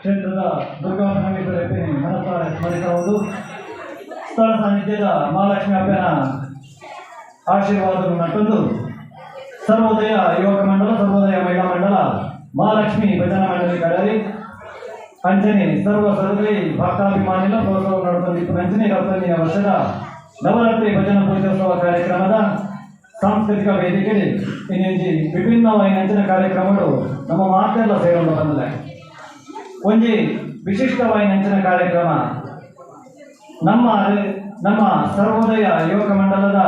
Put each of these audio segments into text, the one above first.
ಕ್ಷೇತ್ರದ ದುರ್ಗಾ ಪರಮೇಶ್ವರಿ ಮನಸಾರೆ ಸ್ಮರಿಸುವುದು. ಸ್ಥಳ ಸಾನ್ನಿಧ್ಯದ ಮಹಾಲಕ್ಷ್ಮಿ ಅಪ್ಪನ ಆಶೀರ್ವಾದವನ್ನು ನಟ್ಟೊಂದು ಸರ್ವೋದಯ ಯುವಕ ಮಂಡಲ, ಸರ್ವೋದಯ ಮಹಿಳಾ ಮಂಡಲ, ಮಹಾಲಕ್ಷ್ಮಿ ಭಜನಾ ಮಂಡಳಿ ಕಡಲಿ ಅಂಜನೆ ಸರ್ವ ಸರ್ವೈ ಭಕ್ತಾಭಿಮಾನಿಗಳ ಪ್ರೋತ್ಸಾಹ ನಡೆಸುತ್ತಿದ್ದು ಅಂಜನೆ 20ನೇ ವರ್ಷದ ನವರಾತ್ರಿ ಭಜನಾ ಪೂಜೋತ್ಸವ ಕಾರ್ಯಕ್ರಮದ ಸಾಂಸ್ಕೃತಿಕ ವೇದಿಕೆಯಲ್ಲಿ ಇನ್ನೊಂದು ವಿಭಿನ್ನವಾದ ಕಾರ್ಯಕ್ರಮಗಳು ನಮ್ಮ ಮಾತೆಲ್ಲ ಸೇರಿಕೊಂಡು ಬಂದಿದೆ. ಒಂದು ವಿಶಿಷ್ಟವಾದ ಕಾರ್ಯಕ್ರಮ ನಮ್ಮ ಸರ್ವೋದಯ ಯುವಕ ಮಂಡಲದ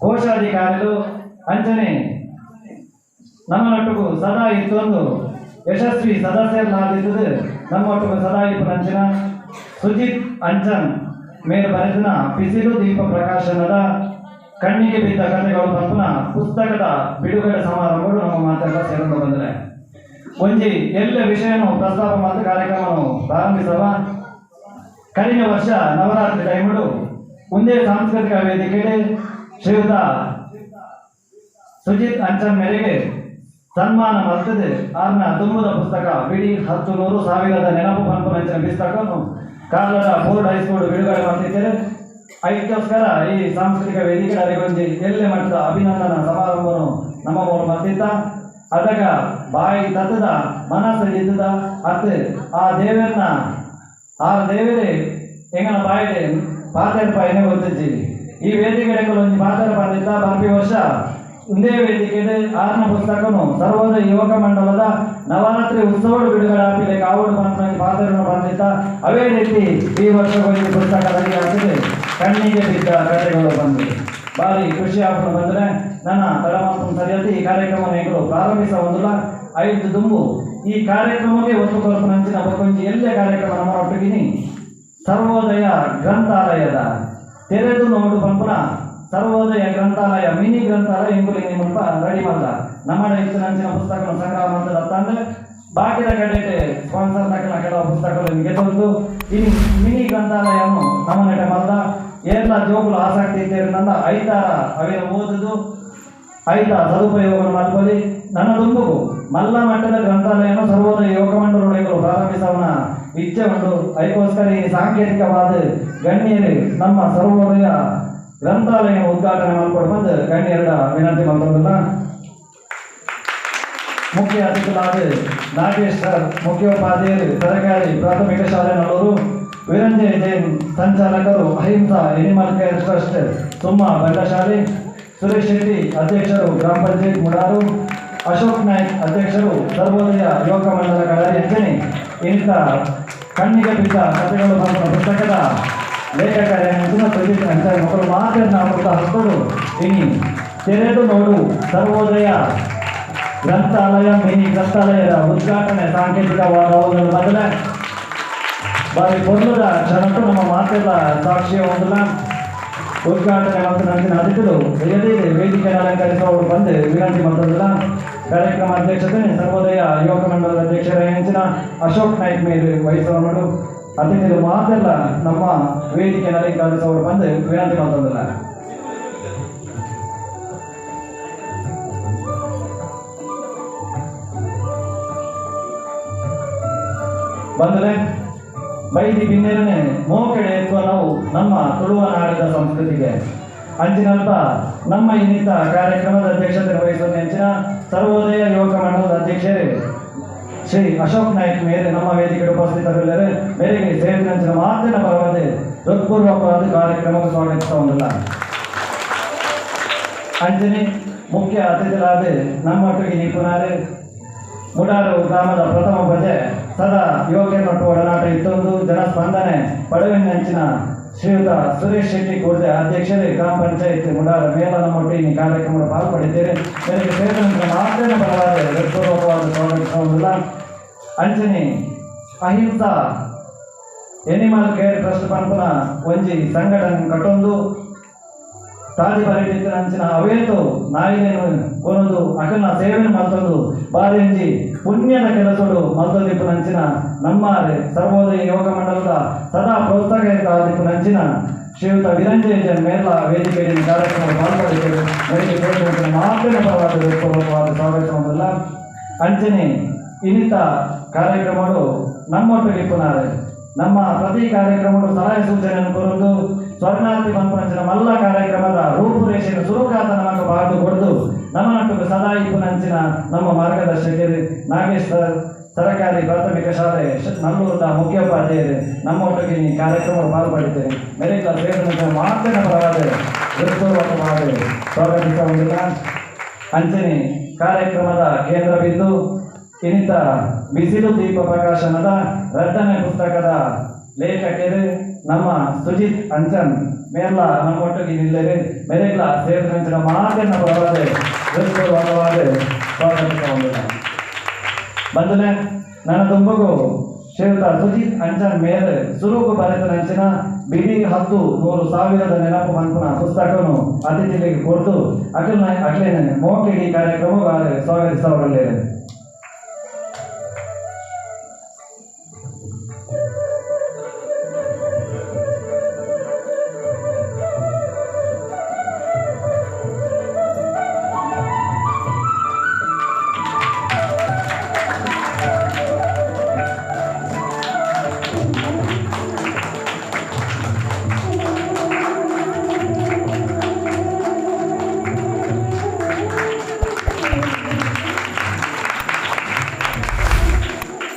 ಕೋಶಾಧಿಕಾರಿಗಳು ಅಂಜನೆ ನಮ್ಮೊಟ್ಟಿಗೂ ಸದಾ ಇತ್ತೊಂದು ಯಶಸ್ವಿ ಸದಸ್ಯರಾಗಿದ್ದುದು ನಮ್ಮೊಟ್ಟಿಗೂ ಸದಾ ಇಪ್ಪು ಅಂಚನ ಸುಜಿತ್ ಅಂಚನ್ ಮೇಲೆ ಬರೆದಿನ ಬಿಸಿಲು ದೀಪ ಪ್ರಕಾಶನದ ಕಣ್ಣಿಗೆ ಬಿದ್ದ ಕಥೆಗಳು ಪಂಪನ ಪುಸ್ತಕದ ಬಿಡುಗಡೆ ಸಮಾರಂಭಗಳು ನಮ್ಮ ಮಾತೆಲ್ಲ ಸೇರಿಕೊಂಡು ಬಂದರೆ ಒಂಜಿ ಎಲ್ಲ ವಿಷಯನು ಪ್ರಸ್ತಾಪ ಮತ್ತು ಕಾರ್ಯಕ್ರಮವನ್ನು ಪ್ರಾರಂಭಿಸುವ. ಕಳೆದ ವರ್ಷ ನವರಾತ್ರಿ ಟೈಮಡು ಒಂದೇ ಸಾಂಸ್ಕೃತಿಕ ವೇದಿಕೆಗೆ ಶ್ರೀಯುತ ಸುಜಿತ್ ಅಂಚನ್ ಮೇರೆಗೆ ಸನ್ಮಾನ ಮಾಡ್ತದೆ. ಆರ್ನ ತುಂಬದ ಪುಸ್ತಕ ಬಿಡಿ 10,100,1000 ನೆನಪು ಪಂಪನ ಪುಸ್ತಕವನ್ನು ಕಾಲದ ಬೋರ್ಡ್ ಹೈಸ್ಕೂಲ್ ಬಿಡುಗಡೆ ಮಾಡ್ತಿದ್ದೇವೆ. ಅದಕ್ಕೋಸ್ಕರ ಈ ಸಾಂಸ್ಕೃತಿಕ ವೇದಿಕೆ ಅರಿಗೊಂದು ಎಲ್ಲೆ ಮಟ್ಟದ ಅಭಿನಂದನಾ ಸಮಾರಂಭವನ್ನು ನಮ್ಮ ಮೂರು ಮಾಡ್ತಿದ್ದ. ಅದಾಗ ಬಾಯಿ ತತ್ತದ ಮನಸ್ಸು ಇದ್ದದ ಅತ್ತು ಆ ದೇವರೇ ಎಂಗನ ಬಾಯಿಗೆ ಪಾತ್ರೆ ಪಾಯನೆ ಗೊತ್ತಿದ್ದೀವಿ. ಈ ವೇದಿಕೆಗೆ ಒಂದು ಪಾತ್ರೆ ಬಂದಿದ್ದ ಪ್ರತಿ ವರ್ಷ ಒಂದೇ ವೇದಿಕೆಗೆ 6ನೇ ಪುಸ್ತಕನು ಸರ್ವೋದಯ ಯುವಕ ಮಂಡಲದ ನವರಾತ್ರಿ ಉತ್ಸವ ಬಿಡುಗಡೆ ಹಾಕಿದೆ. ಕಾವಡು ಪಾತ್ರವನ್ನು ಬಂದಿದ್ದ. ಅವೇ ರೀತಿ ಈ ವರ್ಷ ಒಂದು ಪುಸ್ತಕ ರೆಡಿ ಆಗ್ತದೆ. ಕಣ್ಣಿಗೆ ಬಿದ್ದ ಕಥೆಗಳು ಬಂದಿದೆ. ಭಾರಿ ಖುಷಿ ಆಗ್ಕೊಂಡು ಬಂದರೆ ನನ್ನ ತಡಮಾತು ಸರಿಯಾಗಿ ಈ ಕಾರ್ಯಕ್ರಮವನ್ನು ಹೆಂಗರು ಪ್ರಾರಂಭಿಸ ಒಂದಿಲ್ಲ 5 ದುಂಬು ಈ ಕಾರ್ಯಕ್ರಮಕ್ಕೆ ಒತ್ತು ಕೊರಪು ನಂಚಿನ ಬಕೊಂಜಿ ಎಲ್ಲೇ ಕಾರ್ಯಕ್ರಮ ನಮ್ಮ ಒಟ್ಟಿಗಿನಿ ಸರ್ವೋದಯ ಗ್ರಂಥಾಲಯದ ತೆರೆದು ನೋಡು ಪಂಪನ ಸರ್ವೋದಯ ಗ್ರಂಥಾಲಯ ಮಿನಿ ಗ್ರಂಥಾಲಯ ಇಂಗುಲಿಂಗಿ ಮುಲ್ಪ ರೆಡಿ ಮಾಡ್ದ. ನಮ್ಮ ಇತ್ತು ನಂಚಿನ ಪುಸ್ತಕ ಸಂಗ್ರಹ ಮಾಡ್ತದ ಅಂತಂದ್ರೆ ಬಾಕಿದ ಕಡೆ ಸ್ಪಾನ್ಸರ್ ತಕ್ಕ ಕೆಲವು ಪುಸ್ತಕಗಳನ್ನು ಗೆದ್ದು ಈ ಮಿನಿ ಗ್ರಂಥಾಲಯವನ್ನು ನಮ್ಮ ನಡೆ ಮಾಡ್ದ. ಎಲ್ಲ ಜೋಗುಲು ಆಸಕ್ತಿ ಇದ್ದೇನೆ ಐತಾರ ಅವೇನು ಓದುದು ಐತಾ ಸದುಪಯೋಗವನ್ನು ಮಾಡ್ಕೊಳ್ಳಿ. ನನ್ನ ದುಂಬುಗು ಮಲ್ಲ ಮಟ್ಟದ ಗ್ರಂಥಾಲಯವನ್ನು ಸರ್ವೋದಯ ಯುವಕ ಮಂಡಲಗಳು ಪ್ರಾರಂಭಿಸೋಣ ಇಚ್ಛೆ ಉಂಟು. ಅದಕ್ಕೋಸ್ಕರ ಈ ಸಾಂಕೇತಿಕವಾದ ಗಣ್ಯರು ನಮ್ಮ ಸರ್ವೋದಯ ಗ್ರಂಥಾಲಯ ಉದ್ಘಾಟನೆ ಮಾಡಿಕೊಂಡು ಬಂದು ಗಣ್ಯರ ವಿನಂತಿ ಮಾಡ್ಕೊಂಡಿಲ್ಲ. ಮುಖ್ಯ ಅತಿಥಿಗಳಾದ ನಾಗೇಶ್ ಸರ್, ಮುಖ್ಯೋಪಾಧ್ಯಾಯರು, ಸರ್ಕಾರಿ ಪ್ರಾಥಮಿಕ ಶಾಲೆ ನಲ್ಲೂರು, ವಿರಂಜಯ್ ಜೈನ್ ಸಂಚಾಲಕರು, ಅಹಿಂಸಾ ಎನಿಮಲ್ ಕೇರ್ ಟ್ರಸ್ಟ್ ಸುಮ್ಮ ಬಂಡಶಾಲೆ, ಸುರೇಶ್ ಶೆಟ್ಟಿ ಅಧ್ಯಕ್ಷರು ಗ್ರಾಮ ಪಂಚಾಯತ್ ಮುಡಾರು, ಅಶೋಕ್ ನಾಯ್ಕ್ ಅಧ್ಯಕ್ಷರು ಸರ್ವೋದಯ ಯುವಕ ಮಂಡಲ ಕಡಾರಿ ಅಂಜನೆ ಇಂಥ ಕಣ್ಣಿಗೆ ಬಿದ್ದ ಕಥೆಗಳು ಬಂದ ಪುಸ್ತಕದ ಲೇಖಕರೇ ಸುಜಿತ್ ಅಂಚನ್ ಮಕ್ಕಳು ಮಾತನಾಡುತ್ತಾ ಹಕ್ಕೋಡು ಇನಿ ತೆರೆದು ನೋಡು ಸರ್ವೋದಯ ಗ್ರಂಥಾಲಯ ಮಿನಿ ಗ್ರಂಥಾಲಯದ ಉದ್ಘಾಟನೆ ಸಾಂಕೇತಿಕವಾದ ಮೊದಲೇ ಬಾರಿ ಪೊರ್ಲದ ಕ್ಷಣಕ್ಕೂ ನಮ್ಮ ಮಾತೆಲ್ಲ ಸಾಕ್ಷಿಯ ಒಂದಿಲ್ಲ. ಉದ್ಘಾಟನೆ ಮತ್ತು ನಂಚಿನ ಅತಿಥಿಗಳು ವೇದಿಕೆ ಅಲಂಕರಿಸುವವರು ಬಂದು ವಿನಂತಿ ಮಾಡೋದಿಲ್ಲ. ಕಾರ್ಯಕ್ರಮ ಅಧ್ಯಕ್ಷತೆ ಸರ್ವೋದಯ ಯುವಕ ಮಂಡಲದ ಅಧ್ಯಕ್ಷರ ಹೆಂಚಿನ ಅಶೋಕ್ ನಾಯ್ಕ್ ಮೇಲೆ ವಹಿಸುವವರು. ಅತಿಥಿಗಳು ಮಾತೆಲ್ಲ ನಮ್ಮ ವೇದಿಕೆ ಅಲಂಕರಿಸುವವರು ಬಂದು ವಿನಂತಿ ಮಾಡೋದಿಲ್ಲ. ಬಂದರೆ ಬೈದಿ ಬಿನ್ನೇರನೆ ಮೋಕೆಡೆ ಎತ್ತುವ ನಾವು ನಮ್ಮ ತುಳುವ ನಾಡಿದ ಸಂಸ್ಕೃತಿಗೆ ಅಂಚಿನಲ್ಪ ನಮ್ಮ ಇನ್ನಿತ ಕಾರ್ಯಕ್ರಮದ ಅಧ್ಯಕ್ಷತೆ ವಹಿಸುವ ನೆಂಚಿನ ಸರ್ವೋದಯ ಯುವಕ ಮಂಡಲದ ಅಧ್ಯಕ್ಷರೇ ಶ್ರೀ ಅಶೋಕ್ ನಾಯ್ಕ್ ಮೇಲೆ ನಮ್ಮ ವೇದಿಕೆ ಉಪಸ್ಥಿತರಿಲ್ಲರೆ ಮೇರೆಗೆ ಸೇರಿದಂಚಿನ ಮಾತಿನ ಪರವಾದ ಹೃತ್ಪೂರ್ವಕವಾದ ಕಾರ್ಯಕ್ರಮಕ್ಕೆ ಸ್ವಾಗತಿಸ್ತಾ ಒಂದಿಲ್ಲ. ಅಂಜನೆ ಮುಖ್ಯ ಅತಿಥಿಗಳಾದ ನಮ್ಮೊಟ್ಟಿಗೆ ನಿಪುಣರು ಮುಡಾರು ಗ್ರಾಮದ ಪ್ರಥಮ ಪ್ರಜೆ ಸದಾ ಯೋಗ್ಯ ಮತ್ತು ಒಡನಾಟ ಇತ್ತೊಂದು ಜನಸ್ಪಂದನೆ ಪಡುವಿನಂಚಿನ ಶ್ರೀಯುತ ಸುರೇಶ್ ಶೆಟ್ಟಿ ಕೂಡದೆ ಅಧ್ಯಕ್ಷರೇ ಗ್ರಾಮ ಪಂಚಾಯತ್ ಮುಡಾರ ಮೇಲ ನಮ್ಮೊಟ್ಟಿಗೆ ಕಾರ್ಯಕ್ರಮದ ಪಾಲ್ಪಡಿದ್ದೇವೆ. ನನಗೆ ಸೇರಿದಂತೆ ಮಾತ್ರ ಪರವಾದ ಹೃತ್ಪೂರ್ವಕವಾದ ಸ್ವಾಗತಿಸುವುದಿಲ್ಲ. ಅಂಚನೆ ಅಹಿಂಸಾ ಎನಿಮಲ್ ಕೇರ್ ಟ್ರಸ್ಟ್ ಪಂಪನ ಒಂಜಿ ಸಂಘಟನೆ ಕಟ್ಟೊಂದು ತಾದಿ ಬರೀತಿದ್ದ ಅಂಚಿನ ಅವೇತು ನಾಯಿನೇನು ಕೊನೊಂದು ಅಕಲ್ನ ಸೇವೆಯನ್ನು ಮತ್ತೊಂದು ಬಾರಿಂಜಿ ಪುಣ್ಯದ ಕೆಲಸಗಳು ಮತ್ತೊಂದಿಪ್ಪು ನಂಚಿನ ನಮ್ಮ ಸರ್ವೋದಯ ಯುವಕ ಮಂಡಲದ ಸದಾ ಪ್ರೋತ್ಸಾಹಕ ನಂಚಿನ ಶ್ರೀಯುತ ವಿರಂಜಯ್ ಜನ್ ಮೇಲ ವೇದಿಕೆಯಲ್ಲಿ ಕಾರ್ಯಕ್ರಮ ಪಾಲ್ಗೊಳ್ಳುತ್ತೇವೆ. ಮಾತ್ರ ಪರವಾದ ಸ್ವಾಗತಿಸುವುದಿಲ್ಲ. ಅಂಚನೆ ಇನ್ನಿತ ಕಾರ್ಯಕ್ರಮಗಳು ನಮ್ಮೊಟ್ಟಿಗೆ ಇಪ್ಪುನಾರೆ. ನಮ್ಮ ಪ್ರತಿ ಕಾರ್ಯಕ್ರಮಗಳು ಸಲಹೆ ಸೂಚನೆಯನ್ನು ಕೊರದು ಸ್ವರ್ಣಾರ್ಥಿ ಪಂಪನಂಚಿನ ಮಲ್ಲ ಕಾರ್ಯಕ್ರಮದ ರೂಪುರೇಷೆಯನ್ನು ಸುರುಕಾತ ನಮಗೆ ಬಾದು ಕೊಡದು ನಮ್ಮ ನಟ್ಟು ಸದಾ ಇಪ್ಪುನಂಚಿನ ನಮ್ಮ ಮಾರ್ಗದರ್ಶಕರು ನಾಗೇಶ್ ಸರಕಾರಿ ಪ್ರಾಥಮಿಕ ಶಾಲೆ ನಲ್ಲೂರದ ಮುಖ್ಯೋಪಾಧ್ಯಾಯರು ನಮ್ಮೊಟ್ಟಿಗೆ ಈ ಕಾರ್ಯಕ್ರಮ ಪಾಲ್ಪಡಿದ್ದೇವೆ. ಮೆರೆಗಳ ಸೇರಿದಂತೆ ಮಾತಿನ ಪರವಾದ ಗೌರವವಾದ ಸ್ವಾಗತಿಸುವುದಿಲ್ಲ. ಅಂಚನೆ ಕಾರ್ಯಕ್ರಮದ ಕೇಂದ್ರ ಬಿದ್ದು ಇನ್ನಿತ ಬಿಸಿಲು ದೀಪ ಪ್ರಕಾಶನದ 2ನೇ ಪುಸ್ತಕದ ಲೇಖಕರು ನಮ್ಮ ಸುಜಿತ್ ಅಂಚನ್ ಮೇಲ್ಲ ನಮ್ಮೊಟ್ಟಿಗೆ ನಿಲ್ಲರೆ ಮೆರೆಗಳ ಸೇರಿದಂತೆ ಮಾತಿನ ಪರವಾದ ಗೌರವವಾದ ಸ್ವಾಗತಿಸುವುದಿಲ್ಲ. ಬಂಧುಲೆ ನನ್ನ ತುಂಬಗೂ ಶ್ರೀಯುತ ಸುಜಿತ್ ಅಂಚನ್ ಮೇಲೆ ಸುರುಕು ಬರೆದ ನಂಚಿನ ಬಿಡಿ 10,100,000 ನೆನಪು ಮನ್ಪುನ ಪುಸ್ತಕವನ್ನು ಅತಿಥಿಗಳಿಗೆ ಕೊಟ್ಟು ಅಕ್ಲೇನೆ ಮೋಕೆಗೆ ಕಾರ್ಯಕ್ರಮ ಸ್ವಾಗತಿಸಬಲ್ಲೆ.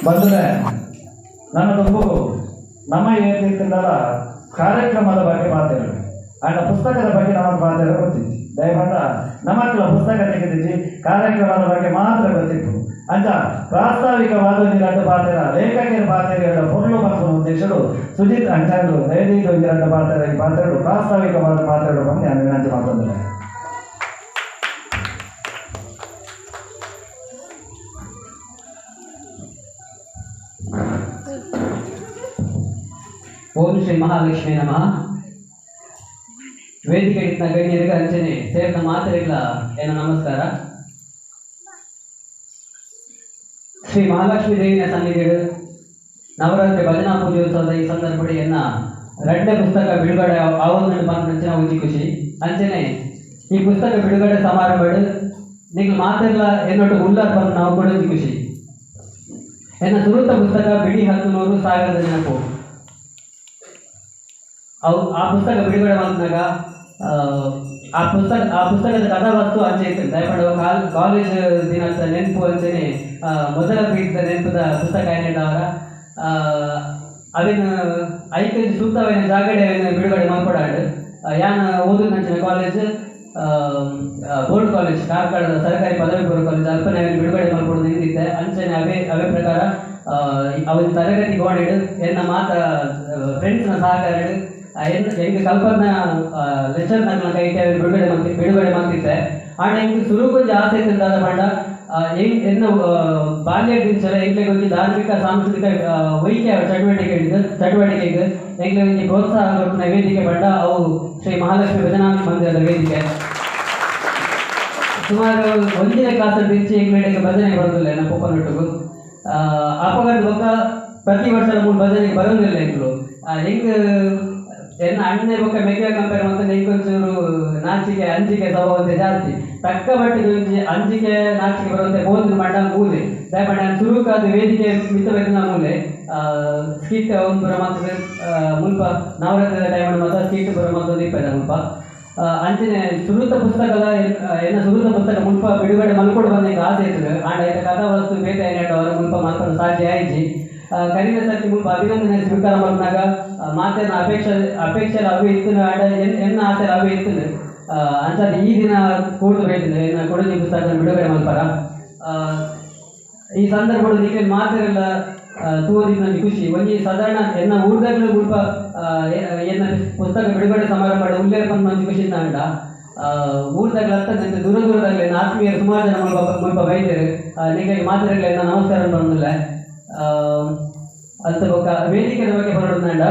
ಬಂದರೆ ನನ್ನ ತುಂಬು ನಮ್ಮ ಏರ್ತಿದ್ದಲ್ಲ ಕಾರ್ಯಕ್ರಮದ ಬಗ್ಗೆ ಮಾತಾಡಿ ಅಂಡ ಪುಸ್ತಕದ ಬಗ್ಗೆ ನಮಗೆ ಮಾತಾಡ ಗೊತ್ತಿತ್ತು. ದಯಮಾಡ ನಮ್ಮಕ್ಕಳ ಪುಸ್ತಕ ತೆಗೆದಿದ್ದು ಕಾರ್ಯಕ್ರಮದ ಬಗ್ಗೆ ಮಾತ್ರ ಗೊತ್ತಿತ್ತು ಅಂತ ಪ್ರಾಸ್ತಾವಿಕವಾದ 2 ಪಾತ್ರ ಲೇಖಕರ ಪಾತ್ರೆಗಳ ಪೊರ್ಲು ಮತ್ತು ಉದ್ದೇಶಗಳು ಸುಜಿತ್ ಅಂಚಂಡು ದಯದೀದು 2 ಪಾತ್ರಗಳು ಪ್ರಾಸ್ತಾವಿಕವಾದ ಪಾತ್ರಗಳು ಬಂದು ನಾನು ವಿನಂತಿ ಮಾಡ್ತಿದ್ದೇನೆ. ಓಂ ಶ್ರೀ ಮಹಾಲಕ್ಷ್ಮಿ ನಮಃ. ವೇದಿಕೆ ಇಟ್ಟ ಗಣ್ಯರಿಗೆ ಅಂಚನೆ ಸೇರಿದ ಮಾತರಿಗಳ ಏನ ನಮಸ್ಕಾರ. ಶ್ರೀ ಮಹಾಲಕ್ಷ್ಮಿ ದೇವಿಯ ಸನ್ನಿಧಿಗಳು ನವರಾತ್ರಿ ಭಜನಾ ಪೂಜೋತ್ಸವದ ಈ ಸಂದರ್ಭದಲ್ಲಿ 2ನೇ ಪುಸ್ತಕ ಬಿಡುಗಡೆ ಆವೊಂದು ಬಂದ ಒಂಜಿ ಖುಷಿ. ಅಂಚನೆ ಈ ಪುಸ್ತಕ ಬಿಡುಗಡೆ ಸಮಾರಂಭಗಳು ನೀವು ಮಾತೆಲ್ಲ ಏನೊಟ್ಟು ಉಲ್ಲಾಸ ಬಂದು ನಾವು ಕೂಡ ಒಂಜಿ ಖುಷಿ. ಎನ್ನ ಸುರುತ ಪುಸ್ತಕ ಬಿಡಿ 10,100,000 ನೆನಪು ಆ ಪುಸ್ತಕ ಬಿಡುಗಡೆ ಮಾಡಿದಾಗ ಆ ಪುಸ್ತಕದ ಕಥಾವಸ್ತು ಅಂಚೆ ಇತ್ತು. ದಯಮಾಡಿ ಕಾಲೇಜ್ ದಿನದ ನೆನಪು ಅಂಚೆನೆ ಮೊದಲ ಪ್ರೀತಿದ ನೆನಪದ ಪುಸ್ತಕ ಏನೇಳವರ ಅವೇನು 5 ಸೂಕ್ತವೈನ ಜಾಗಡೆ ಬಿಡುಗಡೆ ಮಾಡ್ಕೊಡಾಡು ಯಾನ್ ಓದುದು ನಂಚಿನ ಕಾಲೇಜ್ ಬೋರ್ಡ್ ಕಾಲೇಜ್ ಕಾರ್ಕಳದ ಸರ್ಕಾರಿ ಪದವಿ ಪೂರ್ವ ಕಾಲೇಜ್ ಅಲ್ಪನೆ ಬಿಡುಗಡೆ ಮಾಡ್ಕೊಡೋದು ನಿಂತಿದ್ದೆ. ಅಂಚನೆ ಅವೇ ಪ್ರಕಾರ ಅವನ ತರಗತಿಗೆ ಓಡಿಡು ಎನ್ನ ಮಾತ ಫ್ರೆಂಡ್ಸ್ನ ಸಹಕಾರ ಹೆಂಗೆ ಕಲ್ಪನಾ ಲೆಕ್ಚರ್ ನನ್ನ ಕೈಗೆ ಬಿಡುಗಡೆ ಮಾಡ್ತಿದ್ದೆ. ಆಡ ಹೆಂಗೆ ಶುರು ಕೊಂಚ ಆಸೆ ಇದ್ದಂತಾದ ಪಂಡ ಎನ್ನ ಬಾಲ್ಯದಿಂಚಲ ಎಂಕ್ಲೆ ಕೊಂಚ ಧಾರ್ಮಿಕ ಸಾಂಸ್ಕೃತಿಕ ವೈಕ್ಯ ಚಟುವಟಿಕೆಗೆ ಎಂಕ್ಲೆ ಒಂಜಿ ಪ್ರೋತ್ಸಾಹ ಕೊಟ್ಟಿನ ವೇದಿಕೆ ಪಂಡ ಅವು ಶ್ರೀ ಮಹಾಲಕ್ಷ್ಮಿ ಭಜನಾ ಮಂದಿರದ ವೇದಿಕೆ. ಸುಮಾರು 1ನೇ ಕ್ಲಾಸಲ್ಲಿ ದಿಂಚಿ ಎಂಕ್ಲೆಡೆಗೆ ಭಜನೆ ಬರೋದಿಲ್ಲ ನಮ್ಮ ಪೊಪ್ಪನೊಟ್ಟಿಗೂ ಅಪಘಾತ ಬೊಕ್ಕ ಪ್ರತಿ ವರ್ಷ ನಮ್ಮ ಭಜನೆಗೆ ಬರೋದಿಲ್ಲ ಎಂಕ್ಲು ಹೆಂಗೆ ಎನ್ನ ಅಣ್ಣೆ ಬೊಕ್ಕ ಮೆಗ್ಗ ಕಂಪೇರ್ ಮಾಡ್ತಾನೆ ಹೆಂಗೊಂಚೂರು ನಾಚಿಕೆ ಅಂಜಿಕೆ ಸ್ವಭಾವತೆ ಜಾಸ್ತಿ ತಕ್ಕ ಮಟ್ಟಿಗೆ ಅಂಜಿಕೆ ನಾಚಿಕೆ ಬರುವಂತೆ ಬೋಧನೆ ಮಾಡ ಮೂಲೆ ದಯಮಾಡಿ ನಾನು ಸುರುಕಾದ ವೇದಿಕೆ ಮಿತ್ತಬೇಕು ನಾ ಮೂಲೆ ಸ್ಕಿಟ್ ಒಂದು ಬರೋ ಮಾತು ಮುಲ್ಪ ನವರಾತ್ರಿ ಟೈಮ್ ಮಾತ್ರ ಸ್ಕಿಟ್ ಬರೋ ಮಾತೊಂದು ಇಪ್ಪದ ಮುಲ್ಪ ಅಂಚನೆ ಸುರುತ ಪುಸ್ತಕದ ಸುರುತ ಪುಸ್ತಕ ಮುಲ್ಪ ಬಿಡುಗಡೆ ಮಲ್ಕೊಂಡು ಬಂದ ಆಸೆ ಇರ್ತದೆ ಆಂಡ ಆಯ್ತ ಕಥಾವಸ್ತು ಬೇತೆ ಏನೇಟವರು ಮುಲ್ಪ ಮಾತಾಡೋ ಸಾಧ್ಯ ಆಯ್ತು ಕರೀನ ಸರ್ತಿ ಮುಲ್ಪ ಅಭಿನಂದನೆ ಸ್ವೀಕಾರ ಮಾಡಿದಾಗ ಮಾತೇನ ಅಪೇಕ್ಷೆ ಅವೇ ಇತ್ತು ಆಡ ಎನ್ನ ಆಸೆ ಅವೇ ಇತ್ತು ಅಂತ ಈ ದಿನ ಕೂಡಲು ಬೇಕಿದೆ ಎನ್ನ ಕೊಡುಗೆ ಪುಸ್ತಕ ಬಿಡುಗಡೆ ಮಲ್ಪರ ಈ ಸಂದರ್ಭದಲ್ಲಿ ಈಗ ಮಾತೆಲ್ಲ ತೋರಿದ ನನಗೆ ಖುಷಿ ಒಂಜಿ ಸಾಧಾರಣ ಎನ್ನ ಊರ್ದಾಗಲೂ ಮುಲ್ಪ ಎನ್ನ ಪುಸ್ತಕ ಬಿಡುಗಡೆ ಸಮಾರಂಭ ಉಲ್ಲೇಖ ಮಂದಿ ಖುಷಿ ಅಂಡ ಊರ್ದಾಗಲ ಅರ್ಥ ದೂರ ದೂರದಾಗಲಿ ಆತ್ಮೀಯರು ಸುಮಾರು ಜನ ಮುಲ್ಪ ಬೈದರು ನಿಮಗೆ ಮಾತಾಡಲಿ ಎನ್ನ ನಮಸ್ಕಾರ ಬಂದಿಲ್ಲ ಅಂತ ವೇದಿಕೆ ಬಗ್ಗೆ ಹೊರಡುತ್ತಂಡ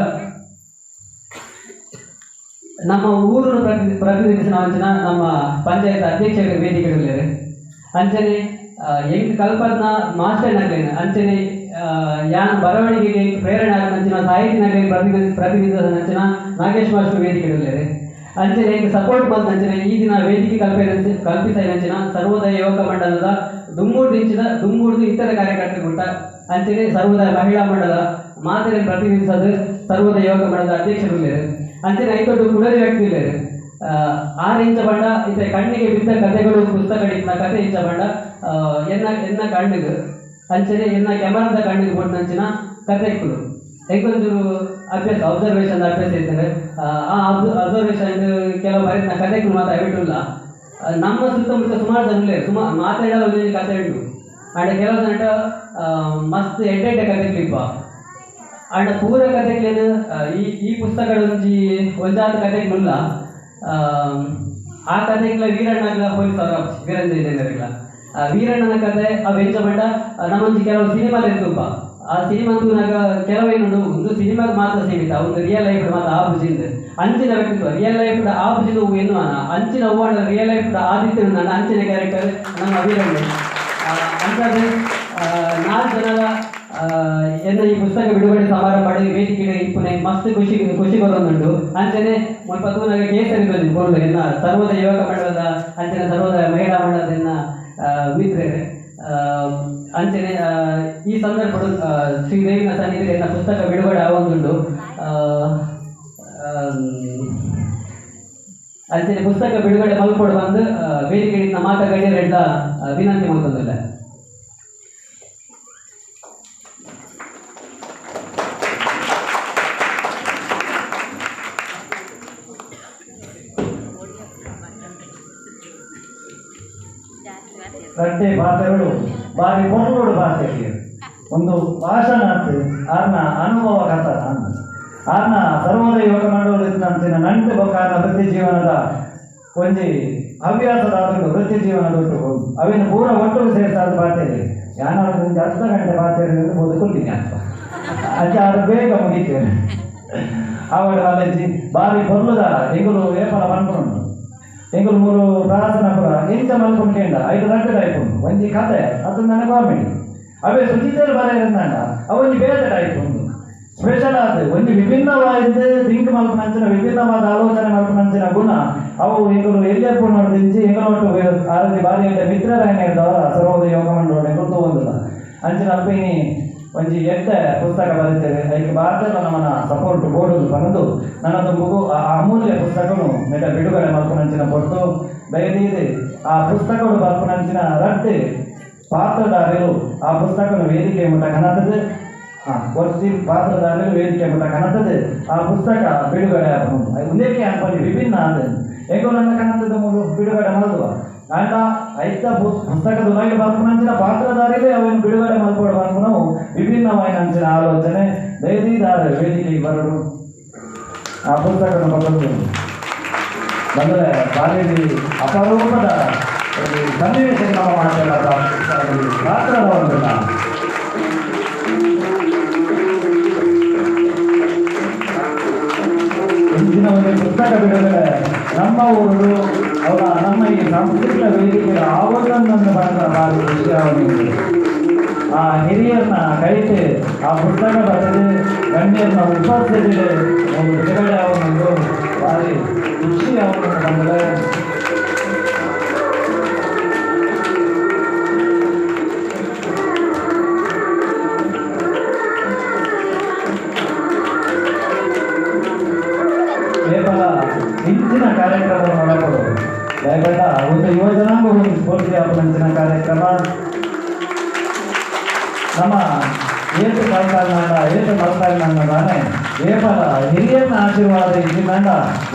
ನಮ್ಮ ಊರನ್ನು ಪ್ರತಿನಿಧಿಸಿನ ಅಂಚನ ನಮ್ಮ ಪಂಚಾಯತ್ ಅಧ್ಯಕ್ಷರ ವೇದಿಕೆಗಳಿದ್ದಾರೆ ಅಂಚನೆ ಹೆಂಗ್ ಕಲ್ಪನಾ ಮಾಸ್ಟರ್ ನಗಲೇನು ಅಂಚನೆ ಯಾನ್ ಬರವಣಿಗೆಗೆ ಪ್ರೇರಣೆ ಆಗ ನಂಚಿನ ಸಾಹಿತ್ಯ ನಗಲಿ ಪ್ರತಿನಿಧಿಸಿದ ನಂಚಿನ ನಾಗೇಶ್ ಮಾಸ್ಟರ್ ವೇದಿಕೆಗಳಿದ್ದಾರೆ ಅಂಚನೆ ಈಗ ಸಪೋರ್ಟ್ ಬಂದ ಅಂಚನೆ ಈ ದಿನ ವೇದಿಕೆ ಕಲ್ಪಿಸಿದ ಸರ್ವೋದಯ ಯುವಕ ಮಂಡಲದ ದುಮ್ಮೂರ್ದು ಇತರ ಕಾರ್ಯಕರ್ತರು ಅಂಚನೆ ಸರ್ವೋದಯ ಮಹಿಳಾ ಮಂಡಲ ಮಾತೆಯನ್ನು ಪ್ರತಿನಿಧಿಸೋದು ಸರ್ವೋದಯ ಯುವಕ ಮಂಡಲದ ಅಧ್ಯಕ್ಷರು ಅಂಚನೆ ಐದೊಡ್ಡ ಕುಡಲಿ ವ್ಯಕ್ತಿ ಇಲ್ಲೇರು 6 ಇಂಚ ಬಂಡ ಇತ್ತೆ ಕಣ್ಣಿಗೆ ಬಿದ್ದ ಕಥೆಗಳು ಪುಸ್ತಕಗಳಿಂದ ಕಥೆ ಇಂಚ ಬಂಡ ಎನ್ನ ಕಣ್ಣಿಗೆ ಅಂಚನೆ ಎನ್ನ ಕ್ಯಾಮರಾದ ಕಣ್ಣಿಗೆ ಕೊಟ್ಟಂಚಿನ ಕಥೆಗಳು ಹೆಂಗೊಂಚೂರು ಅಭ್ಯಾಸ ಅಬ್ಸರ್ವೇಷನ್ ಅಭ್ಯಾಸ ಇದ್ದಾರೆ ಆ ಅಬ್ಸರ್ವೇಷನ್ ಕೆಲವು ಬರೀ ಕಥೆಗಳು ಮಾತ್ರ ಬಿಟ್ಟಿಲ್ಲ ನಮ್ಮ ಸುತ್ತಮುತ್ತ ಸುಮಾರು ಜನ ಮಾತಾಡೋ ಕಥೆ ಉಂಟು ಅಂಡ್ ಕೆಲವು ಜನ ಮಸ್ತ್ ಎಡ್ಡೆ ಕಥೆಗಳಿಪ್ಪ ಅಂಡ್ ಪೂರ ಕಥೆಗಳೇನು ಈ ಪುಸ್ತಕದ ಒಂದಾದ ಕಥೆಗಳಿಲ್ಲ ಆ ಕಥೆಗಳ ವೀರಣ್ಣಗಳ ಪೊಲೀಸ್ ಅವರ ವೀರಂಜಯ ಜನರಿಲ್ಲ ವೀರಣ್ಣನ ಕಥೆ ಅವು ಎಂಚ ಬಂಡ ನಮ್ಮೊಂದು ಕೆಲವು ಸಿನಿಮಾ ಇರ್ತುಪ್ಪ ಆ ಸಿನಿಮಾಗ ಕೆಲವೇನು ಒಂದು ಸಿನಿಮಾಗೆ ಮಾತ್ರ ಸೀಮಿತ ಒಂದು ರಿಯಲ್ ಲೈಫ್ ಮಾತ್ರ ಆಪುಜಿಂದ ಅಂಚಿನ ವ್ಯಕ್ತಿತ್ವ ರಿಯಲ್ ಲೈಫ್ ಆಪುಜಿನ ಹೂವು ಎನ್ನುವ ಅಂಚಿನ ಹೂವು ರಿಯಲ್ ಲೈಫ್ ಆದಿತ್ಯ ನನ್ನ ಅಂಚಿನ ಕ್ಯಾರೆಕ್ಟರ್ ನಮ್ಮ ವೀರಣ್ಣ ಅಂಥದ್ದು 4 ಜನರ ಎನ್ನ ಈ ಪುಸ್ತಕ ಬಿಡುಗಡೆ ಸಮಾರಂಭ ವೇದಿಕೆ ಇಪ್ಪುನೆ ಮಸ್ತ್ ಖುಷಿ ಬರೋದುಂಟು ಅಂಚನೆ ಪತ್ತೂನಾಗ ಕೇಸರಿ ಬಂದು ಕೊಡಲು ಎನ್ನ ಸರ್ವೋದಯ ಯುವಕ ಮಂಡಲದ ಅಂಚನೆ ಸರ್ವೋದಯ ಮಹಿಳಾ ಮಂಡಲದ ಎನ್ನ ಮಿತ್ರರೇ ಅಂಚನೆ ಈ ಸಂದರ್ಭ ಶ್ರೀದೇವಿನ ಸನ್ನಿಧಿಗೆ ಎನ್ನ ಪುಸ್ತಕ ಬಿಡುಗಡೆ ಆಗುವುದುಂಟು ಅಂಚನೆ ಪುಸ್ತಕ ಬಿಡುಗಡೆ ಮಲ್ಕೊಡು ಬಂದು ವೇದಿಕೆಯಿಂದ ಮಾತುಗಳಿರೆಡ್ಡ ವಿನಂತಿ ಮಾಡ್ತದಲ್ಲ ರಡ್ಡೆ ಪಾತ್ರಗಳು ಬಾರಿ ಕೊಂಡೋಡು ಪಾತ್ರಕ್ಕೆ ಒಂದು ಭಾಷಣ ಅಂತ ಆರ್ನ ಅನುಭವ ಕಥನ ಆರ್ನ ಸರ್ವೋದಯ ಯುವಕ ಮಂಡಲದ ನಂಟು ಬೊಕ್ಕಾರ್ನ ವೃತ್ತಿ ಜೀವನದ ಒಂಜಿ ಹವ್ಯಾಸದ ವೃತ್ತಿ ಜೀವನದೊಟ್ಟು ಅವೇನು ಪೂರ ಒಟ್ಟು ಸೇರಿಸಾದ ಪಾತ್ರೆ ಯಾನಾದ್ರು ಒಂದು ಅರ್ಧ ಗಂಟೆ ಪಾತ್ರೆ ಬದುಕೊಳ್ತೀನಿ ಅಂತ ಅದು ಬೇಗ ಮುಗಿತೇನೆ ಅವಳ ಕಾಲೇಜಿ ಬಾರಿ ಬರ್ಲದ ಎಂಗುಲು ಏಪಲ ಬಂದ್ಕೊಂಡು ಎಂಗುಲು 3 ಪ್ರಾಸನಪುರ ಎಂಚ ಮಲ್ಕೊಂಡೇಂಡ 5 ಗಂಟೆ ಆಯ್ಕೊಂಡು ಒಂಜಿ ಕತೆ ಅದು ನನ್ನ ಕಾಮಿಡಿ ಅವೇ ಸುಚಿತರು ಬರೆಯಂದ ಅವೊಂದು ಬೇರೆ ಟೈಪ್ ಒಂದು ಸ್ಪೆಷಲ್ ಆದ ಒಂದು ವಿಭಿನ್ನವಾದ ಥಿಂಕ್ ಮಲ್ಪನಂಚಿನ ವಿಭಿನ್ನವಾದ ಆಲೋಚನೆ ಮಲ್ಪನಂಚಿನ ಗುಣ ಅವು ಎಂಗುಲು ಎಲ್ಲೆಪ್ಪು ನೋಡಿಂಚಿ ಎಂಗಳೊಟ್ಟು ಆರತಿ ಬಾರಿ ಮಿತ್ರರಾಯಣ ಇದ್ದವರ ಸರ್ವೋದಯ ಯೋಗ ಮಂಡಲ ಗೊತ್ತು ಒಂದಿಲ್ಲ ಅಂಚಿನ ಅಲ್ಪಿನಿ ಒಂಜಿ ಎಡ್ಡ ಪುಸ್ತಕ ಬರೀತೇವೆ ಅದಕ್ಕೆ ಭಾರತದ ನಮ್ಮನ್ನ ಸಪೋರ್ಟ್ ಬೋರ್ಡು ಬಂದು ನನ್ನದು ಮಗು ಆ ಅಮೂಲ್ಯ ಪುಸ್ತಕನು ನೆಟ ಬಿಡುಗಡೆ ಮಲ್ಪನಂಚಿನ ಕೊಟ್ಟು ದಯದೀದೆ ಆ ಪುಸ್ತಕಗಳು ಮಲ್ಪನಂಚಿನ ರಟ್ಟು ಪಾತ್ರಧಾರಿಗಳು ಆ ಪುಸ್ತಕನು ವೇದಿಕೆ ಮುಟ್ಟ ಕನತದ್ದು ವರ್ಷಿ ಪಾತ್ರಧಾರಿಗಳು ವೇದಿಕೆ ಮುಟ್ಟ ಕನತದ್ದು ಆ ಪುಸ್ತಕ ಬಿಡುಗಡೆ ಆಗುವುದು ಒಂದೇಕೆ ಅನ್ಪಲ್ಲಿ ವಿಭಿನ್ನ ಅದು ಹೇಗೋ ನನ್ನ ಕನತದ್ದು ಮೂರು ಬಿಡುಗಡೆ ಮಾಡುವ ಅಂಡ ಐತ ಪುಸ್ತಕದ ಒಳಗೆ ಬರ್ಪನಂಚಿನ ಪಾತ್ರಧಾರಿಗಳೇ ಅವನು ಬಿಡುಗಡೆ ಮಾಡ್ಕೊಡುವ ನಾವು ವಿಭಿನ್ನವಾದ ಆಲೋಚನೆ ದಯದಿದಾರ ವೇದಿಕೆಗೆ ಬರಲು ಆ ಪುಸ್ತಕವನ್ನು ಬರೆದು ಬಂದರೆ ಬಾಲ್ಯದಲ್ಲಿ ಅಪರೂಪದ ಸನ್ನಿವೇಶ ನಾವು ಮಾಡ್ತೇವೆ ಪಾತ್ರದ ಒಂದಿಲ್ಲ ಇಂದಿನ ಒಂದು ಪುಸ್ತಕ ಬಿಡುಗಡೆ ನಮ್ಮ ಊರು ಅವರ ನಮ್ಮ ಈ ಸಾಂಸ್ಕೃತಿಕ ವೇದಿಕೆಯ ಆವರಣವನ್ನು ಬಂದ ಬಾರಿ ವಿಷಯವಾಗಿದೆ ಆ ಹಿರಿಯರನ್ನ ಕೈತೆ ಆ ಪುಸ್ತಕ ಬರೆದು ಗಣ್ಯರನ್ನ ಉಪಸ್ಥಿತಿಗೆ ಒಂದು ಬಿಡುಗಡೆ ಅವನೊಂದು ಭಾರಿ ಖುಷಿ ಅವನನ್ನು ಬಂದರೆ ಕೇವಲ ಇಂಚಿನ ಕಾರ್ಯಕ್ರಮವನ್ನು ಒಳಗೊಳ್ಳುವುದು ದಯಬೇಡ ಒಂದು ಯುವಜನಾಂಗ ಒಂದು ಸ್ಫೂರ್ತಿಯಾಗುವಂಚಿನ ಕಾರ್ಯಕ್ರಮ ನಮ್ಮ ಏತು ಕಲ್ತಾಲ್ನಂಡ ಏತು ಮಲ್ತಾಲ್ನಂದಾನೆ ಕೇವಲ ಹಿರಿಯರನ್ನ ಆಶೀರ್ವಾದ ಇದ್ದಿನಂಡ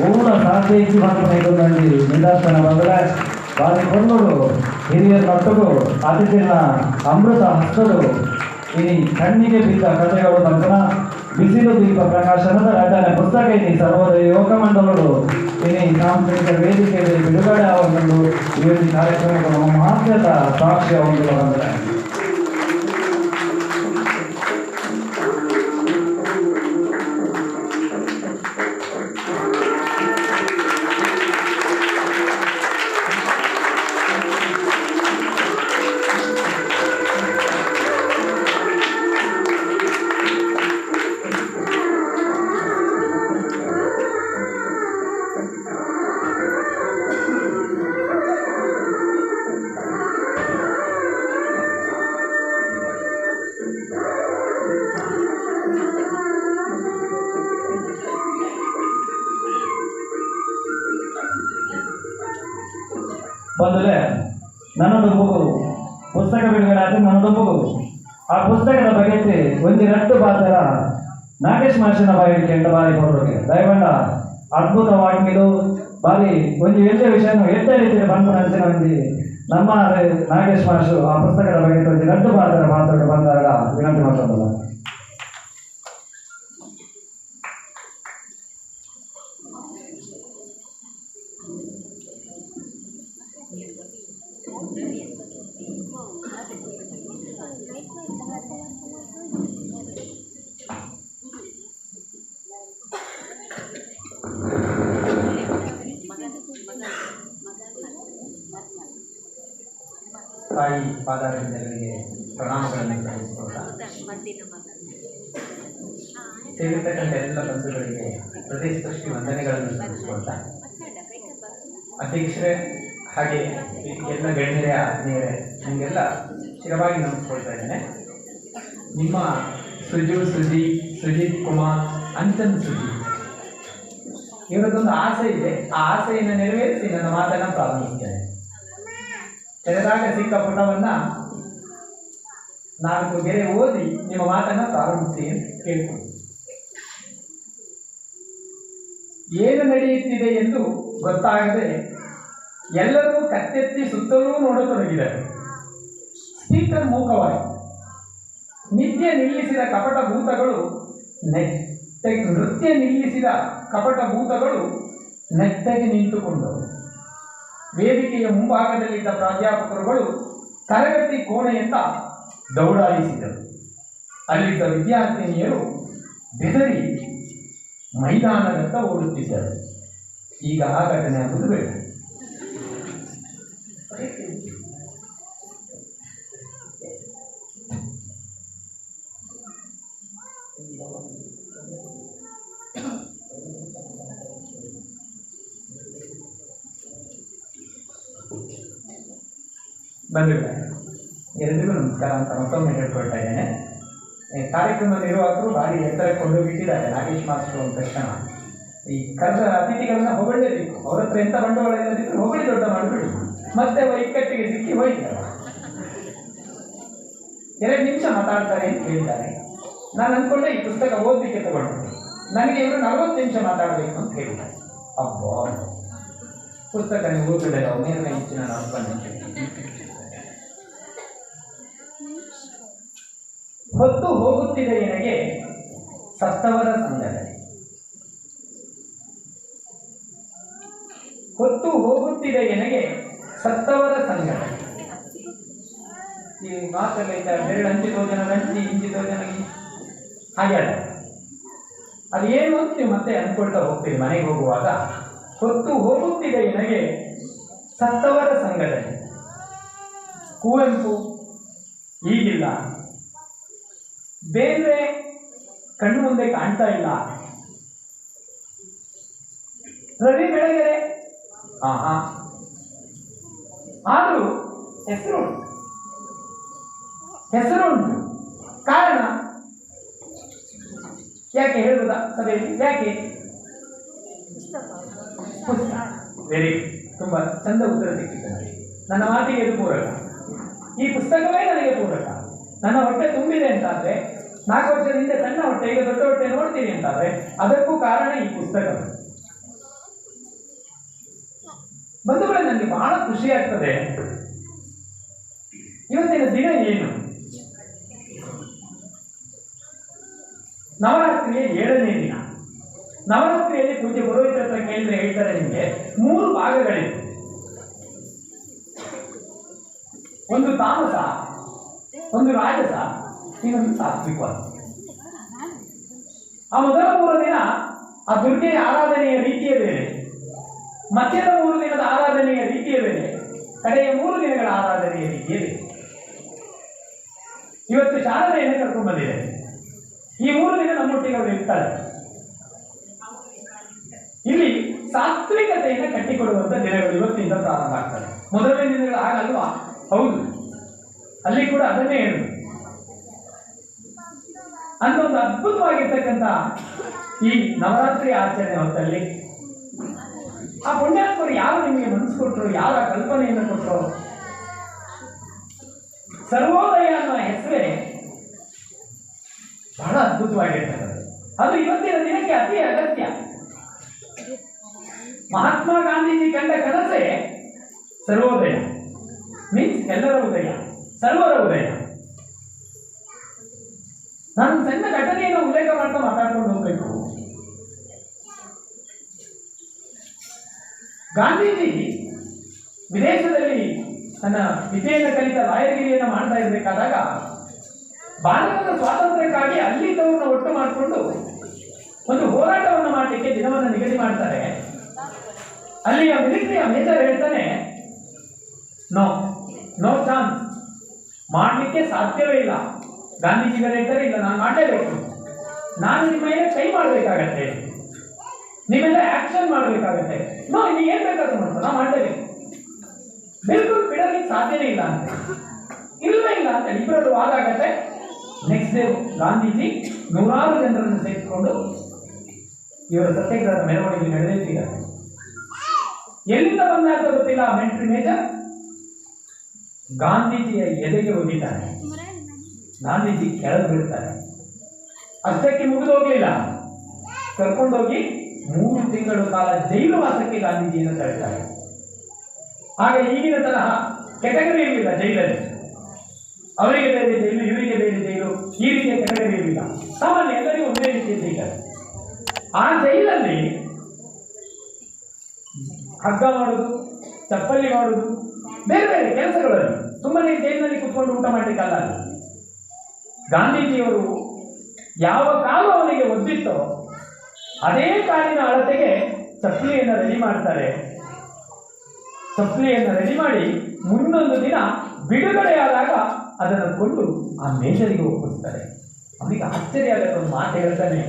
ಊರ ಸಾಧ್ಯ ಇಚ್ಚಿ ಮಾಡ್ಕೊಂಡು ನಿದರ್ಶನ ಬಂದರೆ ಬಾರಿ ಕೊಂಡೋಡು ಹಿರಿಯರ ನೊಟ್ಟುಗು ಅತಿಥಿನ ಅಮೃತ ಹಸ್ತರು ಇನಿ ಕಣ್ಣಿಗೆ ಬಿದ್ದ ಕಥೆಗಳು ಬಂದನ ಬಿಸಿಲು ದೀಪ ಪ್ರಕಾಶನದ ರಚನೆ ಪುಸ್ತಕ ಇನಿ ಸರ್ವೋದಯ ಯುವಕ ಮಂಡಲಗಳು ಇನಿ ಸಾಂಸ್ಕೃತಿಕ ವೇದಿಕೆಯಲ್ಲಿ ಬಿಡುಗಡೆ ಆಗೊಂಡು ಈ ಕಾರ್ಯಕ್ರಮಗಳು ನಮ್ಮ ಹಾಸ್ಯದ ಸಾಕ್ಷ್ಯ ಹೊಂದಿಲ್ಲ ಬಂದರೆ ಬಂದಲೇ ನನ್ನದು ಬುಕ್ಕು ಪುಸ್ತಕ ಬಿಡುಗಡೆ ಆದ ನನ್ನದು ಬುಕ್ಕು ಆ ಪುಸ್ತಕದ ಬಗ್ಗೆ ಒಂದು ರಟ್ಟು ಬಾತರ ನಾಗೇಶ್ ಮಾಷಿನ ಬಾಯಿ ಕೆಂಡ ಬಾರಿ ಕೊಡೋಕೆ ದಯವಂಡ ಅದ್ಭುತವಾಗಿದ್ದು ಬಾರಿ ಒಂದು ಎಲ್ಲ ವಿಷಯವನ್ನು ಎತ್ತ ರೀತಿಯಲ್ಲಿ ಬಂದು ನಂಚಿನ ಒಂದು ನಮ್ಮ ನಾಗೇಶ್ ಮಾಷು ಆ ಪುಸ್ತಕದ ಬಗ್ಗೆ ಒಂದು ರಟ್ಟು ಬಾತರ ಮಾತಾಡಿ ಬಂದಾಗ ವಿನಂತಿ ಮಾಡ್ಕೊಳ್ಳೋದು. ತಾಯಿ ಪಾದಾರವಿಂದಗಳಿಗೆ ಪ್ರಣಾಮಗಳನ್ನು ಸಲ್ಲಿಸಿಕೊಳ್ತಾ ಸೇರಿರ್ತಕ್ಕಂಥ ಎಲ್ಲ ಬಂಧುಗಳಿಗೆ ಹೃದಯ ಸೃಷ್ಟಿ ವಂದನೆಗಳನ್ನು ಸಲ್ಲಿಸಿಕೊಳ್ತಾ ಅಧ್ಯಕ್ಷರೇ ಹಾಗೆ ಎಲ್ಲ ಗಣ್ಯರೇ ಆತ್ಮೀಯರೇ ನಿಮಗೆಲ್ಲ ಚಿರವಾಗಿ ನಮಸ್ಕೊಳ್ತಾ ಇದ್ದೇನೆ. ನಿಮ್ಮ ಸುಜಿತ್ ಕುಮಾರ್ ಅಂಚನ್ ಸುಜಿತ್ ಇವರದೊಂದು ಆಸೆ ಇದೆ. ಆ ಆಸೆಯನ್ನು ನೆರವೇರಿಸಿ ನನ್ನ ಮಾತನ್ನು ಪ್ರಾರಂಭಿಸ್ತೇನೆ. ತೆರೆದಾಗ ಸಿಕ್ಕ ಪುಟವನ್ನ 4 ಗೆರೆ ಓದಿ ನಿಮ್ಮ ಮಾತನ್ನ ಪ್ರಾರಂಭಿಸಿ ಅಂತ ಕೇಳ್ತೀನಿ. ಏನು ನಡೆಯುತ್ತಿದೆ ಎಂದು ಗೊತ್ತಾಗದೆ ಎಲ್ಲರೂ ಕತ್ತೆತ್ತಿ ಸುತ್ತಲೂ ನೋಡತೊಡಗಿದರು. ಸ್ಪೀಕರ್ ಮೂಕವಾಯಿತು. ನೃತ್ಯ ನಿಲ್ಲಿಸಿದ ಕಪಟ ಭೂತಗಳು ನೆಟ್ಟಗೆ ನಿಂತುಕೊಂಡವು. ವೇದಿಕೆಯ ಮುಂಭಾಗದಲ್ಲಿದ್ದ ಪ್ರಾಧ್ಯಾಪಕರುಗಳು ತರಗತಿ ಕೋಣೆಯಿಂದ ದೌಡಾಯಿಸಿದರು. ಅಲ್ಲಿದ್ದ ವಿದ್ಯಾರ್ಥಿನಿಯರು ಬೆದರಿ ಮೈದಾನದತ್ತ ಓಡುತ್ತಿದ್ದರು. ಈಗ ಆ ಘಟನೆ ಆಗುವುದು ಬೇಡ. ಬಂಧುಗಳೇ, ಎಲ್ಲರಿಗೂ ನಮಸ್ಕಾರ ಅಂತ ಮತ್ತೊಮ್ಮೆ ಹೇಳ್ಕೊಳ್ತಾ ಇದ್ದೇನೆ. ಕಾರ್ಯಕ್ರಮ ನಿರ್ವಾಹಕರು ಭಾರಿ ಎತ್ತರ ಕೊಂಡೋಗಿಟ್ಟಿದ್ದಾರೆ. ನಾಗೇಶ್ ಮಾಸ್ಟರ್ ಒಂದು ತಕ್ಷಣ ಈ ಕರೆದ ಅತಿಥಿಗಳನ್ನ ಹೊಗಳಲೇಬೇಕು. ಅವ್ರ ಹತ್ರ ಎಂಥ ಬಂಡವಾಳ ಇಲ್ಲದಿದ್ರು ಹೊಗಳಿ ದೊಡ್ಡ ಮಾಡಿಬಿಡಿ, ಮತ್ತೆ ಇಕ್ಕಟ್ಟಿಗೆ ಸಿಕ್ಕಿ ಹೋಯ್ತಾರೆ. 2 ನಿಮಿಷ ಮಾತಾಡ್ತಾರೆ ಅಂತ ಹೇಳಿದ್ದಾರೆ. ನಾನು ಅಂದ್ಕೊಂಡೆ ಈ ಪುಸ್ತಕ ಓದಲಿಕ್ಕೆ ತಗೊಂಡು ನನಗೆ ಇವರು 40 ನಿಮಿಷ ಮಾತಾಡಬೇಕು ಅಂತ ಹೇಳಿದ್ದಾರೆ. ಅಬ್ಬಾ, ಪುಸ್ತಕ ನೀವು ಓದಿಲ್ಲ, ನೇರನೇ ಹೆಚ್ಚಿನ ಅನ್ಕೊಂಡೆ. ಹೊತ್ತು ಹೋಗುತ್ತಿದೆ ಎನಗೆ ಸತ್ತವರ ಸಂಗಡ, ಹೊತ್ತು ಹೋಗುತ್ತಿದೆ ಎನಗೆ ಸತ್ತವರ ಸಂಗಡ. ಈ ಮಾತಲ್ಲ ಇದ್ದಾರೆ, ಬೆರಳು ಹಂಚಿದೋ ಜನ ಗಂಟಿ, ಹಿಂಚಿದೋ ಜನ ಹಾಗೆ ಅಲ್ಲ. ಅದು ಏನು ಅಂತ ನೀವು ಮತ್ತೆ ಅನ್ಕೊಳ್ತಾ ಹೋಗ್ತೀವಿ ಮನೆಗೆ ಹೋಗುವಾಗ. ಹೊತ್ತು ಹೋಗುತ್ತಿದೆ ಎನಗೆ ಸತ್ತವರ ಸಂಗಡ. ಕುವೆಂಪು ಈಗಿಲ್ಲ, ಬೇರೆ ಕಣ್ಣು ಮುಂದೆ ಕಾಣ್ತಾ ಇಲ್ಲ, ರವಿ ಬೆಳಗೆರೆ ಆದರೂ ಹೆಸರುಂಟು. ಕಾರಣ ಯಾಕೆ ಹೇಳುವುದಾ ಸಭೆಯಲ್ಲಿ? ಯಾಕೆ? ವೆರಿ ತುಂಬಾ ಚಂದ ಉತ್ತರ ಸಿಕ್ಕಿತ್ತು ನನಗೆ. ನನ್ನ ಮಾತಿಗೆ ಇದು ಪೂರಕ. ಈ ಪುಸ್ತಕವೇ ನನಗೆ ಪೂರಕ. ನನ್ನ ಹೊಟ್ಟೆ ತುಂಬಿದೆ ಅಂತಾದ್ರೆ, 4 ವರ್ಷದ ಹಿಂದೆ ಸಣ್ಣ ಹೊಟ್ಟೆ, ಈಗ ದೊಡ್ಡ ಹೊಟ್ಟೆ ನೋಡ್ತೀನಿ ಅಂತಾದ್ರೆ ಅದಕ್ಕೂ ಕಾರಣ ಈ ಪುಸ್ತಕ. ಬಂಧುಗಳೇ, ನನಗೆ ಬಹಳ ಖುಷಿ ಆಗ್ತದೆ. ಇವತ್ತಿನ ದಿನ ಏನು? ನವರಾತ್ರಿಯ 7ನೇ ದಿನ. ನವರಾತ್ರಿಯಲ್ಲಿ ಪೂಜ್ಯ ಪುರೋಹಿತರ ಹತ್ರ ಕೇಳಿದ್ರೆ ಹೇಳ್ತಾರೆ ನಿಮಗೆ 3 ಭಾಗಗಳಿವೆ. ಒಂದು ತಾಮಸ, ಒಂದು ರಾಜಸ, ಇನ್ನೊಂದು ಸಾತ್ವಿಕವಾದ. ಆ ಮೊದಲ 3 ದಿನ ಆ ದುರ್ಗೆಯ ಆರಾಧನೆಯ ರೀತಿಯೇ ಬೇರೆ, ಮಧ್ಯದ 3 ದಿನದ ಆರಾಧನೆಯ ರೀತಿಯೇ ಬೇರೆ, ಕಡೆಯ 3 ದಿನಗಳ ಆರಾಧನೆಯ ರೀತಿಯೇ ಬೇರೆ. ಇವತ್ತು ಶಾರದೆಯನ್ನು ಕರ್ಕೊಂಡು ಬಂದಿದೆ. ಈ 3 ದಿನ ನಮ್ಮೊಟ್ಟಿಗೆ ಅವರು ಇರ್ತಾರೆ. ಇಲ್ಲಿ ಸಾತ್ವಿಕತೆಯನ್ನು ಕಟ್ಟಿಕೊಡುವಂತ ದಿನಗಳು ಇವತ್ತಿನಿಂದ ಪ್ರಾರಂಭ ಆಗ್ತದೆ. ಮೊದಲನೇ ದಿನಗಳು ಹಾಗಲ್ವಾ? ಹೌದು, ಅಲ್ಲಿ ಕೂಡ ಅದನ್ನೇ ಹೇಳುದು. ಅಂತ ಒಂದು ಅದ್ಭುತವಾಗಿರ್ತಕ್ಕಂಥ ಈ ನವರಾತ್ರಿ ಆಚರಣೆ ಹೊತ್ತಲ್ಲಿ ಆ ಪುಣ್ಯಾತ್ಮರು ಯಾರು ನಿಮಗೆ ಮನಸ್ಸು ಕೊಟ್ಟರು, ಯಾರ ಕಲ್ಪನೆಯನ್ನು ಕೊಟ್ಟರು? ಸರ್ವೋದಯ ಅನ್ನೋ ಹೆಸರೇ ಬಹಳ ಅದ್ಭುತವಾಗಿರ್ತಕ್ಕಂಥದ್ದು. ಅದು ಇವತ್ತಿನ ದಿನಕ್ಕೆ ಅತಿ ಅಗತ್ಯ. ಮಹಾತ್ಮ ಗಾಂಧೀಜಿ ಕಂಡ ಕನಸೇ ಸರ್ವೋದಯ, ಮೀನ್ಸ್ ಎಲ್ಲರ ಉದಯ, ಸರ್ವರ ಉದಯ. ನಾನು ಸಣ್ಣ ಘಟನೆಯನ್ನು ಉಲ್ಲೇಖ ಮಾಡ್ತಾ ಮಾತಾಡ್ಕೊಂಡು ಹೋಗ್ಬೇಕು. ಗಾಂಧೀಜಿ ವಿದೇಶದಲ್ಲಿ ತನ್ನ ವಿದ್ಯೆಯನ್ನು ಕಲಿತ ಲಾಯರ್ಗಿರಿಯನ್ನು ಮಾಡ್ತಾ ಇರಬೇಕಾದಾಗ ಭಾರತದ ಸ್ವಾತಂತ್ರ್ಯಕ್ಕಾಗಿ ಅಲ್ಲಿದ್ದವ್ರನ್ನ ಒಟ್ಟು ಮಾಡಿಕೊಂಡು ಒಂದು ಹೋರಾಟವನ್ನು ಮಾಡಲಿಕ್ಕೆ ದಿನವನ್ನು ನಿಗದಿ ಮಾಡ್ತಾರೆ. ಅಲ್ಲಿಯ ಮಿಲಿಟರಿಯ ಮೇಜರ್ ಹೇಳ್ತಾನೆ, ನೋ ನೋ ಚಾನ್ಸ್, ಮಾಡಲಿಕ್ಕೆ ಸಾಧ್ಯವೇ ಇಲ್ಲ. ಗಾಂಧೀಜಿಗಳು ಹೇಳ್ತಾರೆ, ಇಲ್ಲ ನಾನು ಮಾಡಲೇಬೇಕು, ನಾನು ನಿಮ್ಮ ಮೇಲೆ ಕೈ ಮಾಡಬೇಕಾಗತ್ತೆ, ನಿಮ್ಮೆಲ್ಲ ಆಕ್ಷನ್ ಮಾಡಬೇಕಾಗತ್ತೆ, ನೋ ನೀವು ಏನ್ ಬೇಕಾದ್ರೂ ಮಾಡ್ತಾರೆ, ನಾವು ಮಾಡಲೇಬೇಕು, ಬಿಲ್ಕುಲ್ ಬಿಡಲಿಕ್ಕೆ ಸಾಧ್ಯನೇ ಇಲ್ಲ ಅಂತ. ಇಲ್ಲವೇ ಇಲ್ಲ ಅಂತ ಇಬ್ಬರದ್ದು ವಾದ ಆಗತ್ತೆ. ನೆಕ್ಸ್ಟ್ ಡೇ ಗಾಂಧೀಜಿ ನೂರಾರು ಜನರನ್ನು ಸೇರಿಸಿಕೊಂಡು ಇವರ ಸತ್ಯಾಗ್ರಹದ ಮೆರವಣಿಗೆ ನಡೆದಿದ್ದೀರ. ಎಲ್ಲಿಂದ ಬಂದ ಅಂತ ಗೊತ್ತಿಲ್ಲ, ಮಿಲಿಟರಿ ಮೇಜರ್ ಗಾಂಧೀಜಿಯ ಎದೆಗೆ ಒಗಿತಾನೆ. ಗಾಂಧೀಜಿ ಕೆಳಗೆ ಬೀಳ್ತಾರೆ. ಅಷ್ಟಕ್ಕೆ ಮುಗಿದೋಗ್ಲಿಲ್ಲ, ಕರ್ಕೊಂಡೋಗಿ 3 ತಿಂಗಳ ಕಾಲ ಜೈಲು ವಾಸಕ್ಕೆ ಗಾಂಧೀಜಿಯನ್ನು ತಳ್ತಾರೆ. ಆಗ ಈಗಿನ ತರಹ ಕೆಟಗರಿ ಇರಲಿಲ್ಲ ಜೈಲಲ್ಲಿ, ಅವರಿಗೆ ಬೇರೆ ಜೈಲು, ಇವರಿಗೆ ಬೇರೆ ಜೈಲು, ಈ ರೀತಿಯ ಕೆಟಗರಿ ಇರಲಿಲ್ಲ. ಸಾಮಾನ್ಯ ಎಲ್ಲರಿಗೂ ಒಂದೇ ರೀತಿಯ ಜೈಲು. ಆ ಜೈಲಲ್ಲಿ ಹಗ್ಗ ಮಾಡುದು, ಚಪ್ಪಲಿ ಮಾಡುದು, ಬೇರೆ ಬೇರೆ ಕೆಲಸಗಳಲ್ಲಿ, ಸುಮ್ಮನೆ ಜೈಲಿನಲ್ಲಿ ಕುತ್ಕೊಂಡು ಊಟ ಮಾಡಲಿಕ್ಕಲ್ಲ. ಗಾಂಧೀಜಿಯವರು ಯಾವ ಕಾಲು ಅವನಿಗೆ ಒದ್ದಿತ್ತೋ ಅದೇ ಕಾಲಿನ ಅಳತೆಗೆ ಚಪ್ಪಲಿಯನ್ನು ರೆಡಿ ಮಾಡ್ತಾರೆ. ಚಪ್ಪಲಿಯನ್ನು ರೆಡಿ ಮಾಡಿ ಮುಂದೊಂದು ದಿನ ಬಿಡುಗಡೆಯಾದಾಗ ಅದನ್ನು ಕೊಂಡು ಆ ಮೇಜರಿಗೆ ಒಪ್ಪಿಸ್ತಾರೆ. ಅವನಿಗೆ ಆಶ್ಚರ್ಯ ಆಗತ್ತೆ. ಒಂದು ಮಾತು ಹೇಳ್ತಾನೆ,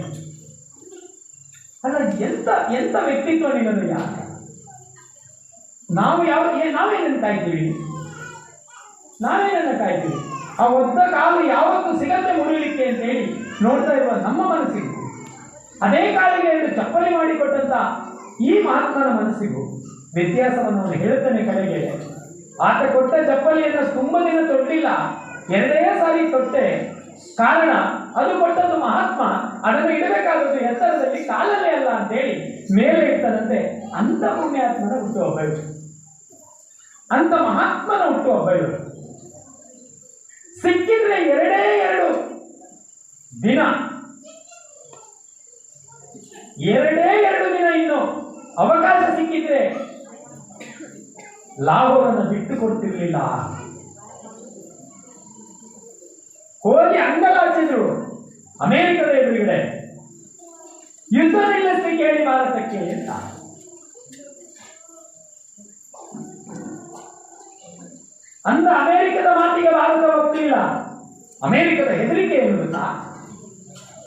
ಅಲ್ಲ ಎಂತ ಎಂತ ವ್ಯಕ್ತಿತ್ವ ನಿನ್ನದು, ಯಾಕೆ ನಾವೇನನ್ನು ಕಾಯ್ತೀವಿ, ನಾವೇನನ್ನು ಕಾಯ್ತೀವಿ? ಆ ಒದ್ದ ಕಾಲು ಯಾವತ್ತು ಸಿಗತ್ತೆ ಮುರಿಲಿಕ್ಕೆ ಅಂತ ಹೇಳಿ ನೋಡ್ತಾ ಇರುವ ನಮ್ಮ ಮನಸ್ಸಿಗೂ, ಅದೇ ಕಾಲಿಗೆ 2 ಚಪ್ಪಲಿ ಮಾಡಿಕೊಟ್ಟಂತ ಈ ಮಹಾತ್ಮನ ಮನಸ್ಸಿಗೂ ವ್ಯತ್ಯಾಸವನ್ನು ಅವನು ಹೇಳ್ತಾನೆ. ಕಡೆಗೆ ಆತ ಕೊಟ್ಟ ಚಪ್ಪಲಿಯನ್ನು ತುಂಬ ದಿನ ತೊಟ್ಟಿಲ್ಲ, 2 ಸಾರಿ ತೊಟ್ಟೆ. ಕಾರಣ ಅದು ಕೊಟ್ಟದ್ದು ಮಹಾತ್ಮ, ಅದನ್ನು ಇಡಬೇಕಾದದ್ದು ಎತ್ತರದಲ್ಲಿ, ಕಾಲಲ್ಲೇ ಅಲ್ಲ ಅಂತೇಳಿ ಮೇಲೆ ಇಡ್ತಾನಂತೆ. ಅಂತ ಪುಣ್ಯಾತ್ಮನ ಹುಟ್ಟುಹಬ್ಬ ಇವರು, ಅಂತ ಮಹಾತ್ಮನ ಹುಟ್ಟುಹಬ್ಬ ಇವರು. ಸಿಕ್ಕಿದ್ರೆ 2 ದಿನ, 2 ದಿನ ಇನ್ನು ಅವಕಾಶ ಸಿಕ್ಕಿದ್ರೆ ಲಾಹೋರನ್ನು ಬಿಟ್ಟು ಕೊಡ್ತಿರ್ಲಿಲ್ಲ. ಹೋಗಿ ಅಂಗಲಾಚಿದ್ರು ಅಮೆರಿಕದ ಎದುರುಗಡೆ, ಯುದ್ಧ ನಿಲ್ಲಿಸಲಿಕ್ಕೆ ಹೇಳಿ ಭಾರತಕ್ಕೆ ಅಂತ. ಅಂದ ಅಮೆರಿಕದ ಮಾತಿಗೆ ಭಾರತ ಒಪ್ಪಲಿಲ್ಲ. ಅಮೆರಿಕದ ಹೆದರಿಕೆ ಏನು ಗೊತ್ತಾ?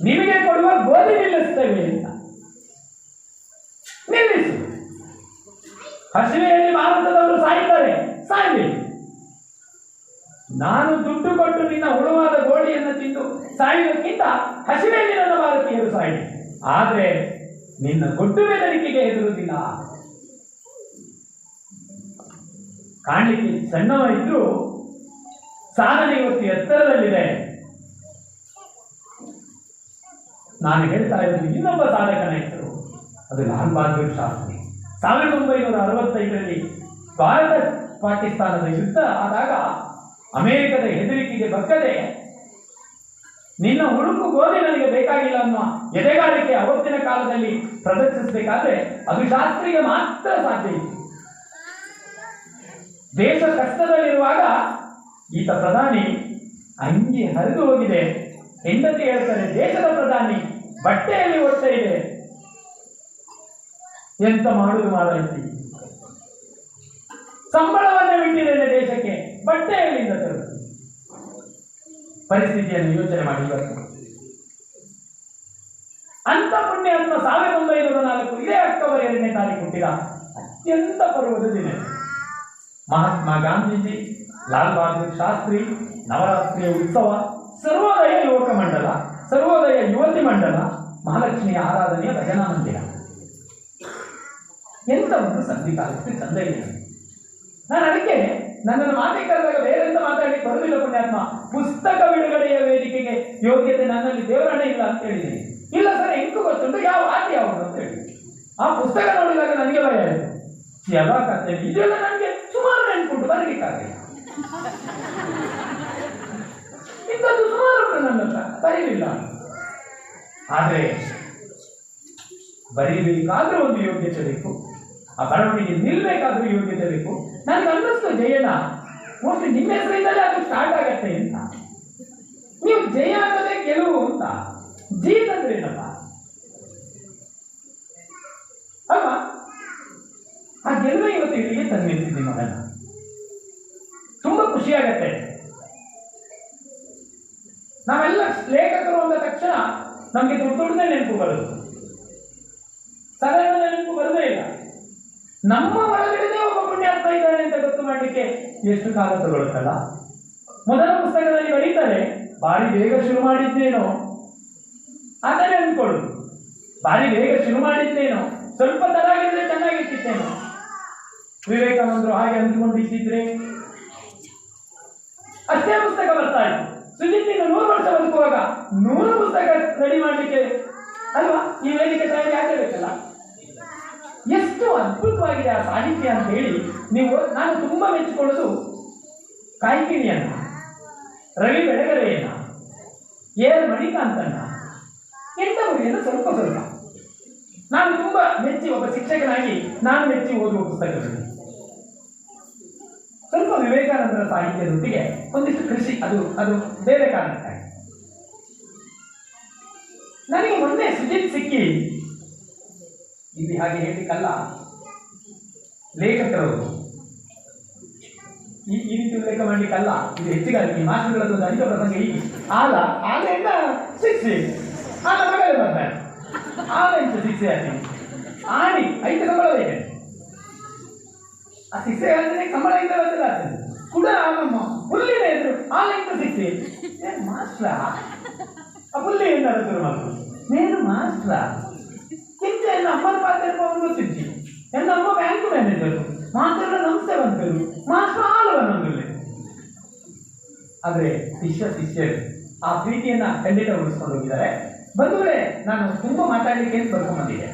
ನಿಮಗೆ ಕೊಡುವ ಗೋಧಿ ನಿಲ್ಲಿಸ್ತೇವೆ ಅಂತ. ನಿಲ್ಲಿಸಿ, ಹಸಿವೆಯಲ್ಲಿ ಭಾರತದವರು ಸಾಯ್ತಾರೆ, ಸಾಯ್ಲಿ. ನಾನು ದುಡ್ಡು ಕೊಟ್ಟು ನಿನ್ನ ಹುಳುವಾದ ಗೋಡಿಯನ್ನು ತಿಂದು ಸಾಯುವುದಕ್ಕಿಂತ ಹಸಿವೆಯಲ್ಲಿ ನನ್ನ ಭಾರತೀಯರು ಸಾಯಲಿ, ಆದ್ರೆ ನಿನ್ನ ಗೊಡ್ಡು ಬೆದರಿಕೆಗೆ ಹೆದರುವುದಿಲ್ಲ. ಕಾಣಲಿಕ್ಕೆ ಸಣ್ಣವ ಇದ್ರೂ ಸಾಧನೆ ಇವತ್ತು ಎತ್ತರದಲ್ಲಿದೆ. ನಾನು ಹೇಳ್ತಾ ಇದ್ದೀನಿ ಇನ್ನೊಬ್ಬ ಸಾಧಕನ ಹೆಸರು, ಅದು ಲಾಲ್ ಬಹದ್ದೂರ್ ಶಾಸ್ತ್ರಿ. 1965ರಲ್ಲಿ ಭಾರತ ಪಾಕಿಸ್ತಾನದ ಯುದ್ಧ ಆದಾಗ ಅಮೆರಿಕದ ಹೆದರಿಕೆಗೆ ಬಗ್ಗದೆ ನಿನ್ನ ಹುಡುಕು ಗೋಧಿ ನನಗೆ ಬೇಕಾಗಿಲ್ಲ ಅನ್ನೋ ಎದೆಗಾರಿಕೆ ಅವತ್ತಿನ ಕಾಲದಲ್ಲಿ ಪ್ರದರ್ಶಿಸಬೇಕಾದ್ರೆ ಅದು ಶಾಸ್ತ್ರಿಗೆ ಮಾತ್ರ ಸಾಧ್ಯ ಇತ್ತು. ದೇಶ ಕಷ್ಟದಲ್ಲಿರುವಾಗ ಈತ ಪ್ರಧಾನಿ ಅಂಗಿ ಹರಿದು ಹೋಗಿದೆ, ಹೆಂಡತಿ ಹೇಳ್ತಾರೆ ದೇಶದ ಪ್ರಧಾನಿ ಬಟ್ಟೆಯಲ್ಲಿ ಹೊಟ್ಟೆ ಇದೆ, ಎಂತ ಮಾಡುದು ಮಾರಾಯ್ತಿ, ಸಂಬಳವನ್ನೇ ಬಿಟ್ಟಿದ್ದೇನೆ ದೇಶಕ್ಕೆ, ಬಟ್ಟೆಯಲ್ಲಿಂದ ತರುವುದು. ಪರಿಸ್ಥಿತಿಯನ್ನು ಯೋಚನೆ ಮಾಡಿ. ಇವತ್ತು ಅಂತ ಪುಣ್ಯಾತ್ಮ 1904 ಇದೇ ಅಕ್ಟೋಬರ್ 2ನೇ ತಾರೀಕು ಹುಟ್ಟಿದ ಅತ್ಯಂತ ಪರ್ವದ ದಿನ. ಮಹಾತ್ಮ ಗಾಂಧೀಜಿ, ಲಾಲ್ ಬಹದ್ದೂರ್ ಶಾಸ್ತ್ರಿ, ನವರಾತ್ರಿಯ ಉತ್ಸವ, ಸರ್ವೋದಯ ಯುವಕ ಮಂಡಲ, ಸರ್ವೋದಯ ಯುವತಿ ಮಂಡಲ, ಮಹಾಲಕ್ಷ್ಮಿಯ ಆರಾಧನೆಯ ಭಜನಾ ಮಂದಿರ. ಎಂತ ಒಂದು ಸಂಗೀತ ಅಷ್ಟು ಚಂದ ಇದೆ. ನಾನು ಅದಕ್ಕೆ ನನ್ನನ್ನು ಮಾತೇ ಕರೆದಾಗ ಬೇರೆಂತ ಮಾತಾಡಲಿಕ್ಕೆ ಬರುವುದಿಲ್ಲ ಪುಣ್ಯಾತ್ಮ. ಪುಸ್ತಕ ಬಿಡುಗಡೆಯ ವೇದಿಕೆಗೆ ಯೋಗ್ಯತೆ ನನ್ನಲ್ಲಿ ದೇವರೇ ಇಲ್ಲ ಅಂತ ಹೇಳಿದ್ದೀನಿ. ಇಲ್ಲ ಸರ್ ಹೆಂಗೂ ಗೊತ್ತುಂಟು ಯಾವ ಆಟ ಯಾವುದು ಅಂತ ಹೇಳಿ ಆ ಪುಸ್ತಕ ನೋಡಿದಾಗ ನನಗೆ ಭಯ ಆಯಿತು. ಎಲ್ಲ ಕಥೆ ಇದೆಲ್ಲ ನನಗೆ ಸುಮಾರು ನೆನ್ಪುಂಟು, ಬರಲಿಕ್ಕಾಗಲಿಲ್ಲ. ಇಂಥದ್ದು ಸುಮಾರು ಉಂಟು ನನ್ನ ಹತ್ರ, ಬರೀಲಿಲ್ಲ. ಆದರೆ ಬರೀಬೇಕಾದ್ರೂ ಒಂದು ಯೋಗ್ಯತೆ ಬೇಕು, ಆ ಬರವಣಿಗೆ ನಿಲ್ಬೇಕಾದ್ರೂ ಯೋಗ್ಯತೆ ಬೇಕು. ನನಗೆ ಅನ್ನಿಸ್ತು ಜಯಣ್ಣ ಮೋಸ್ಟ್ಲಿ ನಿಮ್ಮ ಹೆಸರಿಂದಲೇ ಅದು ಸ್ಟಾರ್ಟ್ ಆಗತ್ತೆ ಅಂತ. ನೀವು ಜಯ ಅನ್ನೋದೇ ಗೆಲುವು ಅಂತ. ಜೀತ್ ಅಂದ್ರೆ ಏನಪ್ಪ ಅಲ್ವಾ? ಆ ಗೆಲುವೆ ಇವತ್ತು ಇಲ್ಲಿಗೆ ತಂದು ನಿಲ್ಸಿದ್ದಿ ಮಗನ. ತುಂಬಾ ಖುಷಿ ಆಗತ್ತೆ. ನಾವೆಲ್ಲ ಲೇಖಕರು ಅಂದ ತಕ್ಷಣ ನಮ್ಗೆ ದೊಡ್ಡದೇ ನೆನಪು ಬರೋದು, ಸಾಧಾರಣ ನೆನಪು ಬರೋದೇ ಇಲ್ಲ. ನಮ್ಮ ಒಳಗಡೆ ಒಬ್ಬ ಪುಣ್ಯಾತ್ಮ ಇದ್ದಾನೆ ಅಂತ ಗೊತ್ತು ಮಾಡಲಿಕ್ಕೆ ಎಷ್ಟು ಕಾಲ ತಗೊಳ್ಳುತ್ತಲ್ಲ. ಮೊದಲ ಪುಸ್ತಕದಲ್ಲಿ ಬರೀತಾರೆ, ಭಾರಿ ಬೇಗ ಶುರು ಮಾಡಿದ್ದೇನೋ ಆದರೆ ಅಂದ್ಕೊಳ್ಳು, ಭಾರಿ ಬೇಗ ಶುರು ಮಾಡಿದ್ದೇನೋ, ಸ್ವಲ್ಪ ತಡ ಆಗಿದ್ರೆ ಚೆನ್ನಾಗಿರ್ತಿತ್ತೇನೋ. ವಿವೇಕಾನಂದರು ಹಾಗೆ ಅಂದ್ಕೊಂಡಿದ್ದಿದ್ರೆ ಅಷ್ಟೇ ಪುಸ್ತಕ ಬರ್ತಾ ಇತ್ತು. ಸುಜಿತ್ 100 ವರ್ಷ ಬದುಕುವಾಗ 100 ಪುಸ್ತಕ ರೆಡಿ ಮಾಡಲಿಕ್ಕೆ ಅಲ್ವಾ ಈ ವೇದಿಕೆ ತಯಾರಿ ಆಗಬೇಕಲ್ಲ. ಎಷ್ಟು ಅದ್ಭುತವಾಗಿದೆ ಆ ಸಾಹಿತ್ಯ ಅಂತ ಹೇಳಿ ನಾನು ತುಂಬಾ ಮೆಚ್ಚಿಕೊಳ್ಳೋದು ಕಾಯ್ಕಿಣಿಯನ್ನ, ರವಿ ಬೆಳಗೆರೆಯನ್ನ, ಎ.ಆರ್. ಮಣಿಕಾಂತನ್ನ, ಎಂಟವರಿಗೆಲ್ಲ ಸ್ವಲ್ಪ ಸ್ವಲ್ಪ ನಾನು ತುಂಬಾ ಮೆಚ್ಚಿ, ಒಬ್ಬ ಶಿಕ್ಷಕನಾಗಿ ನಾನು ಮೆಚ್ಚಿ ಓದುವ ಪುಸ್ತಕಗಳು. ಸ್ವಲ್ಪ ವಿವೇಕಾನಂದರ ಸಾಹಿತ್ಯದೊಟ್ಟಿಗೆ ಒಂದಿಷ್ಟು ಕೃಷಿ, ಅದು ಬೇರೆ ಕಾರಣಕ್ಕಾಗಿ. ನನಗೆ ಮೊನ್ನೆ ಸುಜಿತ್ ಸಿಕ್ಕಿ, ಇಲ್ಲಿ ಹಾಗೆ ಹೇಳಲಿಕ್ಕಲ್ಲ, ಲೇಖಕರು ಈ ರೀತಿ ಉಲ್ಲೇಖ ಮಾಡ್ಲಿಕ್ಕಲ್ಲ, ಇದು ಹೆಚ್ಚಿಗಾಗಿ ಮಾಸ್ಟರ್ಗಳದ್ದು ಅಧಿಕ ಪ್ರಸಂಗ. ಹೀಗೆ ಆಲೆಯಿಂದ ಶಿಕ್ಷೆ ಆಲ ಮಗಳೇ ಬರ್ತಾರೆ, ಆಲೆಂತ ಶಿಕ್ಷೆ ಆಗ್ತೀನಿ ಆಡಿ 5 ಸಂಬಳ ಇದೆ. ಆ ಶಿಕ್ಷೆ ಅಂದ್ರೆ ಸಂಬಳ ಇಂದ ಬದಲಾಗ್ತದೆ ಕೂಡ. ನಮ್ಮ ಹುಲ್ಲಿನ ಎದುರು ಆಲೆಂತ ಶಿಕ್ಷೆ ಮಾಸ್ಟ್ರ, ಆ ಹುಲ್ಲಿ ಎಂದಾರ ಶುರು ಮಾಡ್ತು నేను మాస్టరా కింద అమ్మల పాత్ర పంపించి ఎన్న అమ్మ బ్యాంకు మేనేజర్ మాస్టర్ల ನಮಸ್ತೆ ಬಂದರು, ಮಾಸ್ಟರ್ ಆಳು ಅನ್ನೋದಿಲ್ಲ. ಆದರೆ ಶಿಷ್ಯರು ಆ ಪ್ರೀತಿಯನ್ನ ಖಂಡಿತ ಉಳಿಸ್ಕೊಂಡು ಹೋಗಿದ್ದಾರೆ. ಬಂಧುಗಳೇ, ನಾನು ತುಂಬಾ ಮಾತಾಡಲಿಕ್ಕೆ ಅಂತ ಬರ್ಕೊಂಡ್ಬಂದಿದ್ದೆ.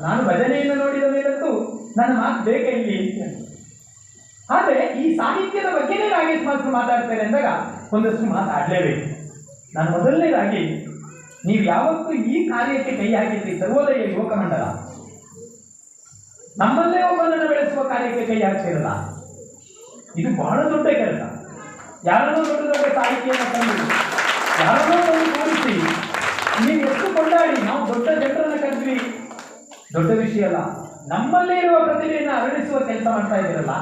ನಾನು ಭಜನೆಯನ್ನು ನೋಡಿದ ಮೇಲಂತೂ ನನ್ನ ಮಾತು ಬೇಕ ಇಲ್ಲಿ. ಆದರೆ ಈ ಸಾಹಿತ್ಯದ ಬಗ್ಗೆನೇ ನಾಗೇಶ್ ಮಾಸ್ಟರ್ ಮಾತಾಡ್ತಾರೆ ಅಂದಾಗ ಒಂದಷ್ಟು ಮಾತಾಡಲೇಬೇಕು. ನಾನು ಮೊದಲನೇದಾಗಿ, ನೀವು ಯಾವತ್ತೂ ಈ ಕಾರ್ಯಕ್ಕೆ ಕೈ ಹಾಕಿದ್ರಿ, ಸರ್ವೋದಯ ಯುವಕ ಮಂಡಲ ನಮ್ಮಲ್ಲೇ ಒಬ್ಬನನ್ನು ಬೆಳೆಸುವ ಕಾರ್ಯಕ್ಕೆ ಕೈ ಹಾಕ್ತಿರಲ್ಲ, ಇದು ಬಹಳ ದೊಡ್ಡ ಕೆಲಸ. ಯಾರನ್ನೋ ದೊಡ್ಡ ಸಾಹಿತ್ಯವನ್ನು ತಂದು ಯಾರನ್ನೋ ಒಂದು ತೋರಿಸಿ ನೀವು ಎಷ್ಟು ಕೊಂಡಾಡಿ ನಾವು ದೊಡ್ಡ ಜನರನ್ನ ಕರೆದ್ವಿ, ದೊಡ್ಡ ವಿಷಯ ಅಲ್ಲ. ನಮ್ಮಲ್ಲೇ ಇರುವ ಪ್ರತಿಭೆಯನ್ನು ಅರಳಿಸುವ ಕೆಲಸ ಮಾಡ್ತಾ ಇದ್ದೀರಲ್ಲ,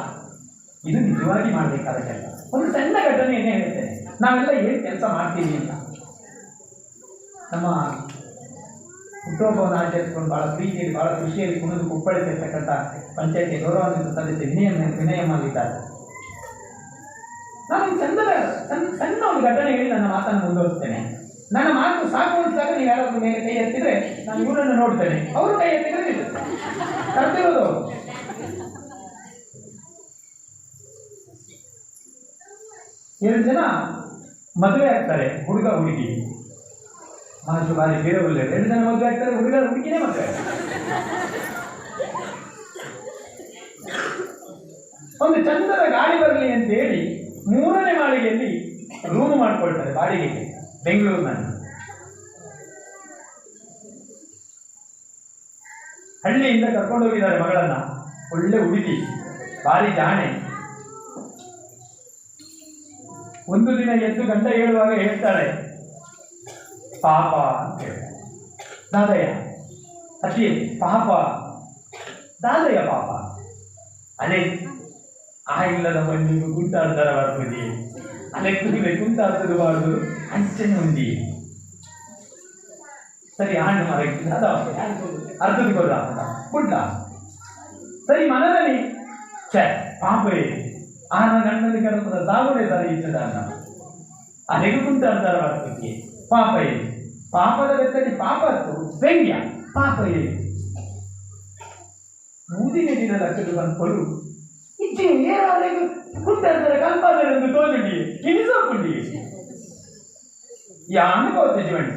ಇದು ನಿಜವಾಗಿ ಮಾಡಬೇಕಾದ ಕೆಲಸ. ಒಂದು ಸಣ್ಣ ಘಟನೆಯನ್ನೇ ಹೇಳ್ತೇನೆ, ನಾವೆಲ್ಲ ಏನು ಕೆಲಸ ಮಾಡ್ತೀವಿ ಅಂತ. ನಮ್ಮ ಹುಟ್ಟುಹಬ್ಬವನ್ನು ಆಚರಿಸಿಕೊಂಡು ಬಹಳ ಪ್ರೀತಿಯಲ್ಲಿ ಬಹಳ ಖುಷಿಯಲ್ಲಿ ಕುಣಿದು ಕುಪ್ಪಳಿಸಿರ್ತಕ್ಕಂಥ ಪಂಚಾಯತಿ ಗೌರವಾನ್ವಿತ ಸದಸ್ಯ ವಿನಯಮ್ಮಾಗಿದ್ದಾರೆ. ನಾನು ಸಣ್ಣ ಒಂದು ಘಟನೆ ಹೇಳಿ ನನ್ನ ಮಾತನ್ನು ಮುಂದುವರಿಸ್ತೇನೆ. ನನ್ನ ಮಾತು ಸಾಕು ಅನಿಸಿದಾಗ ನೀವು ಯಾರಾದ್ರೂ ಮೇಲೆ ಕೈ ಎತ್ತಿದ್ರೆ ನಾನು ಇವರನ್ನು ನೋಡ್ತೇನೆ, ಅವರು ಕೈ ಎತ್ತಿದ್ರೆ ಕರ್ತಿರೋದು. ಎರಡು ಜನ ಮದುವೆ ಆಗ್ತಾರೆ, ಹುಡುಗ ಹುಡುಗಿ. ಮಹಾಶು ಬಾರಿ ಬೇರೆ ಒಳ್ಳೆ 2 ಜನ ಮದುವೆ ಆಗ್ತಾರೆ, ಹುಡುಗ ಹುಡುಗಿನೇ ಮದುವೆ. ಒಂದು ಚಂದದ ಗಾಳಿ ಬರಲಿ ಅಂತ ಹೇಳಿ 3ನೇ ಮಾಳಿಗೆಯಲ್ಲಿ ರೂಮ್ ಮಾಡ್ಕೊಳ್ತಾರೆ ಬಾಡಿಗೆಗೆ, ಬೆಂಗಳೂರಿನಲ್ಲಿ. ಹಳ್ಳಿಯಿಂದ ಕರ್ಕೊಂಡು ಹೋಗಿದ್ದಾರೆ ಮಗಳನ್ನ. ಒಳ್ಳೆ ಹುಡುಗಿ, ಭಾರಿ ಜಾಣೆ. ಒಂದು ದಿನ ಎದ್ದು ಗಂಡ ಹೇಳುವಾಗ ಹೇಳ್ತಾಳೆ, ಪಾಪ ಅಂತ ಹೇಳ್ತಾರೆ. ದಾದಯ್ಯ ಅತಿ ಪಾಪ, ದಾದಯ್ಯ ಪಾಪ ಅಲೆ ಆ ಇಲ್ಲದ ಮಣ್ಣಿಗೂ ಗುಂಟಾಡ್ತಾರ ಬರ್ತದೆ, ಅಲೆ ಕುದಿಲೆ ಗುಂಟಾಡ್ತದೆ ಬಾರ್ದು ಅಂಚನೆ ಉಂದಿ. ಸರಿ ಹಣ್ಣು ಮರಕ್ಕೆ ಅದ ಅರ್ಧದ ಕೊಡ ಕುಡ್ಲ ಸರಿ ಮನದಲ್ಲಿ ಛೆ ಪಾಪೇ ಆನ ಗಂಡನ ಕಡಪದ ಸಾಗುಡೆ ಸರಿ ಇದ್ದದ ಅಲೆಗೂ ಗುಂಟಾಡ್ತಾರ ಬರ್ತದೆ ಪಾಪೇ. ಪಾಪದ ಬೆತ್ತಡಿ ಪಾಪತ್ತು ವ್ಯಂಗ್ಯ ಪಾಪಯೇ. ಊದಿನ ದಿನ ಲಕ್ಷದ ಬಂದ್ಕೊಳ್ಳು ಇಚ್ಚೆ ಏನಾದ್ರೆ ಕುಂತಾರೆ ಕಲ್ಪಾದರೆಂದು ತೋಜುಂಡಿ ಇನಿಸೋಕುಂಡಿ ಯಾನು ಗೊತ್ತಿದ್ದಿ ಬಣ್ಣ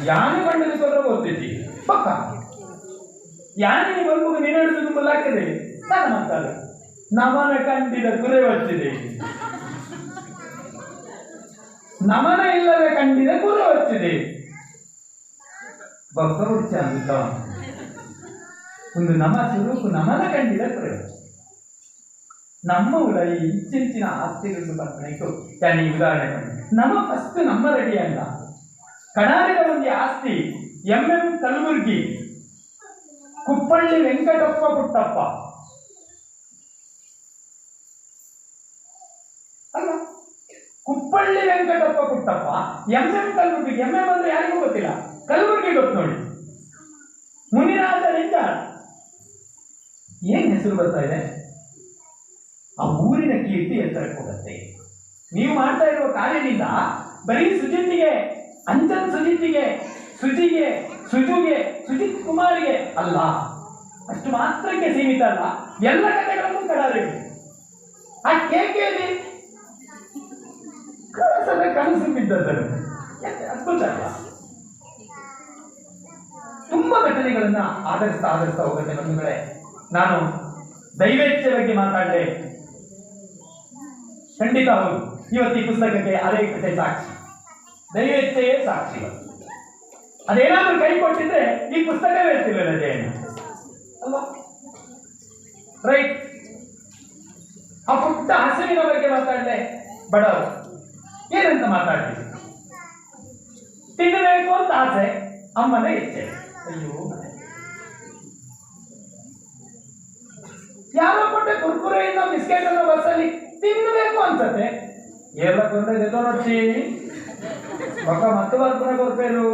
ಯಾನು ಬಣ್ಣದ ಕೊರ ಗೊತ್ತಿದ್ದಿ ಪಕ್ಕ ಯಾನಿಗೆ ಬಂದು ನಿನ್ನಡಿದು ತುಂಬಲಾಗ್ತದೆ ನಾನು ಮಾತಾಡ ನಮನ ಕಂಡಿದ ಕುರೆ వచ్చిದೆ ನಮನ ಇಲ್ಲದೆ ಕಂಡಿದ ಕುರೆ వచ్చిದೆ ಭಕ್ತ ಹುಚ್ಚ ಅಂತ ಒಂದು ನಮ್ಮ ಸ್ವರೂಪ ನಮನ ಕಂಡಿದ ಕುರೆ ನಮ್ಮ ಉಳ ಈ ಇಂಚಿನ ಆಸ್ತಿಗಳನ್ನು ಬರ್ಬೇಕು ಯಾನಿ ಉದಾಹರಣೆ ನಮ್ಮ ಫಸ್ಟ್ ನಮ್ಮ ರೆಡಿ ಅಲ್ಲ ಕಡಾರಿದ ಒಂದು ಆಸ್ತಿ ಕಲಬುರ್ಗಿ ಕುಪ್ಪಳ್ಳಿ ವೆಂಕಟಪ್ಪ ಪುಟ್ಟಪ್ಪ ಅಲ್ಲ ಕುಪ್ಪಳ್ಳಿ ವೆಂಕಟಪ್ಪ ಪುಟ್ಟಪ್ಪ ಕಲಬುರ್ಗಿ ಅಂದ್ರೆ ಯಾರಿಗೂ ಗೊತ್ತಿಲ್ಲ ಕಲಬುರ್ಗಿ ಗೊತ್ತು ನೋಡಿ ಮುನಿರಾಜ ಲಿಂಗಾರ್ ಏನ್ ಹೆಸರು ಬರ್ತಾ ಇದೆ ಆ ಊರಿನ ಕೀರ್ತಿ ಎತ್ತರಕ್ಕೆ ಹೋಗುತ್ತೆ ನೀವು ಮಾಡ್ತಾ ಇರುವ ಕಾರ್ಯದಿಂದ ಬರೀ ಸುಜಿತ್ಗೆ ಅಂಜನ್ ಸುಜಿತ್ಗೆ ಸುಜಿಗೆ ಸುಜುಗೆ ಸುಜಿತ್ ಕುಮಾರ್ಗೆ ಅಲ್ಲ ಅಷ್ಟು ಮಾತ್ರಕ್ಕೆ ಸೀಮಿತ ಅಲ್ಲ ಎಲ್ಲ ಕಥೆಗಳನ್ನು ಕಡಾರಿವೆ ಆ ಕೇಕೆಯಲ್ಲಿ ಕನಸದ ಕನಸು ಬಿದ್ದದ್ದು ಅದ್ಭುತ ಅಲ್ಲ ತುಂಬಾ ಘಟನೆಗಳನ್ನ ಆಧರಿಸ್ತಾ ಹೋಗುತ್ತೆ ಬಂಧುಗಳೇ ನಾನು ದೈವೇಚ್ಛೆ ಬಗ್ಗೆ ಮಾತಾಡದೆ ಖಂಡಿತ ಹೌದು ಇವತ್ತು ಈ ಪುಸ್ತಕಕ್ಕೆ ಅದೇ ಕಥೆ ಸಾಕ್ಷಿ ದೈವೇಚ್ಛೆಯೇ ಸಾಕ್ಷಿ ಅದೇನಾದ್ರೂ ಕೈ ಕೊಟ್ಟಿದ್ರೆ ಈ ಪುಸ್ತಕವೇ ಇರ್ತಿರ್ಲಿಲ್ಲ ಜಯಣ್ಣ ಅಲ್ವಾ ರೈಟ್ ಆ ಪುಟ್ಟ ಹಸುವಿನ ಬಗ್ಗೆ ಮಾತಾಡಲೆ ಬಡವರು ಏನಂತ ಮಾತಾಡ್ತೀವಿ ತಿನ್ನಬೇಕು ಅಂತ ಆಸೆ ಅಮ್ಮನ ಇಚ್ಛೆ ಅಯ್ಯೋ ಯಾರೋ ಕೊಟ್ಟ ಕುರ್ಕುರೆಯಿಂದ ಬಿಸ್ಕೆಟ್ ಅನ್ನು ಬಸ್ಸಲ್ಲಿ ತಿನ್ನಬೇಕು ಅನ್ಸತ್ತೆ ಎಲ್ಲ ಕೊಂದ ನೋಡ್ತಿ ಬೊಕ್ಕ ಮತ್ತು ಬರ್ಪುನ ಕೊರ್ಪೇರು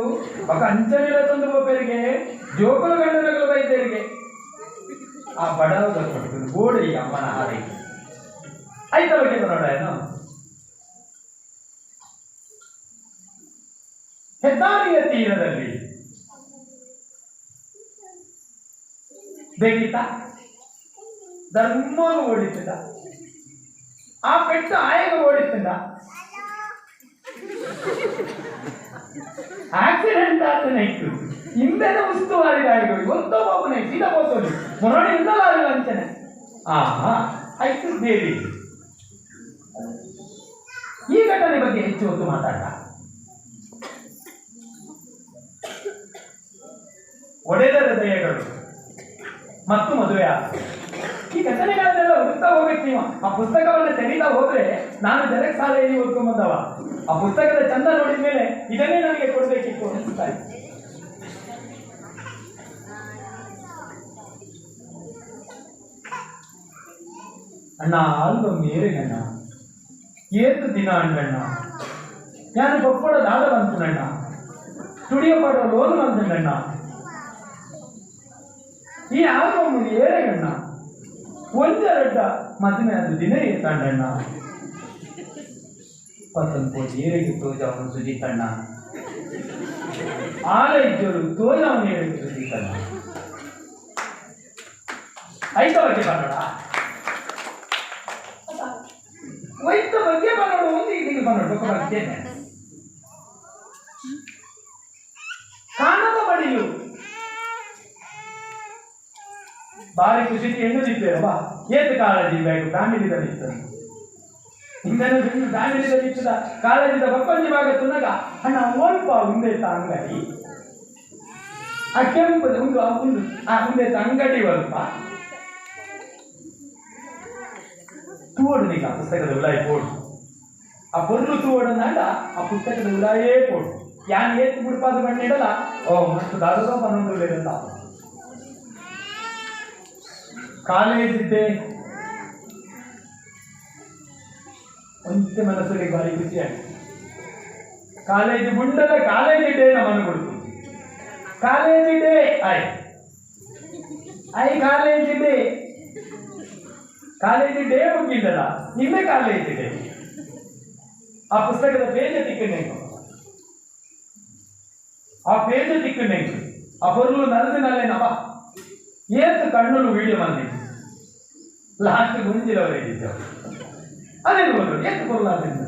ಬೊಕ್ಕ ಅಂಚನೆಲ್ಲ ತಂದು ಬೋಪೇರಿಗೆ ಜೋಕುಲ ಗಂಡನಗಳು ವೈದ್ಯರಿಗೆ ಆ ಬಡವದ ಕೊಟ್ಟು ಗೋಡಿ ಅಮ್ಮನ ಹಾರೈಕೆ ಆಯ್ತ ಬಗ್ಗೆ ನೋಡ ಏನು ಹೆದ್ದಾರಿಯ ತೀರದಲ್ಲಿ ಬೇಕಿತ್ತ ಧರ್ಮ ಓಡಿಸಿದ ಆ ಪೆಟ್ಟು ಆಯಗ ಓಡಿಸಿದ ಆಕ್ಸಿಡೆಂಟ್ ಆತನ ಇತ್ತು ಹಿಂದೆನ ಉಸ್ತುವಾರಿ ಗಾಡಿಗಳು ಗೊತ್ತೋ ಬಾಬುನೇ ಸೀದಾ ಹೋಗ್ತದೆ ಮೊರಡಿ ಇಂದಲಾಗಲ್ಲ ಅಂತಾನೆ ಆಯ್ತು ದೇವಿ ಈ ಘಟನೆ ಬಗ್ಗೆ ಹೆಚ್ಚು ಹೊತ್ತು ಮಾತಾಡ ಒಡೆದ ಹೃದಯಗಳು ಮತ್ತು ಮದುವೆ ಈ ಘಟನೆಗಳನ್ನೆಲ್ಲ ಹುಡುಕ್ತಾ ಹೋಗ್ಬೇಕು ನೀವು ಆ ಪುಸ್ತಕವನ್ನು ತೆರೀತಾ ಹೋದ್ರೆ ನಾನು ಜೆರಾಕ್ಸ್ ಶಾಲೆಯಲ್ಲಿ ಓದ್ಕೊಂಡ್ ಬಂದವ ಆ ಪುಸ್ತಕದ ಚಂದ ನೋಡಿದ ಮೇಲೆ ಇದನ್ನೇ ನನಗೆ ಕೊಡ್ಬೇಕಿತ್ತು ಅನಿಸ್ತಾ ಇತ್ತು ಅಣ್ಣ ಅಲ್ಲೋ ಮೇರೆಗಣ್ಣ ಏತು ದಿನ ಅಣ್ಣಣ್ಣ ನಾನು ಕೊಪ್ಪಳ ದಾದ ಬಂತಣ್ಣ ಸ್ಟುಡಿಯೋ ಪಡುವ ಲೋನ್ ಬಂತಣ್ಣ ಈ ಆಲ್ಬಮ್ ಏರೆಗಣ್ಣ ಒಂದೆರಡ ಮದುವೆ ಅದು ದಿನ ಏತಣ್ಣ ಪಸಂದು ಏರೆಗೆ ತೋಜವನು ಸುಜಿತಣ್ಣ ಆಲೈಜರು ತೋಜವನು ಏರೆಗೆ ಸುಜಿತಣ್ಣ ಐತ ಬಗ್ಗೆ ಬರೋಣ ವೈದ್ಯ ಬಗ್ಗೆ ಬರೋಣ ಒಂದು ಈಗ ಬರೋಣ ಕಾಣದ ಬಡಿಯು ಬಾರಿ ಖುಷಿ ಹೆಣ್ಣು ಸಿಗ್ತೇವೆ ಬಾ ಏತು ಕಾಳಜಿ ಬೇಕು ಫ್ಯಾಮಿಲಿದಲ್ಲಿತ್ತು ಹಿಂದೆನೂ ಫ್ಯಾಮಿಲಿದಲ್ಲಿತ್ತದ ಕಾಳಜಿದ ಬಪ್ಪಂಜಿ ಭಾಗ ತುನಗ ಅಣ್ಣ ಓಲ್ಪ ಮುಂದೆ ಅಂಗಡಿ ಆ ಕೆಂಪು ಒಂದು ಮುಂದೆ ಅಂಗಡಿ ಸ್ವಲ್ಪ ತೂವಡು ನೀಗ ಆ ಪುಸ್ತಕದ ಉಲಾಯಿ ಪೋಡು ಆ பொருಳು ತೂವಡನ್ನಾಗ ಆ ಪುಸ್ತಕದ ಉಲಾಯೇ ಪೋಡು ಯಾನ್ ಏತು ಬಿಡ್ಪಾದ ಬಣ್ಣ ಇಡಲ್ಲ ಓ ಮಸ್ತ್ ದಾದೋ ಪನ್ನೊಂದು ಇರಲ್ಲ ಕಾಲೇಜ್ ಇದ್ದೆ ಒಂದೇ ಮನಸ್ಸಿಗೆ ಬಾರಿ ಖುಷಿಯಾಗಿ ಕಾಲೇಜ್ ಗುಂಡದ ಕಾಲೇಜ್ ಡೇ ನಮ್ಮನ್ನು ಕೊಡ್ತು ಕಾಲೇಜ್ ಡೇ ಐ ಕಾಲೇಜ್ ಡೇ ಮುಗಿದಲ್ಲ ನಿನ್ನೆ ಕಾಲೇಜ್ ಡೇ ಆ ಪುಸ್ತಕದ ಪೇಜ ತಿಕ್ಕನೆ ಆ ಪೇಜ ತಿಕ್ಕನೆ ಆ பொருள் ನಲ್ದಿನಲ್ಲೇ ನವ ಏತು ಕಣ್ಣು ವಿಡಿಯೋ ಮಂದಿ ಲಾಸ್ಟ್ ಗುಂಜಿಲವರೆಗಿದ್ದೆವು ಅದೇನು ಬರೋದು ಎಷ್ಟು ಕೊರಲಾದಿಂದ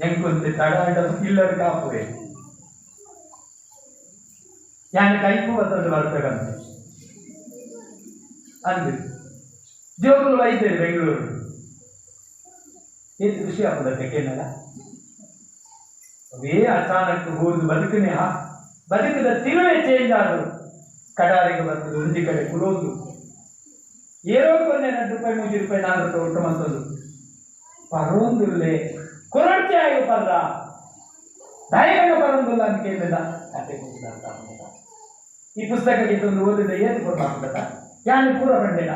ಎಂಕೊಂದು ತಡಾಟ ಕಿಲ್ಲರ್ ಕಾಪುವೆ ಯಾನ ಕೈಪು ಬರ್ತದೆ ಬರ್ತಕ್ಕಂಥ ಅಂದು ಜೋಗುಲು ವೈದ್ಯರು ಬೆಂಗಳೂರು ಎಷ್ಟು ಖುಷಿ ಆಗ್ತದೆ ಕೇಳಲ್ಲ ಅವೇ ಅಚಾನಕ್ ಹೋದು ಬದುಕದ ತಿರುವೇ ಚೇಂಜ್ ಆದರು ಕಡಾರಿಗೆ ಬರ್ತದೆ ಒಂದು ಕಡೆ ಕುಲೋದು ಏನೋ ಕೊನೆ ₹2 ₹3 ₹4 ಒಟ್ಟು ಮಂತದ್ದು ಪರೊಂದುಲ್ಲೆ ಕೊರಡ್ತಿ ಆಗಿ ಪರ್ದ ದಾಯಿಗ ಪರೊಂದುಲ್ಲ ಅಂತ ಕೇಳಿದ ಕತೆ ಈ ಪುಸ್ತಕಕ್ಕೆ ತಂದು ಓದಿದ ಏನು ಕೊಡ್ಬಾರ್ದ ಯಾನು ಪೂರ ಬಂಡೇನ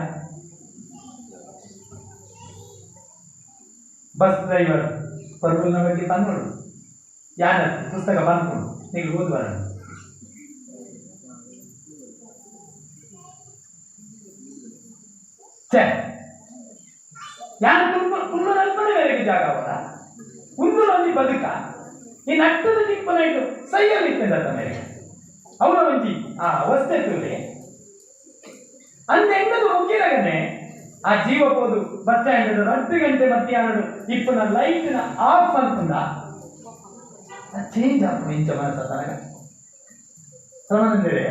ಬಸ್ ಡ್ರೈವರ್ ಪರ್ವಲ್ನ ಬಗ್ಗೆ ಬಂದ್ಕೊಂಡು ಯಾನ ಪುಸ್ತಕ ಬಂದ್ಕೊಂಡು ನೀವು ಓದ್ಬಾರ ಯಾನು ಕುಲ್ಲೂರಲ್ಲಿ ಜಾಗ ಅವರ ಕುಲ್ಲೂರಲ್ಲಿ ಬದುಕ ಈ ನಟ್ಟದ ಚಿಪ್ಪನ ಇಟ್ಟು ಸೈಯಲ್ಲಿ ಇರ್ತದ ಮೇಲೆ ಅವರ ಒಂಜಿ ಆ ಅವಸ್ಥೆ ತುಲೆ ಅಂದೆಂಗದು ಮುಖ್ಯರಾಗನೆ ಆ ಜೀವ ಹೋದು ಬಸ್ ಸ್ಟ್ಯಾಂಡ್ 10 ಗಂಟೆ ಮಧ್ಯಾಹ್ನ ಇಪ್ಪನ ಲೈಟ್ನ ಆಫ್ ಮಾಡ್ಕೊಂಡ ಚೇಂಜ್ ಆಗ್ತದೆ ಇಂಚ ಮನಸ್ಸ ತನಕ ಸಮಂದ್ರೆ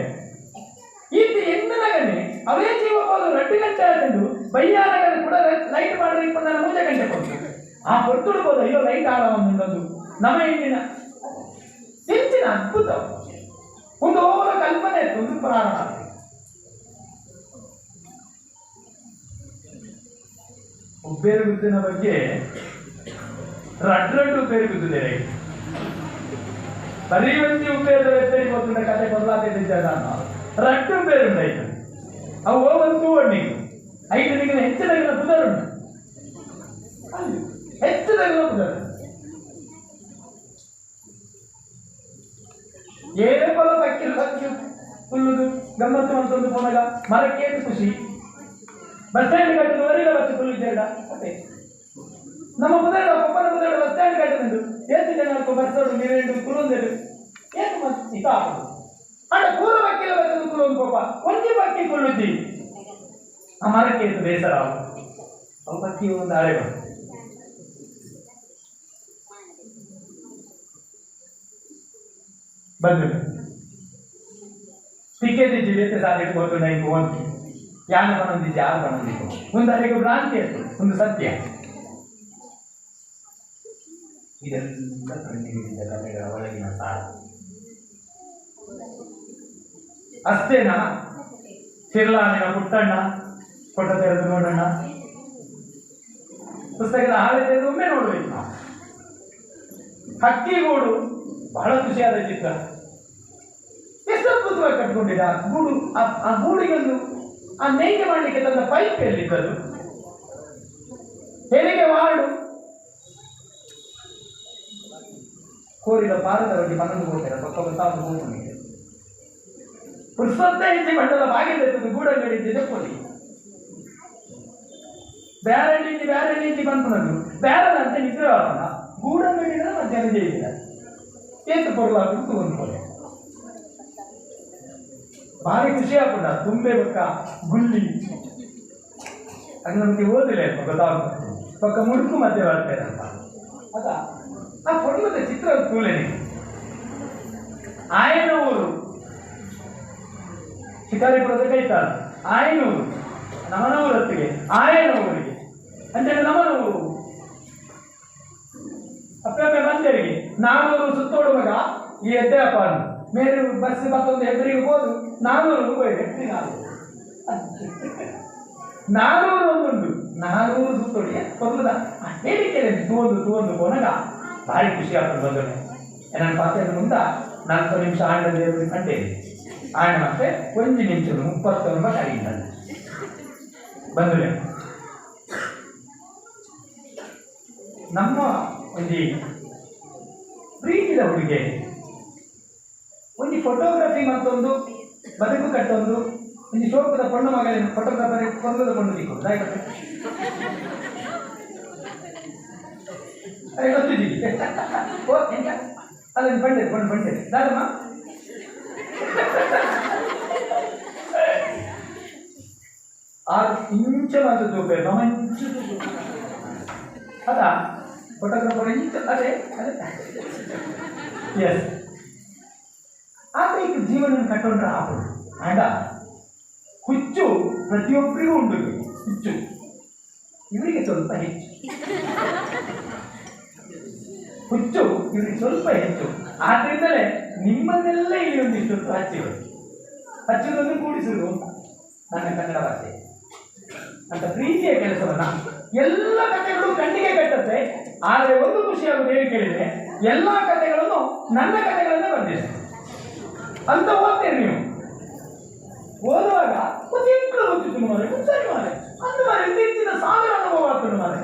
ಇದು ಎಂದನಗನೆ ಅವೇ ಜೀವ ಹೋದು 2 ಗಂಟೆ ಆದಂದು ಬಯ್ಯಾನಗನ ಕೂಡ ಲೈಟ್ ಮಾಡಿದ್ರೆ 24 ಗಂಟೆ ಕೊಡ್ತದೆ ಆ ಕೊಟ್ಟುಡ್ಬೋದು ಅಯ್ಯೋ ಲೈಟ್ ಆಡೋದು ನಮ್ಮ ಇಂದಿನ ಹೆಚ್ಚಿನ ಅದ್ಭುತ ಒಂದು ಓವರ ಕಲ್ಪನೆ ಒಂದು ಪ್ರಾರಂಭ ಉಪ್ಪೇರು ಬಿದ್ದಿನ ಬಗ್ಗೆ ರಡ್ಡು ಉಪ್ಪೇರು ಬಿದ್ದಿದೆ ಬರೀ ಒಂದು ಉಪ್ಪೇರು ಎತ್ತರಿ ಗೊತ್ತಿದ್ದ ಕತೆ ಕೊಲ್ಲಾತಿದ್ದ ರಡ್ಡು ಉಪ್ಪೇರು ಉಂಟಾಯ್ತು ಅವು ಹೋಗಂತೂ ಒಣ್ಣಿಗೆ 5 ದಿನ ಹೆಚ್ಚಿನ ಪುದರುಂಟು ಹೆಚ್ಚಿನ ಪುದರು ಏನೇ ಕೊಲ ಪಕ್ಕಿರು ಹಚ್ಚು ಫುಲ್ಲುದು ಗಮ್ಮತ್ತು ಅಂತಂದು ಹೋದಾಗ ಮರಕ್ಕೆ ಖುಷಿ ಬಸ್ ಸ್ಟ್ಯಾಂಡ್ ಕಟ್ಟಿದವರೆಲ್ಲ ಬಚ್ಚು ಫುಲ್ ಇದ್ದೇಡ ಅದೇ ನಮ್ಮ ಮುದಡ ಒಬ್ಬನ ಮುದಡ ಬಸ್ ಸ್ಟ್ಯಾಂಡ್ ಕಟ್ಟಿದ್ದು ಎಷ್ಟು ಜನ ಬರ್ಸೋಡು ನೀರೇನು ಕುರುಂದೇಡು ಏನು ಮತ್ತೆ ಇತ ಅಣ್ಣ ಪೂರ ಬಕ್ಕಿಲ ಬಚ್ಚದು ಕುರುಂದು ಪಾಪ ಒಂಜಿ ಬಕ್ಕಿ ಕುಳ್ಳುದ್ದಿ ಆ ಮರಕ್ಕೆ ಇತ್ತು ಬೇಸರ ಅವು ಬಕ್ಕಿ ಒಂದು ಅರೆ ಬಂದು ಟಿಕೆಟ್ ಜೀವಿತ ಸಾಧ್ಯತೆ ಗೊತ್ತು ನೈನ್ ಒಂದು ಯಾನ ಬಣ್ಣದಿದ್ದು ಯಾರು ಬಣ್ಣದಿತ್ತು ಒಂದು ಅದಕ್ಕೆ ಭ್ರಾಂತಿ ಇತ್ತು ಒಂದು ಸತ್ಯ ಇದೆಲ್ಲ ಕಂಡಿದ್ದ ಕಥೆಗಳ ಒಳಗಿನ ಸಾರ ಅಷ್ಟೇನಾ ಸಿರ್ಲಾನಿನ ಪುಟ್ಟಣ್ಣ ಕೊಟ್ಟ ತೆರೆದು ನೋಡೋಣ ಪುಸ್ತಕದ ಹಾಳೆ ತೆರೆದು ಒಮ್ಮೆ ನೋಡ್ಬೇಕು ನಾವು ಹಕ್ಕಿಗೂಡು ಬಹಳ ಖುಷಿಯಾದ ಚಿತ್ರ ಎಷ್ಟು ಅದ್ಭುತವಾಗಿ ಕಟ್ಕೊಂಡಿದ್ದ ಗೂಡು ಆ ಗೂಡಿಗೊಂದು ಆ ನೇಯ್ಗೆ ಮಾಡಲಿಕ್ಕೆ ತಂದ ಪೈಪ್ ಎಲ್ಲಿದ್ದದು ಹೆರಿಗೆ ವಾರ್ಡು ಕೋರಿದ ಪಾರದ ಬಗ್ಗೆ ಮನಸ್ಸು ಹೋಗ್ತಾರೆ ಪಕ್ಕ ಗೊತ್ತಾಗ ಹೋಗ್ಕೊಂಡಿದೆ ಪುರುಷತ್ತೆ ಹೆಚ್ಚಿ ಮಂಡಲ ಬಾಗಿಲು ಗೂಡಂಗಡಿ ಕೋರಿ ಬೇರೆ ರೀತಿ ಬಂತು ಬೇರೆ ಅಂತ ನಿದ್ರೆ ಆಗೋಣ ಗೂಡಂಗಡಿನ ಮಧ್ಯಾಹ್ನ ಜೈಲಿಲ್ಲ ಏತು ಕೊರಲಾಗ ಒಂದು ಭಾರಿ ಖುಷಿ ಆಗ್ಕೊಂಡ ತುಂಬೆ ಬಕ್ಕ ಗುಳ್ಳಿ ಅದು ನಮಗೆ ಓದಿಲ್ಲ ಗೊತ್ತಾಗ್ತದೆ ಪಕ್ಕ ಮುಡುಕು ಮಧ್ಯೆ ಬರ್ತಾರೆ ಅಂತ ಅದ ಆ ಕೊಡಲದ ಚಿತ್ರ ತೂಲೆನೆ ಆಯನೂರು ಶಿಕಾರಿಪುರದ ಕೈತಾರ ಆಯನೂರು ನಮನೂರು ಹೊತ್ತಿಗೆ ಆಯನೂರಿಗೆ ಅಂತೇಳಿ ನಮನೂರು ಅಪ್ಪೆ ಬಂದರಿಗೆ 400 ಸುತ್ತೋಡುವಾಗ ಈ ಎದ್ದೆ ಅಪ್ಪ ಮೇರೆ ಬಸ್ ಮತ್ತೊಂದು ಎದುರಿಗೆ ಹೋದು 400 ರೂಪಾಯಿ ವ್ಯಕ್ತಿ 400 ಒಂದುಂಟು 400 ಸುತ್ತೋಡಿ ಕೊಲ್ಲದ ಹೇಳಿಕೆ ತೂವೊಂದು ಕೊನಗ ಭಾರಿ ಖುಷಿ ಆಗ್ತದೆ ಬಂದನೆ ನನ್ನ ಪಾತ್ರೆ ಮುಂದ 40 ನಿಮಿಷ ಆಂಡ ದೇವರು ಕಂಡೇನೆ ಆಂಡ ಮತ್ತೆ 1 ನಿಮಿಷ 30 ರೂಪಾಯಿ ಕಡಿಯಿಂದ ಬಂದರೆ ನಮ್ಮ ಒಂದು ಪ್ರೀತಿದ ಹುಡುಗಿ ಒಂದು ಫೋಟೋಗ್ರಫಿ ಮತ್ತೊಂದು ಬದುಕು ಕಟ್ಟೊಂದು ಒಂದು ಶೋಕದ ಪೊಣ್ಣು ಮಗಳಿನ ಫೋಟೋಗ್ರಾಫರ್ ಕೊಂದದ ಕೊಂಡು ಸಿಕ್ಕು ಗೊತ್ತಿದ್ದೀವಿ ಅದನ್ನು ಬಂಡೆ ದಾದಮ್ಮ ಇಂಚ ಮಾತು ತೂಪೆ ಮಂಚು ಅದ ಫೋಟೋಗ್ರಾಫರ್ ಇಂಚ ಅದೇ ಎಸ್ ಆದ್ರೆ ಜೀವನ ಕಟ್ಟೊಂಡ್ರೆ ಆಪಡು ಆಡ ಹುಚ್ಚು ಪ್ರತಿಯೊಬ್ಬರಿಗೂ ಉಂಟು ಹುಚ್ಚು ಇವರಿಗೆ ಸ್ವಲ್ಪ ಹೆಚ್ಚು ಹುಚ್ಚು ಇವರಿಗೆ ಸ್ವಲ್ಪ ಹೆಚ್ಚು ಆದ್ರಿಂದಲೇ ನಿಮ್ಮನ್ನೆಲ್ಲ ಇಲ್ಲಿ ಒಂದಿಷ್ಟು ಹಚ್ಚುವುದನ್ನು ಕೂಡಿಸುವುದು ನನ್ನ ಕನ್ನಡ ಭಾಷೆ ಅಂತ ಪ್ರೀತಿಯ ಕೆಲಸವನ್ನ ಎಲ್ಲ ಕಥೆಗಳು ಕಣ್ಣಿಗೆ ಕಟ್ಟುತ್ತೆ. ಆದರೆ ಒಂದು ಖುಷಿಯಾಗುವುದು ಏನು ಕೇಳಿದ್ರೆ ಎಲ್ಲ ಕಥೆಗಳನ್ನು ನನ್ನ ಕಥೆಗಳನ್ನೇ ಬರ್ದಿದೆ ಅಂತ ಓದ್ತೀರಿ ನೀವು. ಓದುವಾಗ ತಿಂಗಳು ಗೊತ್ತಿತ್ತು ಮಾರೆ ಸರಿ ಮಾರೆ ಅಂದು ಮಾರೆ ಇತ್ತೀಚಿನ ಸಾವಿರ ಅನುಭವ ಆಗ್ತದೆ ಮಾರೆ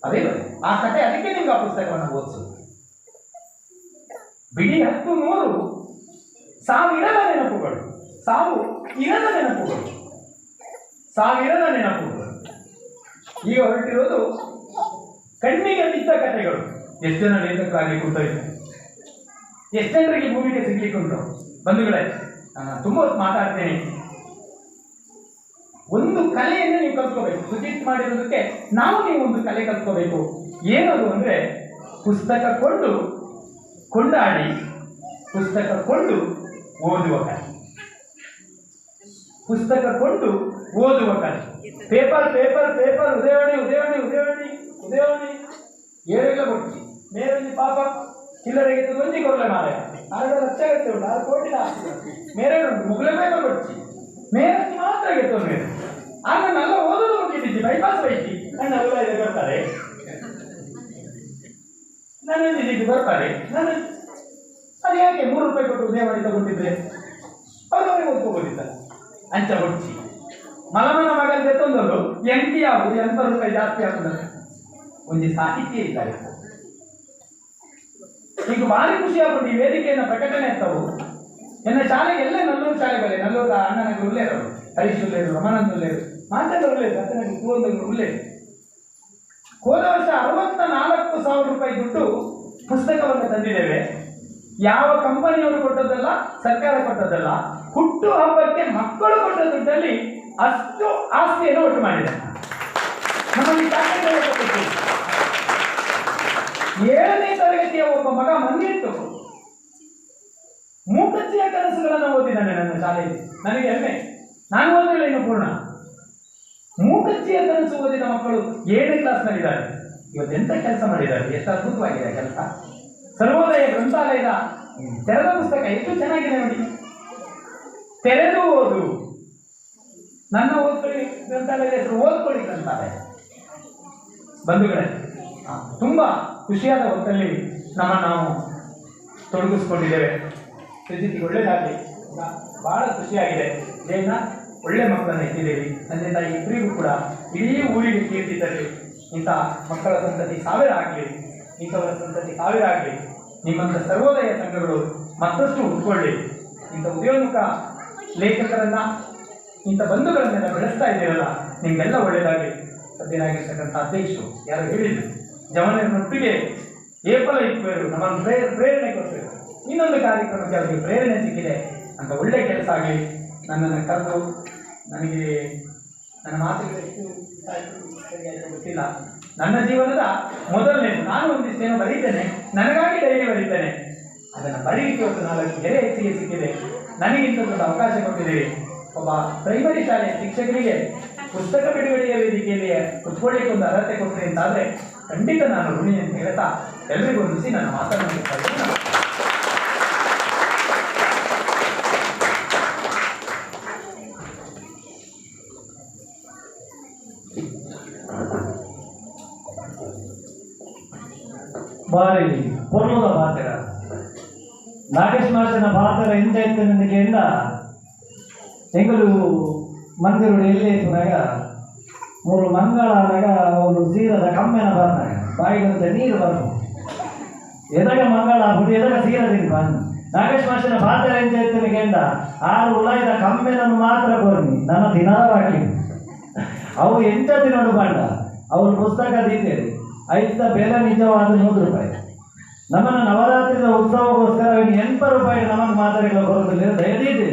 ಅದೇ ಬರೀ ಆ ಕಥೆ. ಅದಕ್ಕೆ ನಿಮ್ಗೆ ಆ ಪುಸ್ತಕವನ್ನು ಓದಿಸೋದು. ಬಿಡಿ 10 100 ಸಾವಿರದ ನೆನಪುಗಳು, ಸಾವು ಇರದ ನೆನಪುಗಳು, ಸಾವಿರದ ನೆನಪುಗಳು. ಈಗ ಹೊರಟಿರೋದು ಕಣ್ಣಿಗೆ ಬಿದ್ದ ಕಥೆಗಳು. ಎಷ್ಟು ಜನ ಲೇಖಕರಾಗಿ ಕೂತೋಯ್ತು, ಎಷ್ಟು ಜನರಿಗೆ ಭೂಮಿಗೆ ಸಿಗ್ಲಿಕ್ಕುಂಟು. ಬಂಧುಗಳೇ, ತುಂಬ ಹೊತ್ತು ಮಾತಾಡ್ತೇನೆ. ಒಂದು ಕಲೆಯನ್ನು ನೀವು ಕಲ್ತ್ಕೋಬೇಕು. ಸುಜಿತ್ ಮಾಡಿರೋದಕ್ಕೆ ನೀವು ಒಂದು ಕಲೆ ಕಲ್ತ್ಕೋಬೇಕು. ಏನದು ಅಂದ್ರೆ ಪುಸ್ತಕ ಕೊಂಡಾಡಿ ಪುಸ್ತಕ ಕೊಂಡು ಓದುವ ಕಲೆ. ಪುಸ್ತಕ ಕೊಂಡು ಓದುವ ಕಲೆ. ಪೇಪರ್ ಉದಯವಾಣಿ ಏರೆಲ್ಲ ಕೊಡ್ತಿ ಮೇರಲ್ಲಿ ಪಾಪ ಚಿಲ್ಲರೆಗೆ ಒಂಜಿ ಕೊಡ್ಲೆ ಮಾರಾಯ 6 ಲಕ್ಷ ಗತ್ತೆ ಉಂಟು 6 ಕೋಟಿ ಮೇರೆ ಉಂಟು ಮುಗ್ಲೆ ಪೇಪರ್ ಕೊಡ್ತಿ ಮೇರಲ್ಲಿ ಮಾತ್ರ ಗೆತ್ತು ಮೇಲೆ ಆಗ ನಲ್ಲ ಓದೋದು ಮುಗಿದಿದ್ದಿ ಬೈಪಾಸ್ ಬೈತಿ ನನ್ನ ಅಭಿಪ್ರಾಯ ಬರ್ತಾರೆ ನನ್ನ ಬರ್ತಾರೆ. ನಾನು ಅದು ಯಾಕೆ 3 ರೂಪಾಯಿ ಕೊಟ್ಟು ಉದಯವಾಣಿ ತಗೊಂಡಿದ್ರೆ ಅವ್ರವ್ರಿಗೆ ಓದ್ಕೋಬೋದಿತ್ತಲ್ಲ. ಅಂಚ ಹೊಡ್ಸಿ ಮಲಮನ ಮಗಲ್ ತೆತ್ತೊಂದವರು ಎಂಟಿ ಆಗುದು 80 ರೂಪಾಯಿ ಜಾಸ್ತಿ ಆಗುತ್ತದೆ. ಒಂದು ಸಾಹಿತ್ಯ ಇದ್ದಾರೆ. ಈಗ ಭಾರಿ ಖುಷಿ ಆಗ್ಬಿಟ್ಟು ಈ ವೇದಿಕೆಯನ್ನು ಪ್ರಕಟಣೆ ಇರ್ತವು. ನನ್ನ ಶಾಲೆಗೆ ಎಲ್ಲ ನಲ್ಲೂರು ಶಾಲೆಗಳೇ, ನಲ್ಲೂರು ಅಣ್ಣನಿಗೆ ಉಳ್ಳೇರವರು, ಹರೀಶ್ ಉಳ್ಳೇರು, ರಮಾನಂದ್ ಉಳ್ಳೇರು, ಮಾತೆಲ್ಲ ಉಳ್ಳೇರು, ಅತ್ತನಿಗೆ ಕೂವೊಂದು ಉಳ್ಳೇರು. ಹೋದ ವರ್ಷ 64,000 ರೂಪಾಯಿ ದುಡ್ಡು ಪುಸ್ತಕವನ್ನು ತಂದಿದ್ದೇವೆ. ಯಾವ ಕಂಪನಿಯವರು ಕೊಟ್ಟದ್ದಲ್ಲ, ಸರ್ಕಾರ ಕೊಟ್ಟದ್ದಲ್ಲ, ಹುಟ್ಟು ಹಬ್ಬಕ್ಕೆ ಮಕ್ಕಳು ಕೊಟ್ಟ ದುಡ್ಡಲ್ಲಿ ಅಷ್ಟು ಆಸ್ತಿಯನ್ನು ಒಟ್ಟು ಮಾಡಿದೆ. ನಮ್ಮಲ್ಲಿ 7ನೇ ತರಗತಿಯ ಒಬ್ಬ ಮಗ ಮಂದಿಟ್ಟು ಮೂಕಜ್ಜಿಯ ಕನಸುಗಳನ್ನು ಓದಿದ್ದಾನೆ ನನ್ನ ಶಾಲೆಯಲ್ಲಿ. ನನಗೆ ಹೆಮ್ಮೆ. ನಾನು ಓದಿಲ್ಲ ಇನ್ನು ಪೂರ್ಣ. ಮೂಕಜ್ಜಿಯ ಕನಸು ಓದಿದ ಮಕ್ಕಳು 7ನೇ ಕ್ಲಾಸ್ನಲ್ಲಿದ್ದಾರೆ. ಇವತ್ತೆಂತ ಕೆಲಸ ಮಾಡಿದ್ದಾರೆ, ಎಷ್ಟು ಅದ್ಭುತವಾಗಿದೆ ಕೆಲಸ. ಸರ್ವೋದಯ ಗ್ರಂಥಾಲಯದ ತೆರೆದ ಪುಸ್ತಕ ಎಷ್ಟು ಚೆನ್ನಾಗಿದೆ ನೋಡಿ. ತೆರೆದು ಓದು. ನನ್ನ ಓದ್ಕೊಳ್ಳಿ ಗ್ರಂಥಾಲಯದ ಹೆಸರು ಓದ್ಕೊಳ್ಳಿ ಗ್ರಂಥಾಲಯ. ಬಂಧುಗಳೇ, ತುಂಬಾ ಖುಷಿಯಾದ ಹೊತ್ತಲ್ಲಿ ನಾವು ತೊಡಗಿಸ್ಕೊಂಡಿದ್ದೇವೆ. ಸುಜಿತಿಗೆ ಒಳ್ಳೆಯದಾಗಲಿ. ಬಹಳ ಖುಷಿಯಾಗಿದೆ. ಜೈನ ಒಳ್ಳೆ ಮಕ್ಕಳನ್ನು ಇಟ್ಟಿದ್ದೀವಿ. ತಂದೆ ತಾಯಿ ಇಬ್ಬರಿಗೂ ಕೂಡ ಇಡೀ ಊರಿಗೆ ಕೀರ್ತಿ ತರಲಿ. ಇಂಥ ಮಕ್ಕಳ ಸಂತತಿ 1000 ಆಗಲಿ, ಇಂಥವರ ಸಂತತಿ 1000 ಆಗಲಿ. ನಿಮ್ಮಂಥ ಸರ್ವೋದಯ ಸಂಘಗಳು ಮತ್ತಷ್ಟು ಹುಟ್ಕೊಳ್ಳಿ. ಇಂಥ ಉದಯೋನ್ಮುಖ ಲೇಖಕರನ್ನ, ಇಂಥ ಬಂಧುಗಳನ್ನೆಲ್ಲ ಬೆಳೆಸ್ತಾ ಇದ್ದೀರಲ್ಲ, ನಿಮಗೆಲ್ಲ ಒಳ್ಳೆಯದಾಗಲಿ. ಸದ್ಯರಾಗಿರ್ತಕ್ಕಂಥ ಅಧ್ಯಕ್ಷರು ಯಾರು ಹೇಳಿದ್ರು, ಜವನರೊಟ್ಟಿಗೆ ಏಪಲ ಇಪ್ಪರು ನಮ್ಮನ್ನು ಪ್ರೇರಣೆ ಕೊಟ್ಟರು. ಇನ್ನೊಂದು ಕಾರ್ಯಕ್ರಮಕ್ಕೆ ಅವರಿಗೆ ಪ್ರೇರಣೆ ಸಿಕ್ಕಿದೆ ಅಂತ ಒಳ್ಳೆ ಕೆಲಸ ಆಗಲಿ. ನನ್ನನ್ನು ಕರೆದು ನನಗೆ ನನ್ನ ಮಾತುಗಳು ಎಷ್ಟು ಗೊತ್ತಿಲ್ಲ. ನನ್ನ ಜೀವನದ ಮೊದಲನೇದು. ನಾನು ಒಂದಿಷ್ಟೇನೋ ಬರೀತೇನೆ, ನನಗಾಗಿ ಡೈರಿ ಬರೀತೇನೆ. ಅದನ್ನು ಬರೀಲಿಕ್ಕೆ ಒಂದು 4 ಗೆರೆ ಹೆಚ್ಚಿಗೆ ಸಿಕ್ಕಿದೆ. ನನಗಿಂತ ದೊಡ್ಡ ಅವಕಾಶ ಕೊಟ್ಟಿದ್ದೀರಿ. ಒಬ್ಬ ಪ್ರೈಮರಿ ಶಾಲೆಯ ಶಿಕ್ಷಕರಿಗೆ ಪುಸ್ತಕ ಬಿಡುಗಡೆಯ ವೇದಿಕೆಯಲ್ಲಿ ಕುತ್ಕೊಳ್ಳಿಕ್ಕೆ ಒಂದು ಅರ್ಹತೆ ಕೊಡ್ತೀನಿ ಅಂತಾದರೆ ಖಂಡಿತ ನಾನು ಋಣಿ ಅಂತ ಹೇಳ್ತಾ ಎಲ್ಲರಿಗೂ ಹೊಂದಿಸಿ ನನ್ನ ಮಾತನಾಡುತ್ತಾರೆ. ಬಾರಿ ಪೊರ್ಲದ ಪಾತ್ರ ನಾಗೇಶ್ ಮಾಸ್ಟರ್ನ ಪಾತ್ರ ಎಂತ ಇತ್ತು ನಿನಗೆಂದ ಎಂಗಲು ಮಂದಿರುಡು ಎಲ್ಲಿ ಇಪ್ಪನಾಗ 3 ಮಂಗಳಾನಾಗ ಅವರು ಸೀರದ ಕಮ್ಮೆನ ಬರ್ನಾಗ ಬಾಯಿಗಂತ ನೀರು ಬರ್ನು ಎದಾಗ ಮಂಗಳ ಹುಡಿ ಎದಾಗ ಸೀರದಿನ ಬಂದು ನಾಗೇಶ್ ಮಾಸ್ಟರ್ನ ಪಾತ್ರ ಎಂತ ಇತ್ತು ನಿನಗೆಂದ 6 ಉಲಾಯ್ದ ಕಮ್ಮೆನನ್ನು ಮಾತ್ರ ಕೋರ್ನಿ ನನ್ನ ದಿನವಾಗಿ ಅವು ಎಂತ ದಿನೋಡು ಬಂಡ ಅವ್ರ ಪುಸ್ತಕ ದಿದ್ದೇರಿ ಐದ ಬೆಲೆ ನಿಜವಾದ 100 ರೂಪಾಯಿ. ನಮ್ಮನ್ನು ನವರಾತ್ರಿಯ ಉತ್ಸವಗೋಸ್ಕರ ರೂಪಾಯಿ ನಮಗೆ ಮಾತಾಡಿಲ್ಲ ಬರೋದಿಲ್ಲ ದಯದೀತಿ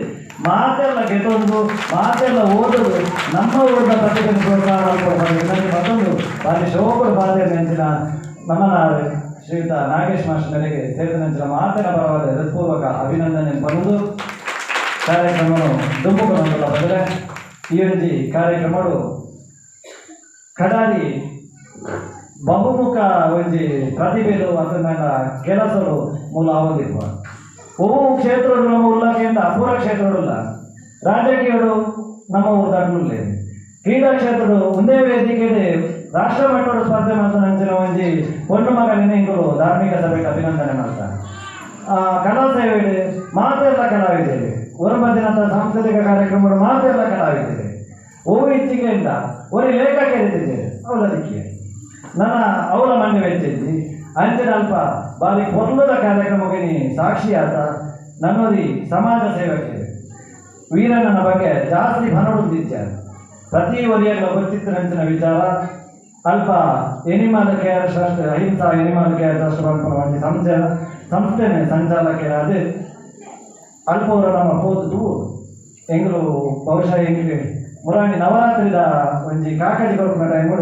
ಮಾತೆಲ್ಲ ಗೆದ್ದೊಂದು ಮಾತೆಲ್ಲ ಓದೋದು ನಮ್ಮ ಊರಿನ ಪ್ರತಿಭೆ ಪ್ರೋತ್ಸಾಹ ನನಗೆ ಮತ್ತೊಂದು ಬಾರಿ ಶೋಭದ ಬಾಧೆ ನೆಂಚಿನ ನಮ್ಮ ಶ್ರೀಯುತ ನಾಗೇಶ್ ಮಾಸ್ಟರ್ಗಳಿಗೆ ಸೇರಿದ ಮಾತಿನ ಪರವಾದ ಹೃತ್ಪೂರ್ವಕ ಅಭಿನಂದನೆ ಬರುವುದು ಕಾರ್ಯಕ್ರಮವನ್ನು ದುಂಬುಗೊಳ್ಳುವುದಿಲ್ಲ ಬದಲೇ ಈ ಒಂದು ಕಾರ್ಯಕ್ರಮಗಳು ಕಡಾರಿ ಬಹುಮುಖ ಒಂಜಿ ಪ್ರತಿಭೆಲು ಅದನ್ನ ಕೆಲಸಗಳು ಮೂಲ ಆಗೋದಿರುವ ಒಬ್ಬ ಕ್ಷೇತ್ರಗಳು ನಮ್ಮ ಉಲ್ಲಕ್ಕಿಂತ ಅಪೂರ್ವ ಕ್ಷೇತ್ರಗಳಿಲ್ಲ ರಾಜಕೀಯಗಳು ನಮ್ಮ ಊರ್ದಾಗಲೇ ಕ್ರೀಡಾ ಕ್ಷೇತ್ರಗಳು ಒಂದೇ ವೇದಿಕೆಗೆ ರಾಷ್ಟ್ರ ಮಟ್ಟದ ಸ್ಪರ್ಧೆ ಮಾಡ್ತಾ ನಂಚಿನ ಒಂಜಿ ಒಂದು ಮಗಲಿನ ಇಂಗಳು ಧಾರ್ಮಿಕ ಸಭೆಗೆ ಅಭಿನಂದನೆ ಮಾಡ್ತಾರೆ ಕಲಾ ಸೇವೆ ಮಾತೆಲ್ಲ ಕಲಾವಿದ್ದೇವೆ ಹೊರಬಂದಿನಂಥ ಸಾಂಸ್ಕೃತಿಕ ಕಾರ್ಯಕ್ರಮಗಳು ಮಾತೆಲ್ಲ ಕಲಾವಿದ್ದೇವೆ ಓವು ಇಚ್ಚಿಗೆಯಿಂದ ಒಂದು ಲೇಖಕ ಇರ್ತಿದ್ದೇವೆ ಅವಲದಕ್ಕೆ ನನ್ನ ಅವಳ ಮಣ್ಣು ವೆಚ್ಚಿದ್ದಿ ಅಂಚಿನ ಅಲ್ಪ ಬಾರಿ ಪೊರ್ಲದ ಕಾರ್ಯಕ್ರಮಕ್ಕೆ ನೀ ಸಾಕ್ಷಿಯಾದ ನನ್ನೋದಿ ಸಮಾಜ ಸೇವಕ್ಕೆ ವೀರಣ್ಣನ ಬಗ್ಗೆ ಜಾಸ್ತಿ ಭನಡುತ್ತಿದ್ದ ಪ್ರತಿ ವಲಯಗಳ ಗೊತ್ತಿತ್ತು ನಂಚಿನ ವಿಚಾರ ಅಲ್ಪ ಎನಿಮಲ್ ಕೇರ್ ಟ್ರಸ್ಟ್ ಅಹಿಂಸಾ ಎನಿಮಲ್ ಕೇರ್ ಟ್ರಸ್ಟ್ ಒಂದು ಸಂಸ್ಥೆನೇ ಸಂಚಾಲಕರ ಅದು ಅಲ್ಪವರು ನಮ್ಮ ಹೋದ್ದು ಎಂಗಳು ಬಹುಶಃ ಎಂಗೆ ಮುರಾಣಿ ನವರಾತ್ರಿದ ಒಂಜಿ ಕಾಕಡಿ ಕೊಡ್ಕೊಂಡ ಟೈಮು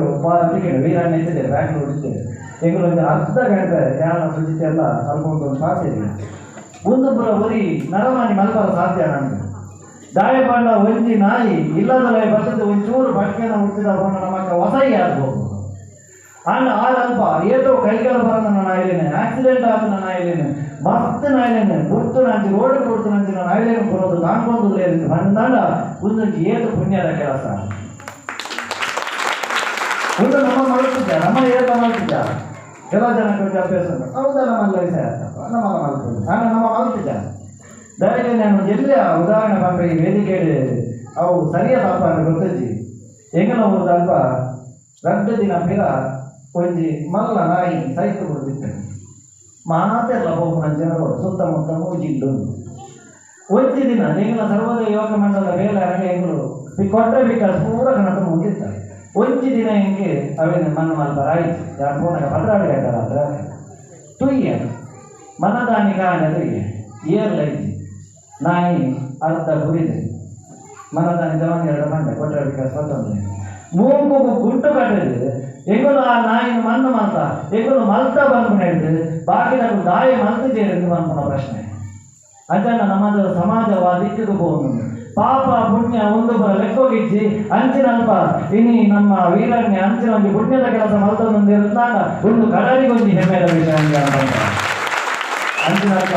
ಟಿಕೆಟ್ ವೀರಣ್ಣ ಇದ್ದಿದೆ ಬ್ಯಾಂಗ್ಳೂರ್ ಇದ್ದೇವೆ ಎಂಗಳು ಒಂದು ಅರ್ಧ ಗಂಟೆ ಯಾರ ಸುಜಿತೆ ಎಲ್ಲ ಸ್ವಲ್ಪ ಒಂದು ಸಾಧ್ಯ ಒಂದು ಪುರ ಒರಿ ನರಮಾನಿ ಮಲ್ಪರ ಸಾಧ್ಯ ನನಗೆ ದಾಯಪಾಂಡ ಒಂಜಿ ನಾಯಿ ಇಲ್ಲದಲ್ಲ ಬರ್ತದೆ ಒಂಚೂರು ಬಟ್ಟೆನ ಹುಟ್ಟಿದ ನಮಕ್ಕ ಹೊಸೈ ಆಗ್ಬೋದು ಆಂಡ ಆದಲ್ಪ ಏತೋ ಕೈಕಾಲ ಬರೋದು ನನ್ನ ನಾಯಿಲೇನೆ ಆಕ್ಸಿಡೆಂಟ್ ಆದ ನನ್ನ ನಾಯಿಲೇನೆ ಮಸ್ತ್ ನಾಯಿಲೇನೆ ಗುರ್ತು ನಂಚಿ ರೋಡ್ ಗುರ್ತು ನಂಚಿ ನನ್ನ ನಾಯಿಲೇನೆ ಬರೋದು ತಾಂಕೊಂಡು ಬಂದಾಂಡ ಒಂದೊಂದು ಏತು ಪುಣ್ಯದ ಕೆಲಸ ಒಂದು ನಮ್ಮ ಮಲ್ತಿದ್ದ ನಮ್ಮ ಏತ ಮಲ್ತಿದ್ದ ಕೆಲವು ಜನ ಕೊಂಚ ಅಭ್ಯಾಸ ಹೌದಲ್ಲ ಮಲ್ಲೈಸ ನಮ್ಮ ಮಲ್ತಿದ್ದ ನಾನು ನಮ್ಮ ಮಲ್ತಿದ್ದ ದಯವಿಟ್ಟು ನಾನು ಎಲ್ಲಿಯ ಉದಾಹರಣೆ ಬಂದರೆ ಈ ವೇದಿಕೆ ಅವು ಸರಿಯಾದ ಅಲ್ಪ ಅಂತ ಗೊತ್ತಿದ್ದಿ ಹೆಂಗನ ಹೋದ ಅಲ್ಪ 2 ದಿನ ಬೇಗ ಒಂಜಿ ಮಲ್ಲ ನಾಯಿ ಸೈತು ಬಿಡ್ತಿದ್ದೆ ಮಾತೆಲ್ಲ ಹೋಗೋಣ ಜನರು ಸುತ್ತಮುತ್ತ ಮೂಜಿದ್ದು ಒಂಜಿ ದಿನ ಹೆಂಗನ ಸರ್ವೋದಯ ಯುವಕ ಮಂಡಲ ಬೇರೆ ಹೆಂಗರು ಕೊಟ್ಟರೆ ವಿಕಾಸ್ ಪೂರ ಕನಕ ಮುಗಿತಾರೆ ಒಂಜಿ ದಿನ ಹೆಂಗೆ ಅವೇನು ಮಣ್ಣು ಮಲ್ಪರ ಆಯ್ತು ಯಾರು ಫೋನಾಗ ಪತ್ರಾಡಿ ಆಯ್ತಾರ ಹತ್ರ ತುಯ್ಯ ಮನದಾನಿ ಕಾಣದ್ರಿಗೆ ಏರ್ಲೈತಿ ನಾಯಿ ಅರ್ಧ ಹುರಿದೆ ಮನದಾನಿ ಜವಾನಿ 2 ಮಂಡೆ ಕೊಟ್ಟರೆ ವಿಕಾಸ್ ಮತ್ತೊಂದು ಮೂಗು ಗುಂಟು ಕಟ್ಟಿದೆ ಎಗಳು ಆ ನಾಯಿನ ಮಣ್ಣು ಮಾತ ಎಗಳು ಮಲ್ತ ಬಂದು ಹೇಳಿದೆ ಬಾಕಿ ನಾವು ದಾಯ ಮಲ್ತಿದೆ ಎಂದು ಅನ್ಕೊಂಡ ಪ್ರಶ್ನೆ ಅಜ್ಜನ ನಮ್ಮದು ಸಮಾಜವಾದಿಕ್ಕದು ಹೋಗುದು ಪಾಪ ಪುಣ್ಯ ಒಂದು ಬರ ಲೆಕ್ಕೋಗಿಚ್ಚಿ ಅಂಚಿನಲ್ಪ ಇನಿ ನಮ್ಮ ವೀರಣ್ಯ ಅಂಚಿನ ಒಂದು ಪುಣ್ಯದ ಕೆಲಸ ಮಲ್ತೊಂದು ಇರುತ್ತಾಗ ಒಂದು ಕಡಲಿಗೊಂದು ಹೆಮ್ಮೆಯ ವಿಷಯ ಅಂಚಿನಲ್ಪ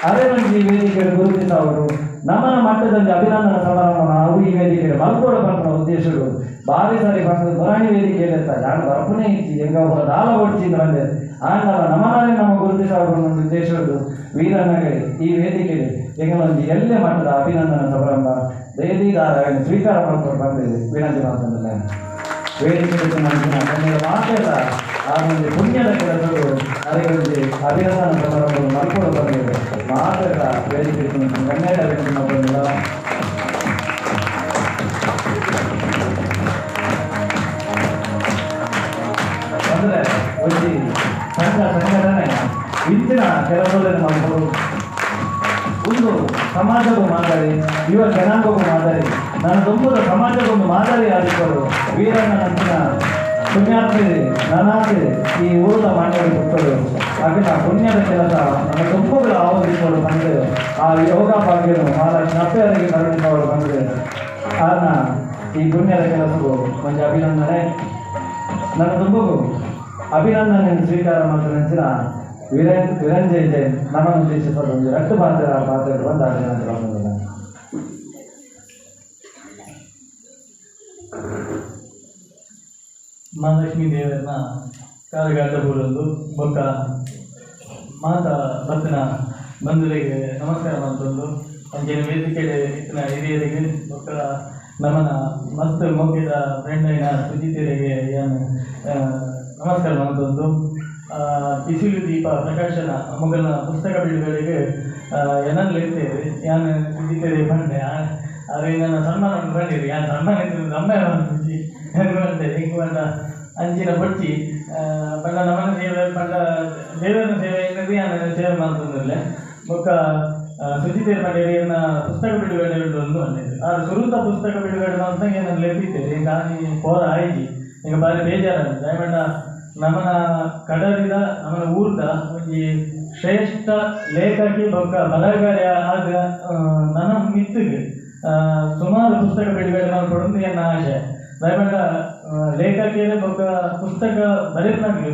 ಅದೇ ಮಂದಿ ವೇದಿಕೆಗಳು ಗುರುತಿಸವರು ನಮ್ಮನ ಮಟ್ಟದಲ್ಲಿ ಅಭಿನಂದನಾ ಸಮಾರಂಭ ಅವು ಈ ವೇದಿಕೆಗಳು ಮಲ್ಕೋಡ ಬಂದ ಉದ್ದೇಶಗಳು ಬಾರಿ ಸಾರಿ ಬಂದ ಪುರಾಣಿ ವೇದಿಕೆಯಲ್ಲಿ ಇರ್ತಾರೆ ಯಾರು ಬರ್ಪನೇ ಇಚ್ಚಿ ಹೆಂಗ ಒಬ್ಬರ ದಾಲ ಓಡಿಸಿದ್ದು ಬಂದೆ ಆಂಗಲ್ಲ ನಮ್ಮನೇ ನಮ್ಮ ಗುರುತಿಸವರು ಒಂದು ಉದ್ದೇಶಗಳು ವೀರಣ್ಣಗೆ ಈ ವೇದಿಕೆಗೆ ಹೆಂಗೊಂದು ಎಲ್ಲೇ ಮಟ್ಟದ ಅಭಿನಂದನಾ ಸಮಾರಂಭ ದೇದಿದಾರ ಸ್ವೀಕಾರ ಮಾಡ್ಕೊಂಡು ಬಂದಿದೆ ವಿನಂತಿ ಮಾತಂದ್ರೆ ವೇದಿಕೆ ನನಗೆ ಮಾತೆಲ್ಲ ಆ ಒಂದು ಪುಣ್ಯದ ಕೆಲಸಗಳು ಅದಕ್ಕೆ ಅಭಿನಂದನಾ ಸಮಾರಂಭಗಳು ಮಲ್ಕೊಂಡು ಬಂದಿದೆ ಮಾತೆಲ್ಲ ವೇದಿಕೆ ಕನ್ನಡ ವಿನಂತಿ ಬಂದಿಲ್ಲ ಅಂದರೆ ಒಂದು ಸಂಘಟನೆ ಇಂದಿನ ಕೆಲಸದಲ್ಲಿ ಮಾಡ್ಬೋದು ಒಂದು ಸಮಾಜಕ್ಕೂ ಮಾದರಿ ಯುವ ಜನಾಂಗಕ್ಕೂ ಮಾದರಿ ನಾನು ತುಂಬದ ಸಮಾಜಕ್ಕೊಂದು ಮಾದರಿ ಆದಿಕೊಂಡು ವೀರಣ್ಣ ನಂತಿನ ಪುಣ್ಯಾತ್ಮೆ ನಾನಾಗಿ ಈ ಊರದ ಮಾನ್ಯರು ಕೊಟ್ಟರು ಹಾಗೆ ಪುಣ್ಯದ ಕೆಲಸ ನನ್ನ ತುಂಬಗಳು ಆವರಿಸಿಕೊಂಡು ಬಂದರೆ ಆ ಯೋಗ ಭಾಗ್ಯನು ಮಹಾರಾಷ್ಟ್ರ ನಪ್ಪೆಯವರಿಗೆ ಕರುಣಿಸವರು ಬಂದರೆ ಕಾರಣ ಈ ಪುಣ್ಯದ ಕೆಲಸವು ಒಂದು ಅಭಿನಂದನೆ ನನ್ನ ತುಂಬಗೂ ಅಭಿನಂದನೆ ಸ್ವೀಕಾರ ಮಾಡಿದ ನಂತರ ವಿರಂಜಯ ನಮ್ಮನ್ನು ಉದ್ದೇಶಿಸಲು ಒಂದು 2 ಪಾತ್ರೆಗಳು ಬಂದ ಅಭಿನಂದನೆ ಮಹಾಲಕ್ಷ್ಮೀ ದೇವರನ್ನ ಕಾಲಗಾಟ ಬರೋದು ಬೊಕ್ಕ ಮಾತಾ ಭಕ್ತನ ಬಂಧುಗಳಿಗೆ ನಮಸ್ಕಾರ ಮಾಡ್ಕೊಂಡು ಅಂಚೆ ವೇದಿಕೆ ಇತ್ತಿನ ಹಿರಿಯರಿಗೆ ಬೊಕ್ಕ ನಮ್ಮನ ಮಸ್ತ್ ಮುಗಿದ ಫ್ರೆಂಡ್ ಸುಜಿತೆರಿಗೆ ಏನು ನಮಸ್ಕಾರ ಮಾಡ್ಕೊಂಡು ಬಿಸಿಲು ದೀಪ ಪ್ರಕಾಶನ ಮಗನ ಪುಸ್ತಕ ಬಿಡುಗಡೆಗೆ ಏನನ್ನು ಇರ್ತೇವೆ ಯಾನು ಸುಜಿತೆರೆ ಬಂದೆ ಆದರೆ ನನ್ನ ಸನ್ಮಾನ ಬಂದಿರಿ ಯಾನು ಸನ್ಮಾನ ನಮ್ಮೆ ಬಂದೆ ಹಿಂಗೆ ಬಂದ ಅಂಚಿನ ಬಡ್ಚಿ ಬಂದ ನಮ್ಮನ ಸೇವೆ ಬಂದ ದೇವರ ಸೇವೆ ಏನಂದ್ರೆ ಯಾನು ಸೇವೆ ಮಾಡ್ತಂದಿರಲಿಲ್ಲ ಬೊಕ್ಕ ಸುಜಿತೇರ್ ಪಂಡೇರಿಯನ್ನ ಪುಸ್ತಕ ಬಿಡುಗಡೆ ಒಂದು ಅನ್ನಿದೆ ಆ ಸುರುತ ಪುಸ್ತಕ ಬಿಡುಗಡೆ ಅಂತ ನಾನು ಲೆಪ್ಪಿದ್ದೇನೆ ನಾನು ಪೋರ ಆಯ್ಜಿ ಈಗ ಬಾರಿ ಬೇಜಾರಾಗಿದೆ ದಯಮಾಡ ನಮ್ಮನ ಕಡಲಿದ ನಮ್ಮನ ಊರ್ದ ಒಂದು ಶ್ರೇಷ್ಠ ಲೇಖಕಿ ಬೊಕ್ಕ ಬರಹಗಾರಿ ಆಗ ನನ್ನ ಮಿತ್ತಿಗೆ ಸುಮಾರು ಪುಸ್ತಕ ಬಿಡುಗಡೆ ಮಾಡಿಕೊಡೋದು ನನ್ನ ಆಶೆ ದಯಮಾಡ ಲೇಖಕಿಯರೇ ಬೊಕ್ಕ ಪುಸ್ತಕ ಬರೆಯಲಾಗಿ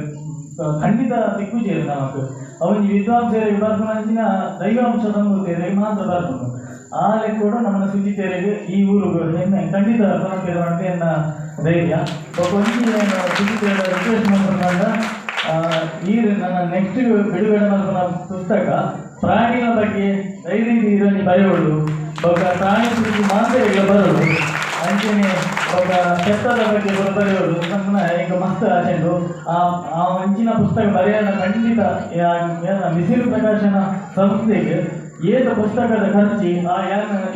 ಖಂಡಿತ ದಿಕ್ಕುಜೇರು ನಮಕ್ ಅವನಿಗೆ ವಿದ್ವಾಂಸರಿಗೆ ಬರ್ಪುನಂಚಿನ ದೈವಾಂಶ ಸಂಬೂತಿಯರಿಗೆ ಮಾತ್ರ ಬರ್ಪುನು ಆ ಲೆಕ್ಕ ಕೂಡ ನಮ್ಮ ಸುಜಿತೆಯರಿಗೆ ಈ ಊರು ಹೆಮ್ಮೆ ಖಂಡಿತ ಬರ್ಪುನಂತಿರುವ ನನ್ನ ಧೈರ್ಯ ಒಂಜಿ ಸುಜಿತೆಯರ ರಿಕ್ವೆಸ್ಟ್ ಮಾಡ್ಕೊಂಡ ಈ ನನ್ನ ನೆಕ್ಸ್ಟ್ ಬಿಡುಗಡೆ ಮಾಡ್ಕೊಂಡ ಪುಸ್ತಕ ಪ್ರಾಣಿಗಳ ಬಗ್ಗೆ ಧೈರ್ಯ ಇರೋನಿ ಬರೆಯೋಳು ಒಬ್ಬ ಪ್ರಾಣಿ ಕುರಿತು ಮಾತ್ರೆಗಳು ಬರೋದು ಅಂಚನೆ ಒಬ್ಬ ಕೆತ್ತದ ಬಗ್ಗೆ ಬರೆಯೋದು ನಮ್ಮ ಈಗ ಮಸ್ತ್ ಆಚೆಂಡು ಆ ವಂಚಿನ ಪುಸ್ತಕ ಬರೆಯೋಣ ಖಂಡಿತ ಮಿಸಿರು ಪ್ರಕಾಶನ ಸಂಸ್ಥೆಗೆ ಏತ ಪುಸ್ತಕದ ಖರ್ಚಿ ಆ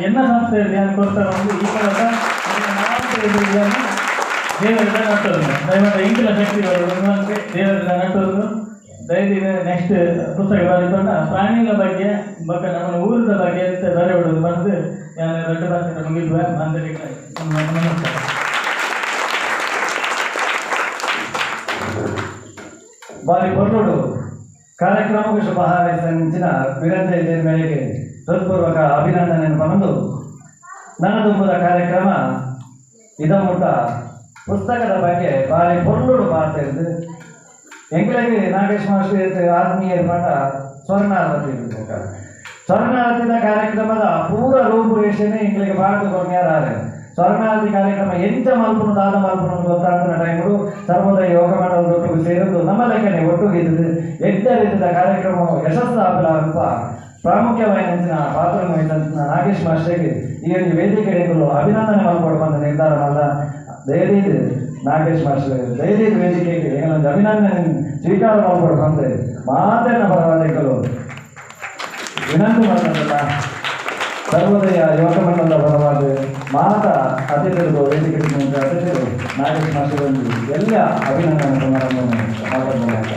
ಎನ್ನ ಸಂಸ್ಥೆಯಲ್ಲಿ ಯಾರು ಕೊಡ್ತಾರೆ ಒಂದು ಈ ಕಾಲದ ದೇವರಿಂದ ನಟ್ಟರು ದಯಮಾಡಿ ಇಂಗಿನ ಶಕ್ತಿಗಳು ದೇವರಿಂದ ನಟ್ಟರು ದಯವಿದೆ ನೆಕ್ಸ್ಟ್ ಪುಸ್ತಕ ಬರೆದುಕೊಂಡ ಪ್ರಾಣಿಗಳ ಬಗ್ಗೆ ಬೊಕ್ಕ ನಮ್ಮ ಊರದ ಬಗ್ಗೆ ಅಂತ ಬರೆಯೋದು ಬಂದು ನಾನು ದೊಡ್ಡ ಭಾಷೆ ಮುಗಿದ್ವ ಅಂದರೆ ನಮಸ್ಕಾರ. ಬಾರಿ ಕೊಟ್ಟೋಡು ಕಾರ್ಯಕ್ರಮಕ್ಕೆ ಶುಭ ಹಾರೈಸಿನ ವಿರಂಜಯ ಮೇರೆಗೆ ಹೃತ್ಪೂರ್ವಕ ಅಭಿನಂದನೆಯನ್ನು ಬಂದು ನನ್ನ ತುಂಬದ ಕಾರ್ಯಕ್ರಮ ಇದಮುಟ್ಟ ಪುಸ್ತಕದ ಬಗ್ಗೆ ಬಾರಿ ಪೊರ್ಲುಡು ಮಾತಾಡಿದ್ದು ಎಂಗಳಿಗೆ ನಾಗೇಶ್ ಮಾಸ್ಟರ್ ಆತ್ಮೀಯರ ಮಠ ಸ್ವರ್ಣಾರತಿ ಇರಬೇಕು ಸ್ವರ್ಣಾರತಿದ ಕಾರ್ಯಕ್ರಮದ ಪೂರ ರೂಪುರೇಷೆನೇ ಎಂಗಳಿಗೆ ಪಾಠ ಕೊನೆಯಾರ ಸ್ವರ್ಣಾರತಿ ಕಾರ್ಯಕ್ರಮ ಎಂಚ ಮಲ್ಪುನು ದಾದ ಮಲ್ಪುನು ಗೊತ್ತಾಗ್ತಿನ ಟೈಮು ಸರ್ವೋದಯ ಯೋಗ ಮಂಡಲದೊಟ್ಟಿಗೆ ಸೇರಿದ್ದು ನಮ್ಮ ಲೆಕ್ಕನೆ ಒಟ್ಟುಗಿದ್ದು ಎಡ್ಡ ರೀತಿಯ ಕಾರ್ಯಕ್ರಮ ಯಶಸ್ಸಾಗಲಾಗುವ ಪ್ರಾಮುಖ್ಯವಾದ ಪಾತ್ರ ವಹಿಸಿದ ನಾಗೇಶ್ ಮಾಸ್ಟರ್ಗೆ ಈ ಒಂದು ವೇದಿಕೆಗಳು ಅಭಿನಂದನೆ ಮಾಡಿಕೊಡುವಂಥ ನಿರ್ಧಾರ ಮಾಡಿದ ದಯವಿಟ್ಟು ನಾಗೇಶ್ ಮಾಸ್ಟರ್ ದಯವಿಟ್ಟು ವೇದಿಕೆಗೆ ಏನೊಂದು ಅಭಿನಂದನೆ ಸ್ವೀಕಾರ ಮಾಡಿಕೊಡುವಂತೆ ಮಾತನ್ನ ಪರವಾದಿಗಳು ವಿನಂತಿ ಮಾಡ್ತಲ್ಲ ಸರ್ವೋದಯ ಯೋಗ ಮಂಡಲದ ಪರವಾದ ಮಾತ ಅತಿಥಿಗಳು ವೇದಿಕೆ ಅತಿಥಿಗಳು ನಾಗೇಶ್ ಮಾಸ್ಟರ್ ಎಲ್ಲ ಅಭಿನಂದನೆ ಸಮಾರಂಭವನ್ನು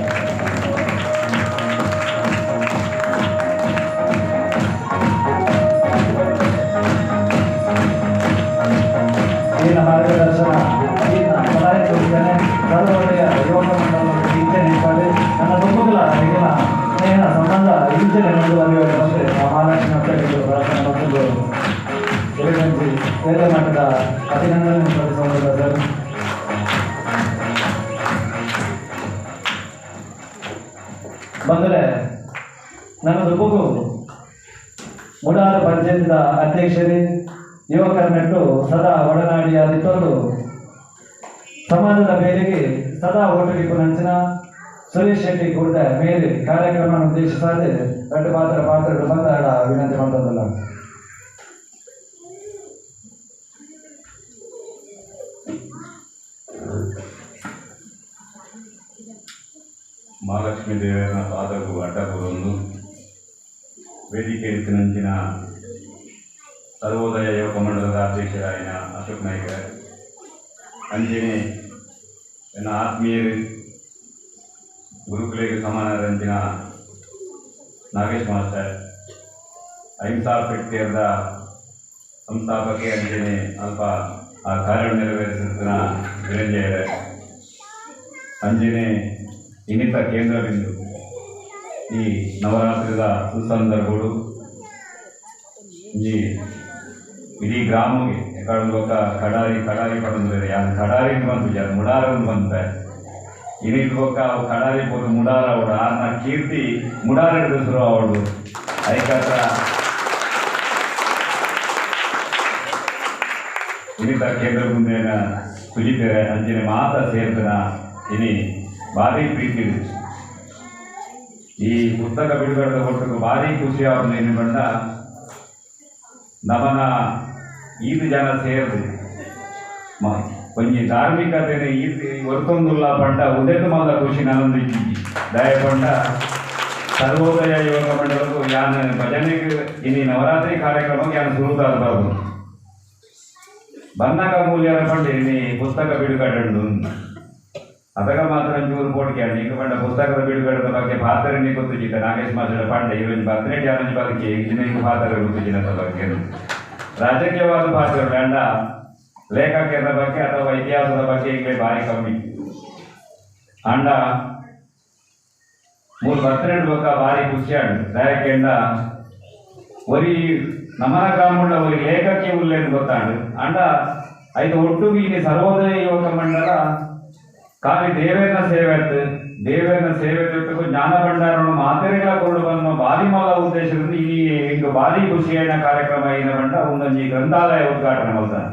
ಮಾರ್ಗದರ್ಶನ ಸಲಹೆ ಕೊಡುತ್ತೇನೆ ಸರ್ವೋದಯ ಯೋಗ ಮಂಡಲದ ಇಚ್ಛೆ ನಿಂಪಾಡಿ ನನ್ನ ತುಂಬುಗಳ ಈಗಿನ ಸ್ನೇಹ ಸಂಬಂಧ ಈಚೆಗೆ ಮುಂದುವರಿಯುವಂತೆ ಮಹಾಲಕ್ಷ್ಮಿ ಮಕ್ಕಳಿಗೆ ಪ್ರಾರ್ಥನೆ ಮತ್ತು ಎಲಿಮೆಂಟ್ರಿ ವೇದ ಮಟ್ಟದ ಅಭಿನಂದನೆ ಸಲ್ಲಿಸುವಂತ ಸರ್. ಬಂದರೆ ನನ್ನ ದುಬ್ಬು ಮುಡಾರ ಪಂಚಾಯತ್ದ ಅಧ್ಯಕ್ಷರೇ ಯುವಕರ ನೆಟ್ಟು ಸದಾ ಒಡನಾಡಿಯಾದಿತ್ತೊಂದು ಸಮಾಜದ ಮೇರೆಗೆ ಸದಾ ಓಟಲಿಕ್ಕೂ ನಂಚಿನ ಸುರೇಶ್ ಶೆಟ್ಟಿ ಕೂಡ ಮೇಲೆ ಕಾರ್ಯಕ್ರಮ ಉದ್ದೇಶಿಸಾದೆ ಎರಡು ಪಾತ್ರಗಳು ಬಂದಾಡ ವಿನಂತಿ ಮಾಡ್ತದಲ್ಲ. ಮಹಾಲಕ್ಷ್ಮೀ ದೇವರ ಪಾದಗೂ ಅಡ್ಡಬುರೊಂದು ವೇದಿಕೆ ರೀತಿನಂಚಿನ ಸರ್ವೋದಯ ಯೋಗ ಮಂಡಲದ ಅಧ್ಯಕ್ಷರಾಯಿನ ಅಶೋಕ್ ನಾಯ್ಕ ಅಂಜನೆ ನನ್ನ ಆತ್ಮೀಯರು ಗುರುಕುಲಿಗೆ ಸಮಾನರಂಚಿನ ನಾಗೇಶ್ ಮಾಸ್ಟರ್ ಅಹಿಂಸಾ ಫಿಟ್ಕೇರ್ದ ಸಂಸ್ಥಾಪಕ ಅಂಜನೆ ಅಲ್ಪ ಆ ಕಾರ್ಯ ನೆರವೇರಿಸುತ್ತಿನ ವಿರಂಜಯರ ಅಂಜನೆ ಇನ್ನಿತ ಕೇಂದ್ರ ಬಿಂದು ಈ ನವರಾತ್ರಿದ ಸುಸಂದರ್ಭಗಳು ಈ ಇಡೀ ಗ್ರಾಮಗೆ ಎಕಡೊಂದು ಕಡಾರಿ ಪಡಂದ್ರೆ ಯಾರು ಕಡಾರಿ ಬಂತು ಯಾರು ಮುಡಾರ ಬಂತ ಇನ್ನಿಟ್ ಬೊಕ್ಕ ಅವು ಕಡಾರಿ ಬೋದು ಮುಡಾರ ಅವಡು ಆರ್ನ ಕೀರ್ತಿ ಮುಡಾರ ಹಿಡಿದ್ರು ಅವಳು ಐಕತ್ರ ಇನ್ನಿತ ಕೇಂದ್ರ ಮುಂದೇನ ಸುಜಿತೇರೆ ಅಂಚಿನ ಮಾತ ಸೇರ್ತನ ಇನಿ ಭಾರಿ ಪ್ರೀತಿ ಈ ಪುಸ್ತಕ ಬಿಡುಗಡೆ ಕೊಟ್ಟು ಭಾರಿ ಖುಷಿ ಆಗ ಏನು ಬಂದ ನಮನ ಈದ್ ಜನ ಸೇರಿದೆ ಕೊಂಚ ಧಾರ್ಮಿಕತೆ ಈದ್ ಹೊರತೊಂದುಲ್ಲ ಪಂಡ ಉದಯದ ಮಾದ ಖುಷಿ ನಾನೊಂದು ದಯಪಂಡ ಸರ್ವೋದಯ ಯೋಗ ಮಂಡಲಕ್ಕೂ ಯಾನ ಭಜನೆಗೆ ಇನ್ನು ನವರಾತ್ರಿ ಕಾರ್ಯಕ್ರಮಕ್ಕೆ ಯಾನು ಸುರುದಾರಬಾರ್ದು ಬಂದಾಗ ಮೂಲ್ಯರ ಪಂಡ ಇನ್ನಿ ಪುಸ್ತಕ ಬಿಡುಗಡೆ ಅದಾಗ ಮಾತ್ರ ಒಂಚೂರು ಪೋಟಿಕೆ ಈಗ ಬಂಡ ಪುಸ್ತಕದ ಬಿಡುಗಡೆ ಬಗ್ಗೆ ಪಾತ್ರನೇ ಗೊತ್ತಿದ್ದ ನಾಗೇಶ್ ಮಾಸ್ಟರ್ ಪಂಡ ಇವನ್ 18 ಬಗ್ಗೆ ಈಗ ಪಾತ್ರ ಗೊತ್ತಿದ್ದ ಬಗ್ಗೆ ರಾಜಕೀಯವಾದ ಪಾತ್ರ ಬೇಡ ಲೇಖಕರ ಬಗ್ಗೆ ಅಥವಾ ಇತಿಹಾಸದ ಬಗ್ಗೆ ಈಗ ಭಾರಿ ಕಮ್ಮಿ ಅಂಡ 32 ಬೊಕ್ಕ ಭಾರಿ ಖುಷಿ ಅಂಡ್ ಯಾಕೆಂಡ ಒರಿ ನಮನ ಗ್ರಾಮುಂಡ ಒರಿ ಲೇಖಕ್ಕೆ ಉಲ್ಲೇಖ ಗೊತ್ತಾಂಡು ಅಂಡ ಐದು ಒಟ್ಟುಗೆ ಇಲ್ಲಿ ಸರ್ವೋದಯ ಯುವಕ ಮಂಡಲ ಖಾಲಿ ದೇವೇನ ಸೇವೆ ಜೊತೆಗೂ ಜ್ಞಾನ ಭಂಡಾರವನ್ನು ಮಾತೆರೆಗಳ ಕೊಂಡು ಬಂದ ಭಾರಿ ಮಲ ಉದ್ದೇಶದಿಂದ ಇಲ್ಲಿ ಈಗ ಭಾರಿ ಖುಷಿಯನ್ನ ಕಾರ್ಯಕ್ರಮ ಏನ ಬಂಡ ಒಂದೊಂದು ಗ್ರಂಥಾಲಯ ಉದ್ಘಾಟನೆ ಮಾಡ್ತಾನೆ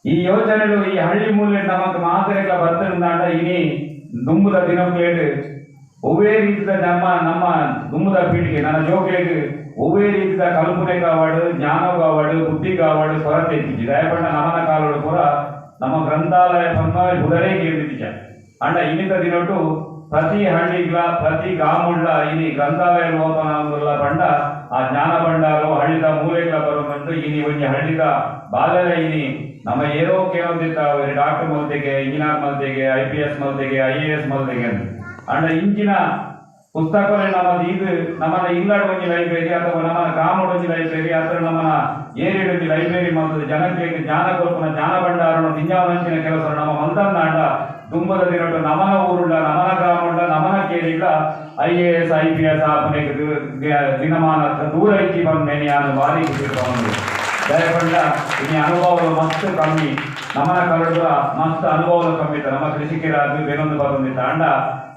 ಈ ಯೋಜನೆಗಳು ಈ ಹಳ್ಳಿ ಮೂಲೆ ನಮಕ್ ಮಾತೆರೆಗಳ ಬರ್ತಂದಾಂಡ ಇನಿ ದುಂಬುದ ದಿನಕ್ಲೇಡು ಒವ್ವೇ ರೀತಿಯ ನಮ್ಮ ದುಂಬುದ ಪೀಳಿಗೆ ನನ್ನ ಜೋಕ್ಲೇಗೆ ಒವ್ವೇ ರೀತಿಯ ಕಲ್ಪನೆ ಕಾವಾಡು ಜ್ಞಾನ ಕಾವಾಡು ಬುದ್ಧಿ ಕಾವಾಡು ಕೊರತೆ ಇತ್ತಿದ್ದಿ ದಯಪಂಡ ನಮನ ಕಾಲೋಡು ಕೂಡ ನಮ್ಮ ಗ್ರಂಥಾಲಯ ಬುಧರೇ ಕೇಳಿದ್ದ ಅಂಡ ಇನ್ನಿತ ದಿನೊಟ್ಟು ಪ್ರತಿ ಹಳ್ಳಿಗಳ ಪ್ರತಿ ಗ್ರಾಮುಳ್ಳ ಇನಿ ಗ್ರಂಥಾಲಯ ಓಪನ ಪಂಡ ಆ ಜ್ಞಾನ ಭಂಡಾರ ಹಳ್ಳಿದ ಮೂಲೆಗಳ ಬರುವಂಟು ಇನಿ ಒಂಜಿ ಹಳ್ಳಿದ ಬಾಲ್ಯದ ಇನಿ ನಮ್ಮ ಏನೋ ಕೇಳೋದಿತ್ತ ಡಾಕ್ಟರ್ ಮಲ್ತೆಗೆ ಇಂಜಿನಿಯರ್ ಮಲ್ತೆಗೆ IPS ಮಲ್ತೆಗೆ IAS ಮಲ್ತೆಗೆ ಅಂಡ ಇಂಚಿನ ಪುಸ್ತಕಗಳು ನಮ್ಮದು ಇದು ನಮ್ಮನ್ನ ಇಲ್ಲಾಡ ಒಂಜಿ ಲೈಬ್ರರಿ ಅಥವಾ ನಮ್ಮ ಗ್ರಾಮದ ಒಂಜಿ ಲೈಬ್ರರಿ ಅಥವಾ ನಮ್ಮನ ಏರಿಯಾದ ಒಂಜಿ ಲೈಬ್ರರಿ ಮತ್ತು ಜನಕ್ಕೆ ಜ್ಞಾನ ಕೊಲ್ಪನ ಜ್ಞಾನ ಭಂಡಾರನ ತಿಂಜಾವಂಚಿನ ಕೆಲಸ ನಮ್ಮ ಮಂತಂದಾಂಡ ದುಂಬದ ದಿನಟ್ಟು ನಮನ ಊರುಳ್ಳ ನಮನ ಗ್ರಾಮುಳ್ಳ ನಮನ ಕೇರಿಗಳ IAS IPS ಆಪನೆ ದಿನಮಾನ ದೂರ ಇಕ್ಕಿ ಬಂದೇನೆ ನಾನು ಭಾರಿ ಖುಷಿ ದಯಪಂಡ ಇನಿ ಅನುಭವಗಳು ಮಸ್ತ್ ಕಮ್ಮಿ ನಮನ ಕರಡುವ ಮಸ್ತ್ ಅನುಭವಗಳು ಕಮ್ಮಿ ಇತ್ತು ನಮ್ಮ ಕೃಷಿಕರಾದ ಬೇನೊಂದು ಬಂದಿದ್ದ ಅಂಡ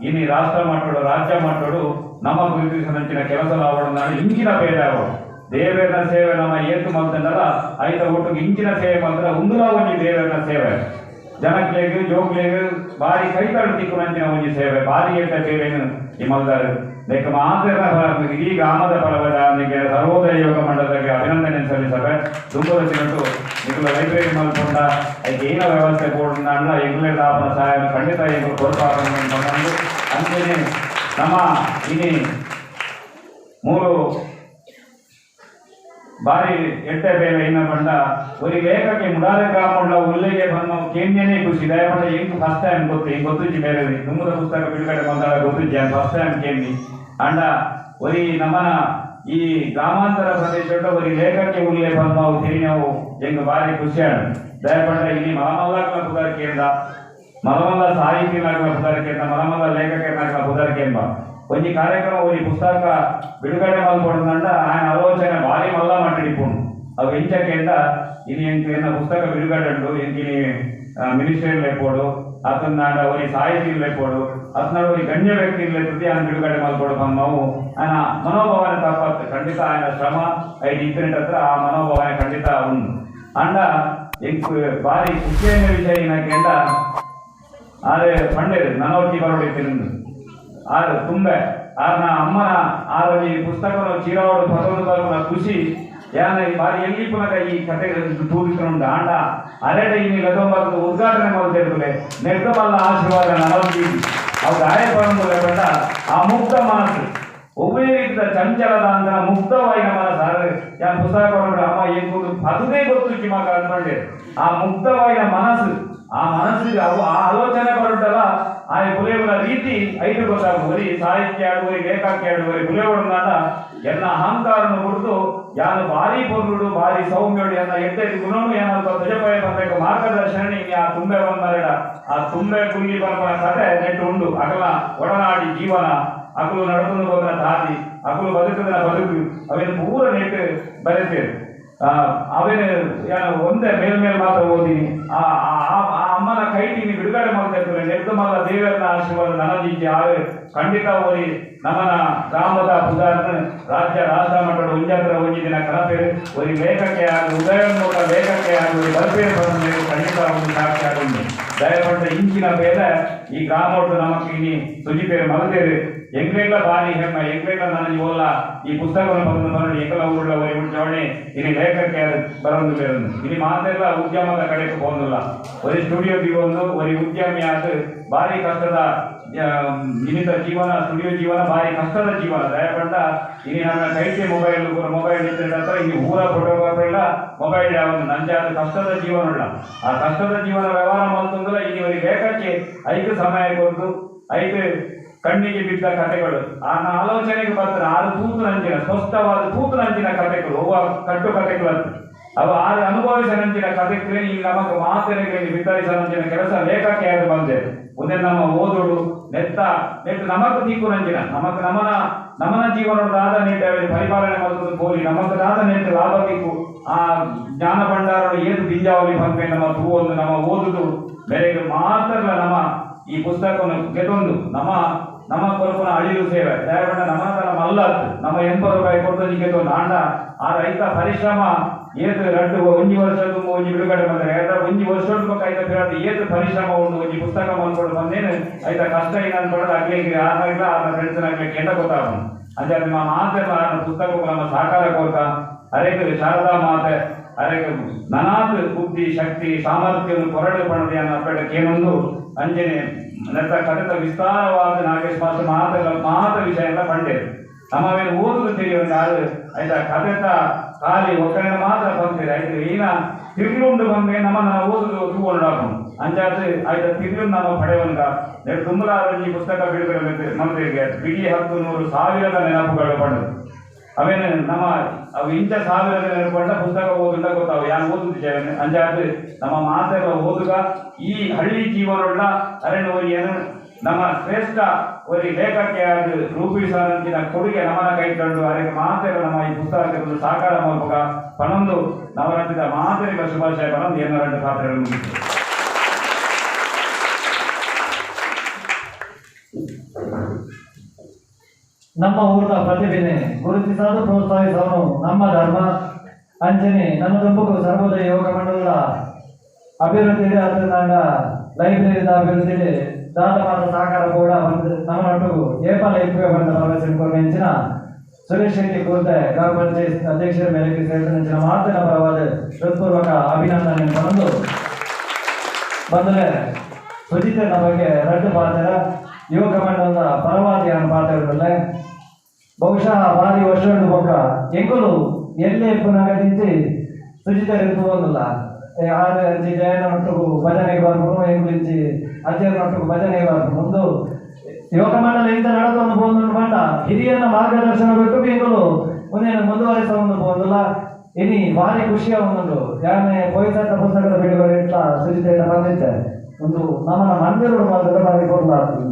ಇನಿ ರಾಷ್ಟ್ರ ಮಟ್ಟೋಡು ರಾಜ್ಯ ಮಟ್ಟೋಡು ನಮ್ಮ ಗುರುತಿಸಿದಂಚಿನ ಕೆಲಸ ನಾನು ಇಂಚಿನ ಭೇದ ದೇವೇನ ಸೇವೆ ನಮ್ಮ ಏತು ಮಲ್ತಂಡಲ್ಲ ಐತ ಒಟ್ಟಿಗೆ ಇಂಚಿನ ಸೇವೆ ಮಾತ್ರ ಉಂದುಲ ಒಂಜಿ ದೇವೇನ ಸೇವೆ ಜನಕ್ಲೇಗು ಜೋಕ್ಲೇಗು ಭಾರಿ ಕೈತಳು ತಿಕ್ಕುನಂಚಿನ ಒಂಜಿ ಸೇವೆ ಭಾರಿ ಏಟ ಸೇವೆನು ಈ ಮಲ್ದಾರು ಲೆಕ್ಕ ಮಾತ್ರ ಇಡೀ ಗ್ರಾಮದ ಪರವಾದ ಸರ್ವೋದಯ ಯೋಗ ಮಂಡಲಕ್ಕೆ ಅಭಿನಂದನೆ ಸಲ್ಲಿಸಬೆ ದುಂಬದ ತಿನ್ನಟ್ಟು ನಿಗುಲ ಲೈಬ್ರರಿ ಮಲ್ಕೊಂಡ ಅದಕ್ಕೆ ಏನ ವ್ಯವಸ್ಥೆ ಕೊಡ ಅಣ್ಣ ಎಗ್ಲೇ ದಾಪನ ಸಹಾಯ ಖಂಡಿತ ಎಗ್ಲು ಕೊರಪಾಕೊಂಡು ಅಂತೆಯೇ ನಮ್ಮ ಇನಿ ಮೂರು ಬಾರಿ ಎಟ್ಟೆ ಬೇರೆ ಏನ ಬಂಡ ಒಂದು ಲೇಖಕ್ಕೆ ಮುಡಾದ ಗ್ರಾಮುಳ್ಳ ಉಲ್ಲೇಖ ಬಂದು ಕೇಂದ್ರನೇ ಖುಷಿ ದಯಪಂಡ ಹೆಂಗ್ ಫಸ್ಟ್ ಟೈಮ್ ಗೊತ್ತಿಜ್ಜಿ ಬೇರೆ ದುಂಬದ ಪುಸ್ತಕ ಬಿಡುಗಡೆ ಬಂದಾಗ ಗೊತ್ತಿಜ್ಜಿ ಫಸ್ಟ್ ಟೈಮ್ ಕೇಂದ್ರಿ ಅಂಡ ಒರಿ ನಮ್ಮನ ಈ ಗ್ರಾಮಾಂತರ ಪ್ರದೇಶದ ಒರಿ ಲೇಖಕ್ಕೆ ಉಲ್ಲೇಖ ಬಂದು ನಾವು ತಿರಿ ನಾವು ಹೆಂಗ್ ಭಾರಿ ಖುಷಿ ಅಣ್ಣ ದಯಪಂಡ ಇಲ್ಲಿ ಮಲಮಲ್ಲಾಕ್ಲ ಪುದರ್ಕೆಯಿಂದ ಮಲಮಲ್ಲ ಸಾಹಿತ್ಯನಾಗ್ಲ ಪುದರ್ಕೆಯಿಂದ ಮಲಮಲ್ಲ ಲೇಖಕನಾಗ್ಲ ಪುದರ್ಕೆಂಬ ಒಂಜಿ ಕಾರ್ಯಕ್ರಮ ಒಂಜಿ ಪುಸ್ತಕ ಬಿಡುಗಡೆ ಮಲ್ಕೊಂಡ ఆయన ಆಲೋಚನೆ ಭಾರಿ ಮಲ್ಲ ಮಟ್ಟಿಡಿಪುಂಡು ಅವು ಎಂಚಕ್ಕೆಂದ ಇನಿ ಎಂಕ್ ಪುಸ್ತಕ ಬಿಡುಗಡೆ ಉಂಟು ಎಂಕಿನಿ ಮಿನಿಸ್ಟ್ರಿ ಲೆಪ್ಪೋಡು ಅತಂದಾಂಡ ಒರಿ ಸಾಹಿತಿ ಲೆಪ್ಪೋಡು ಅತನ ಒರಿ ಗಣ್ಯ ವ್ಯಕ್ತಿ ಲೆಪ್ಪಿ ఆయన ಬಿಡುಗಡೆ ಮಲ್ಕೊಡು ನಾವು ఆయన ಮನೋಭಾವನೆ ತಪ್ಪತ್ತೆ ಖಂಡಿತ ఆయన ಶ್ರಮ ಐದು ಇಬ್ಬರಿಂಟ್ ಹತ್ರ ಆ ಮನೋಭಾವನೆ ಖಂಡಿತ ಉಂಟು ಅಂಡ ಎಂಕ್ ಭಾರಿ ಖುಷಿಯ ವಿಷಯ ಏನಕ್ಕೆಂದ ಆದ್ರೆ ಪಂಡೇರು ನನವರ್ತಿ ಬರೋಡಿತ್ತು ಆರು ತುಂಬೆ ಆರ್ನ ಅಮ್ಮನ ಆರು ಈ ಪುಸ್ತಕವನ್ನು ಚೀರಾವಡು ಪದವನ್ನು ಖುಷಿ ಯಾನ ಬಾರಿ ಎಲ್ಲಿ ಪುನಃ ಈ ಕತೆ ತೂರಿಕೊಂಡು ಆಂಡ ಅರೆಡ ಇನ್ನು ಗತೊಂಬತ್ತು ಉದ್ಘಾಟನೆ ಮಾಡ್ತಿರ್ತದೆ ನೆಟ್ಟಬಲ್ಲ ಆಶೀರ್ವಾದ ನನವರ್ತಿ ಅವ್ರು ಆಯಪರಂದು ಲೇಪಂಡ ಆ ಮುಕ್ತ ಮನಸ್ಸು ಒಬ್ಬೇ ರೀತಿಯ ಚಂಚಲದ ಅಂದ್ರೆ ಮುಕ್ತವಾದ ಮನಸ್ಸು ಆದ್ರೆ ಯಾರು ಪುಸ್ತಕ ಕೊಡೋದು ಅಮ್ಮ ಎಂಬುದು ಅದುದೇ ಗೊತ್ತು ಕಿಮಕ ಅನ್ಕೊಂಡೆ ಆ ಮುಕ್ತವಾದ ಮನಸ್ಸು ಆ ಮನಸ್ಸಿಗೆ ಅವು ಆ ಆಲೋಚನೆ ಬರುತ್ತಲ್ಲ ಆ ಬುಲೆಗಳ ರೀತಿ ಐದು ಗೊತ್ತಾಗುವರಿ ಸಾಹಿತ್ಯ ಆಡುವರಿ ಲೇಖಕ್ಕೆ ಆಡುವರಿ ಬುಲೆಗಳನ್ನ ಎಲ್ಲ ಅಹಂಕಾರವನ್ನು ಕುರಿತು ಯಾರು ಭಾರಿ ಪೊರುಡು ಭಾರಿ ಸೌಮ್ಯಡು ಎನ್ನ ಎಡ್ಡೆ ಗುಣನು ಏನಾದ್ರು ಧ್ವಜಪಯ ಬಂದಾಗ ಮಾರ್ಗದರ್ಶನ ಆ ತುಂಬೆ ಬಂದ ಆ ತುಂಬೆ ಕುಂಗಿ ಬಂದ ಕಥೆ ನೆಟ್ಟು ಉಂಡು ಅಗಲ ಒಡನಾಡಿ ಜೀವನ ಅಗಲು ನಡೆದು ಹೋದ ದಾರಿ ಅಗಲು ಬದುಕದ ಬದುಕು ಅವೇನು ಪೂರ ನೆಟ್ಟು ಬರೆತೇವೆ ಅವೇನು ಒಂದೇ ಮೇಲ್ಮೇಲೆ ಮಾತ್ರ ಓದಿನಿ ಆ ಅಮ್ಮನ ಕೈಟಿನಿ ಬಿಡುಗಡೆ ಮಾಡ್ತಾ ಇರ್ತದೆ ನೆಟ್ಟು ಮಲ್ಲ ದೇವರ ಆಶೀರ್ವಾದ ನನಜಿಂಚೆ ಆವೆ ಖಂಡಿತ ಓದಿ ನಮ್ಮನ ಗ್ರಾಮದ ಉದಾಹರಣೆ ರಾಜ್ಯ ರಾಷ್ಟ್ರ ಮಟ್ಟದ ಉಂಜಾತ್ರ ಒಂಜಿ ದಿನ ಕನಪೇರು ಒಂದು ಲೇಖಕ್ಕೆ ಆಗಿ ಉದಯೋನ್ಮುಖ ಲೇಖಕ್ಕೆ ಆಗಿ ಒಂದು ಬಲ್ಪೇರು ಬಂದ ಖಂಡಿತ ಒಂದು ಸಾಕ್ಷಿ ಆಗುಂಡು ದಯಪಟ್ಟ ಇಂಚಿನ ಬೇರೆ ಈ ಗ್ರಾಮೋಟ್ಟು ನಮಕ್ ಇನಿ ಸುಜಿಪೇರು ಮಲತೇರು ಎಂಗ್ಲೆಲ್ಲ ಬಾರಿ ಹೆಮ್ಮ ಎಂಗ್ಲೆಲ್ಲ ನನಗೆ ಓಲ್ಲ ಈ ಪುಸ್ತಕವನ್ನು ಬಂದು ಎಂಗಲ ಊರುಗಳ ಒರಿ ಉಂಟವಣೆ ಇಲ್ಲಿ ಲೇಖಕ್ಕೆ ಬರೋದು ಬೇರೊಂದು ಇಲ್ಲಿ ಮಾತೆಲ್ಲ ಉದ್ಯಮದ ಕಡೆಗೆ ಹೋಗಲ್ಲ ಒರಿ ಸ್ಟುಡಿಯೋಗೆ ಒಂದು ಒರಿ ಉದ್ಯಮಿ ಆದ ಭಾರಿ ಕಷ್ಟದ ಇನ್ನಿತ ಜೀವನ ಸ್ಟುಡಿಯೋ ಜೀವನ ಭಾರಿ ಕಷ್ಟದ ಜೀವನ ದಯಪಂಡ ಇಲ್ಲಿ ನನ್ನ ಕೈಗೆ ಮೊಬೈಲ್ ಇದ್ದ ಇಲ್ಲಿ ಊರ ಫೋಟೋಗ್ರಾಫರ್ ಇಲ್ಲ ಮೊಬೈಲ್ ಒಂದು ನಂಜಾದ ಕಷ್ಟದ ಜೀವನ ಉಳ್ಳ ಆ ಕಷ್ಟದ ಜೀವನ ವ್ಯವಹಾರ ಮಾಡ್ತಂದ್ರೆ ಇಲ್ಲಿ ಬೇಕಾಚೆ ಐದು ಸಮಯ ಕೊಟ್ಟು ಐದು ಕಣ್ಣಿಗೆ ಬಿದ್ದ ಕಥೆಗಳು ಆ ಆಲೋಚನೆಗೆ ಬರ್ತಾರೆ ಆರು ತೂತು ನಂಚಿನ ಸ್ಪಷ್ಟವಾದ ತೂತು ನಂಚಿನ ಕಥೆಗಳು ಕಟ್ಟು ಕಥೆಗಳು ಅವು ಆರು ಅನುಭವಿಸನಂಚಿನ ಕಥೆಗಳೇ ಈಗ ನಮಗೆ ಮಾತನೆಗಳಿಗೆ ವಿತರಿಸನಂಚಿನ ಕೆಲಸ ಲೇಖಕ್ಕೆ ಆಗಿ ಬಂದೆ ಒಂದೇ ನಮ್ಮ ಓದೋಡು ನೆತ್ತ ನಮಕ್ ತೀಕು ನಂಚಿನ ನಮನ ಜೀವನದಾದ ನೆಟ್ಟಲ್ಲಿ ಪರಿಪಾಲನೆ ಮಾಡುವುದು ಗೋಲಿ ನಮಗದಾದ ನೆಟ್ಟು ಲಾಭ ತೀಕು ಆ ಜ್ಞಾನ ಭಂಡಾರ ಏನು ಬಿಂಜಾವಲಿ ಬಂದ್ಮೇಲೆ ನಮ್ಮ ತೂವೊಂದು ನಮ್ಮ ಓದುದು ಬೆಲೆಗೆ ಮಾತ್ರ ನಮ್ಮ ಈ ಪುಸ್ತಕವನ್ನು ಗೆದ್ದೊಂದು ನಮ್ಮ ಕೊರಪನ ಅಳಿಲು ಸೇವೆ ದಯಪಂಡ ನಮ್ಮ ಅಲ್ಲತ್ತು ನಮ್ಮ 80 ರೂಪಾಯಿ ಕೊಡ್ತದೆ ಗೆದ್ದೊಂದು ಆಂಡ ಆ ರೈತ ಪರಿಶ್ರಮ ಏತು ರಡ್ಡು ಒಂಜಿ ವರ್ಷ ತುಂಬ ಒಂಜಿ ಬಿಡುಗಡೆ ಬಂದರೆ ಒಂಜಿ ವರ್ಷ ಬೇಕಾಯ್ತು ಏತು ಪರಿಶ್ರಮ ಉಂಟು ಒಂಜಿ ಪುಸ್ತಕ ಮಾಡ್ಕೊಂಡು ಬಂದೇನು ಆಯ್ತಾ ಕಷ್ಟ ಏನು ಅನ್ಕೊಂಡ್ರೆ ಆಗ್ಲಿಕ್ಕೆ ಆರ್ನಾಗ್ಲ ಆರ್ನ ಫ್ರೆಂಡ್ಸ್ ಆಗ್ಲಿಕ್ಕೆ ಎಂತ ಗೊತ್ತಾಗ ಅಂದ್ರೆ ನಿಮ್ಮ ಮಾತೆಲ್ಲ ಆರ್ನ ಪುಸ್ತಕ ನಮ್ಮ ಸಾಕಾರ ಕೊಡ್ತಾ ಅರೇಕ ಶಾರದಾ ಮಾತೆ ಅರೇಕ ನನಾತ್ ಬುದ್ಧಿ ಶಕ್ತಿ ಸಾಮರ್ಥ್ಯವನ್ನು ಕೊರಡು ಪಣದೆ ಅನ್ನೋ ಕೇಳೊಂದು ಅಂಜನೆ ನೆತ್ತ ಕಥೆತ ವಿಸ್ತಾರವಾದ ನಾಗೇಶ್ ಮಾತ ವಿಷಯ ಎಲ್ಲ ಪಂಡೆ ನಮ್ಮವೇನು ಓದುದು ತಿಳಿಯುವಂತ ಅದು ಆಯ್ತಾ ಕಥೆತ ಖಾಲಿ ಒಕ್ಕರಿನ ಮಾತ್ರ ಬಂದಿದೆ ಆಯ್ತು ಈನ ತಿರುಗುಂಡು ಬಂದ್ರೆ ನಮ್ಮ ಓದುದು ತೂಗೊಂಡು ಅಂಜಾದು ಆಯ್ತಾ ತಿರುಗು ನಮ್ಮ ಪಡೆಯುವಂತ ತುಂಬಲಾರಂಜಿ ಪುಸ್ತಕ ಬಿಡುಗಡೆ ನಮ್ಮದಿಗೆ ಬಿಡಿ 10,100,000 ನೆನಪುಗಳು ಪಡೆದು ಅವೇನು ನಮ್ಮ ಅವು ಇಂಚ 1000 ನೆನಪುಕೊಂಡ ಪುಸ್ತಕ ಓದುಂಡ ಗೊತ್ತಾವು ಯಾರು ಓದುತ್ತಿದ್ದೇವೆ ಅಂಜಾದು ನಮ್ಮ ಮಾತೆಲ್ಲ ಓದುಗ ಈ ಹಳ್ಳಿ ಜೀವನವುಳ್ಳ ಅರಣ್ಯ ಏನು ನಮ್ಮ ಶ್ರೇಷ್ಠ ಒಂದು ಲೇಖಕ್ಕೆ ಅದು ರೂಪಿಸುವಂತಿನ ಕೊಡುಗೆ ನಮ್ಮನ್ನ ಕೈಗೊಂಡು ಅದಕ್ಕೆ ಮಾತೆಲ್ಲ ನಮ್ಮ ಈ ಪುಸ್ತಕಕ್ಕೆ ಸಾಕಾರ ಮೂಲಕ ಪಣಂದು ನವರಾತ್ರಿದ ಮಾತೆಗಳ ಶುಭಾಶಯ ಪಣಂದು ಏನಾರು ಪಾತ್ರೆಗಳು ಮುಗಿತು. ನಮ್ಮ ಊರಿನ ಪ್ರತಿಭೆನೆ ಗುರುತಿಸಲು ಪ್ರೋತ್ಸಾಹಿಸಲು ನಮ್ಮ ಧರ್ಮ ಅಂಚನೆ ನನ್ನ ದುಂಬುಕು ಸರ್ವೋದಯ ಯೋಗ ಮಂಡಲದ ಅಭಿವೃದ್ಧಿ ತಂಡ ಲೈಬ್ರರಿದ ಅಭಿವೃದ್ಧಿ ದಾತವಾದ ಸಹಕಾರ ಕೂಡ ನಮ್ಮೊಟ್ಟು ಏಪಲ್ ಐಕ್ಯ ಬಂದ ಪ್ರವೇಶಿಸಿಕೊಂಡ ಸುರೇಶ್ ಶೆಟ್ಟಿ ಕುರಿತೆ ಗ್ರಾಮ ಪಂಚಾಯತ್ ಅಧ್ಯಕ್ಷರ ಮೇಲೆಗೆ ಸೇರಿದ ಮಾತಿನ ಪರವಾದ ಹೃತ್ಪೂರ್ವಕ ಅಭಿನಂದನೆ ಬಂದರೆ ಸುಜಿತನ ಬಗ್ಗೆ ರದ್ದು ಪಾತ್ರ ಯುವಕ ಮಂಡಲದ ಪರವಾದಿ ಅನ್ನೋ ಪಾತ್ರಗಳಲ್ಲೇ ಬಹುಶಃ ಭಾರಿ ವರ್ಷಗಳು ಬೊಕ್ಕ ಎಂಕುಲು ಎಲ್ಲೇ ಪುನಃ ಸುಜಿತ ಇರುವುದಿಲ್ಲ ಆರು ಜಯನ ಒಟ್ಟಿಗೂ ಭಜನೆಗೆ ಬರ್ಬೋದು ಎಂಗುಲಿಂಚಿ ಅಜ್ಜನ ಒಟ್ಟಿಗೂ ಭಜನೆಗೆ ಬರ್ಬೋದು ಒಂದು ಯುವಕ ಮಂಡಲ ಇಂಥ ನಡೆದೊಂದು ಬೋದು ಮಾಡ ಹಿರಿಯರ ಮಾರ್ಗದರ್ಶನ ಬಿಟ್ಟು ಎಂಗುಲು ಮುಂದುವರಿಸ ಒಂದು ಬೋದಿಲ್ಲ ಇನಿ ಭಾರಿ ಖುಷಿಯ ಒಂದೊಂದು ಯಾನೆ ಪೊಯ್ಸಟ್ಟ ಪುಸ್ತಕದ ಬಿಡುಗಡೆ ಇಟ್ಟ ಸುಜಿತ ಬಂದಿದ್ದೆ ಒಂದು ನಮ್ಮ ಮಂದಿರಗಳು ಮಾತ್ರ ಬಾರಿ ಕೊಡಲಾಗ್ತದೆ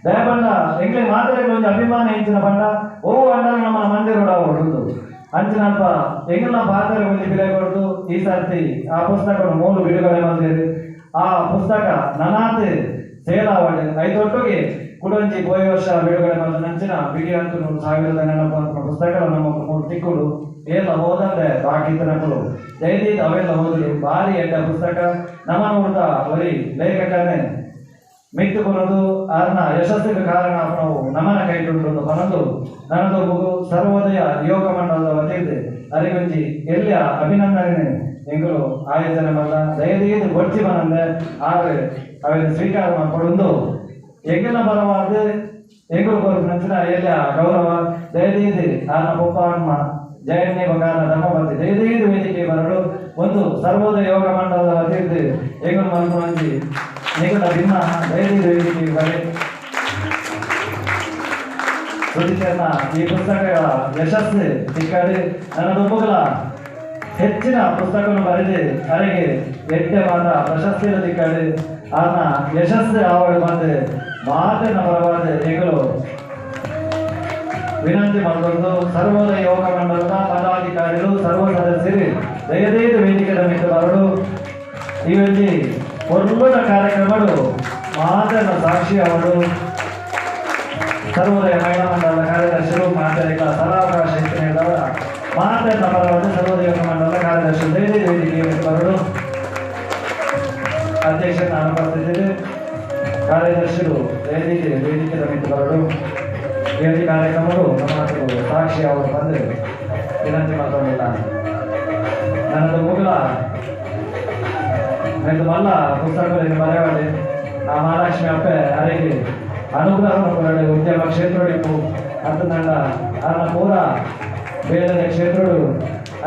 ದಯಪಂಡ ಎಂಗ್ಲೆ ಮಾತಾಡಿದ ಒಂದು ಅಭಿಮಾನ ಹೆಚ್ಚಿನ ಪಂಡ ಓ ಅಂಡ ನಮ್ಮ ಮಂದಿರಗಳು ಹೊಡೆದು ಅಂಚಿನಲ್ಪ ಎಂಗ್ಲ ಪಾತ್ರ ಒಂದು ಬೆಲೆ ಕೊಡ್ದು ಈ ಸರ್ತಿ ಆ ಪುಸ್ತಕವನ್ನು ಮೂರು ಬಿಡುಗಡೆ ಮಾಡಿದೆ ಆ ಪುಸ್ತಕ ನನಾತ್ ಸೇಲಾವಡೆ 5 ಒಟ್ಟಿಗೆ ಕುಡಂಜಿ ಪೋಯ ವರ್ಷ ಬಿಡುಗಡೆ ಮಾಡಿದ ನಂಚಿನ ಬಿಡಿ ಅಂತೂ 1,000 ನೆನಪು ಅಂತ ಪುಸ್ತಕಗಳು ನಮ್ಮ 3 ತಿಕ್ಕುಡು ಎಲ್ಲ ಓದಂದ್ರೆ ಬಾಕಿ ತನಕಲು ಜೈದೀದ್ ಅವೆಲ್ಲ ಓದಲು ಭಾರಿ ಎಡ್ಡ ಪುಸ್ತಕ ನಮ್ಮ ನೋಡ್ದ ಬರೀ ಲೇಖಕನೇ ಮೆತ್ತುಕೊಳ್ಳೋದು ಅದನ್ನ ಯಶಸ್ಸಿಗೆ ಕಾರಣ ನಾವು ನಮ್ಮನ ಕೈಗೊಂಡು ಬನದು ನನ್ನದು ಮಗು ಸರ್ವೋದಯ ಯೋಗ ಮಂಡಲದ ವತಿಯಿದೆ ಅರಿಗೊಂಜಿ ಎಲ್ಲಿಯ ಅಭಿನಂದನೆ ಎಂಗಳು ಆಯೋಜನೆ ಮಾಡಲ ದಯದೀದು ಗೊಡ್ಚಿ ಬಂದೆ ಆದರೆ ಅವೆಲ್ಲ ಸ್ವೀಕಾರ ಮಾಡಿಕೊಂಡು ಎಂಗಿನ ಬರವಾದ ಎಂಗಳು ಕೊರತು ನಂಚಿನ ಎಲ್ಲಿಯ ಗೌರವ ದಯದೀದಿ ಆನ ಪೊಪ್ಪ ಅಮ್ಮ ಜಯನ್ನೇ ಬಗಾನ ಧರ್ಮ ಬಂದಿ ದಯದೀದು ವೇದಿಕೆ ಬರಲು ಒಂದು ಸರ್ವೋದಯ ಯೋಗ ಮಂಡಲದ ವತಿಯಿದೆ ಎಂಗಳು ಮಲ್ಕೊಂಡಿ ನಿಗದ ಭಿನ್ನ ದಯದೀದು ವೇದಿಕೆ ಬರೆ ಸುಜಿತನ ಈ ಪುಸ್ತಕಗಳ ಯಶಸ್ಸು ಸಿಕ್ಕದೆ ನನ್ನ ದುಂಬುಗಳ ಹೆಚ್ಚಿನ ಪುಸ್ತಕವನ್ನು ಬರೆದು ಅವರಿಗೆ ಎಟ್ಟೆ ಮಾತ್ರ ಪ್ರಶಸ್ತಿ ಸಿಕ್ಕದೆ ಆತನ ಯಶಸ್ಸು ಆವಳು ಬಂದು ಮಾತಿನ ಪರವಾದ ಈಗಲೂ ವಿನಂತಿ ಮಾಡಿಕೊಂಡು ಸರ್ವೋದಯ ಯೋಗ ಮಂಡಲದ ಪದಾಧಿಕಾರಿಗಳು ಸರ್ವ ಸದಸ್ಯರು ದಯದೈದು ವೇದಿಕೆಯ ಮಿತ್ರ ಬರಲು ಇವಲ್ಲಿ ಒಳ್ಳೆಯ ಕಾರ್ಯಕ್ರಮಗಳು ಮಾತಿನ ಸಾಕ್ಷಿ ಅವರು ಸರ್ವೋದಯ ಮಹಿಳಾ ಮಂಡಲದ ಕಾರ್ಯದರ್ಶಿಗಳು ಮಾತರಿಕ ಸದಾವಕಾಶ ಹೆಚ್ಚಿನವರ ಮಾತಿನ ಪರವಾದ ಸರ್ವೋದಯ ಯೋಗ ಮಂಡಲದ ಕಾರ್ಯದರ್ಶಿ ದಯದೈದು ವೇದಿಕೆಯ ಮಿತ್ರರು ಅಧ್ಯಕ್ಷರನ್ನು ಅನುಪಸ್ಥಿತಿಯಲ್ಲಿ ಕಾರ್ಯದರ್ಶಿಗಳು ವೇದಿಕೆಯ ಮಿತ್ರರು ವೇದಿ ಕಾರ್ಯಕ್ರಮಗಳು ನಮ್ಮ ಸಾಕ್ಷಿ ಅವರು ಬಂದು ವಿನಂತಿ ಮಾಡ್ಕೊಂಡಿಲ್ಲ ನನ್ನದು ಮುಗಲ ನನ್ನದು ಮಲ್ಲ ಪುಸ್ತಕದಲ್ಲಿ ಬರೆಯವಾಡಿ ಆ ಮಹಾಲಕ್ಷ್ಮಿ ಅಪ್ಪೆ ಅರೆಗೆ ಅನುಗ್ರಹವನ್ನು ಕೊರಡೆ ಉದ್ಯಮ ಕ್ಷೇತ್ರಡಿಪ್ಪು ಅಂತ ನಂಡ ಅನ್ನ ಪೂರ ಬೇರೆ ಕ್ಷೇತ್ರಗಳು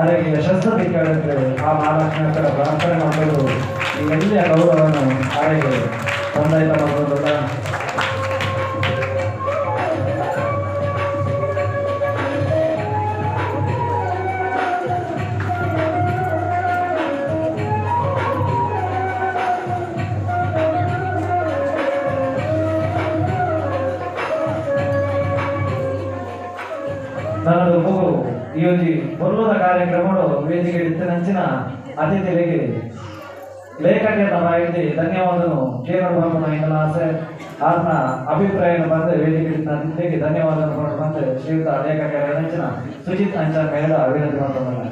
ಅದಕ್ಕೆ ಯಶಸ್ಸು ದಿಕ್ಕಡುತ್ತೆ ಆ ಮಹಾಲಕ್ಷ್ಮೀ ಪ್ರಾರ್ಥನೆ ಮಾಡೋದು ಈ ಎಲ್ಲ ಗೌರವವನ್ನು ಆರೆಗೆ ಕೊಂಡೊಯ್ತ ಮಾಡೋದಲ್ಲ. ನನ್ನದು ಮಗು ಈ ಒಂದು ಬರುವುದ ಕಾರ್ಯಕ್ರಮಗಳು ವೇದಿಕೆ ನಂಚಿನ ಅತಿಥಿಗಳಿಗೆ ಲೇಖಕರ ಬಾಯಿಗೆ ಧನ್ಯವಾದನು ಕೇರಳ ಬಂದು ಆಸೆ ಆತನ ಅಭಿಪ್ರಾಯ ಬಂದು ವೇದಿಕೆ ಅತಿಥಿಗೆ ಧನ್ಯವಾದಗಳು ಬಂದು ಶ್ರೀಯುತ ಲೇಖಕರ ನಂಚಿನ ಸುಜಿತ್ ಅಂಚನ್ ಮೇಳ ವಿನಂತಿ ಮಾಡ್ತಾರೆ.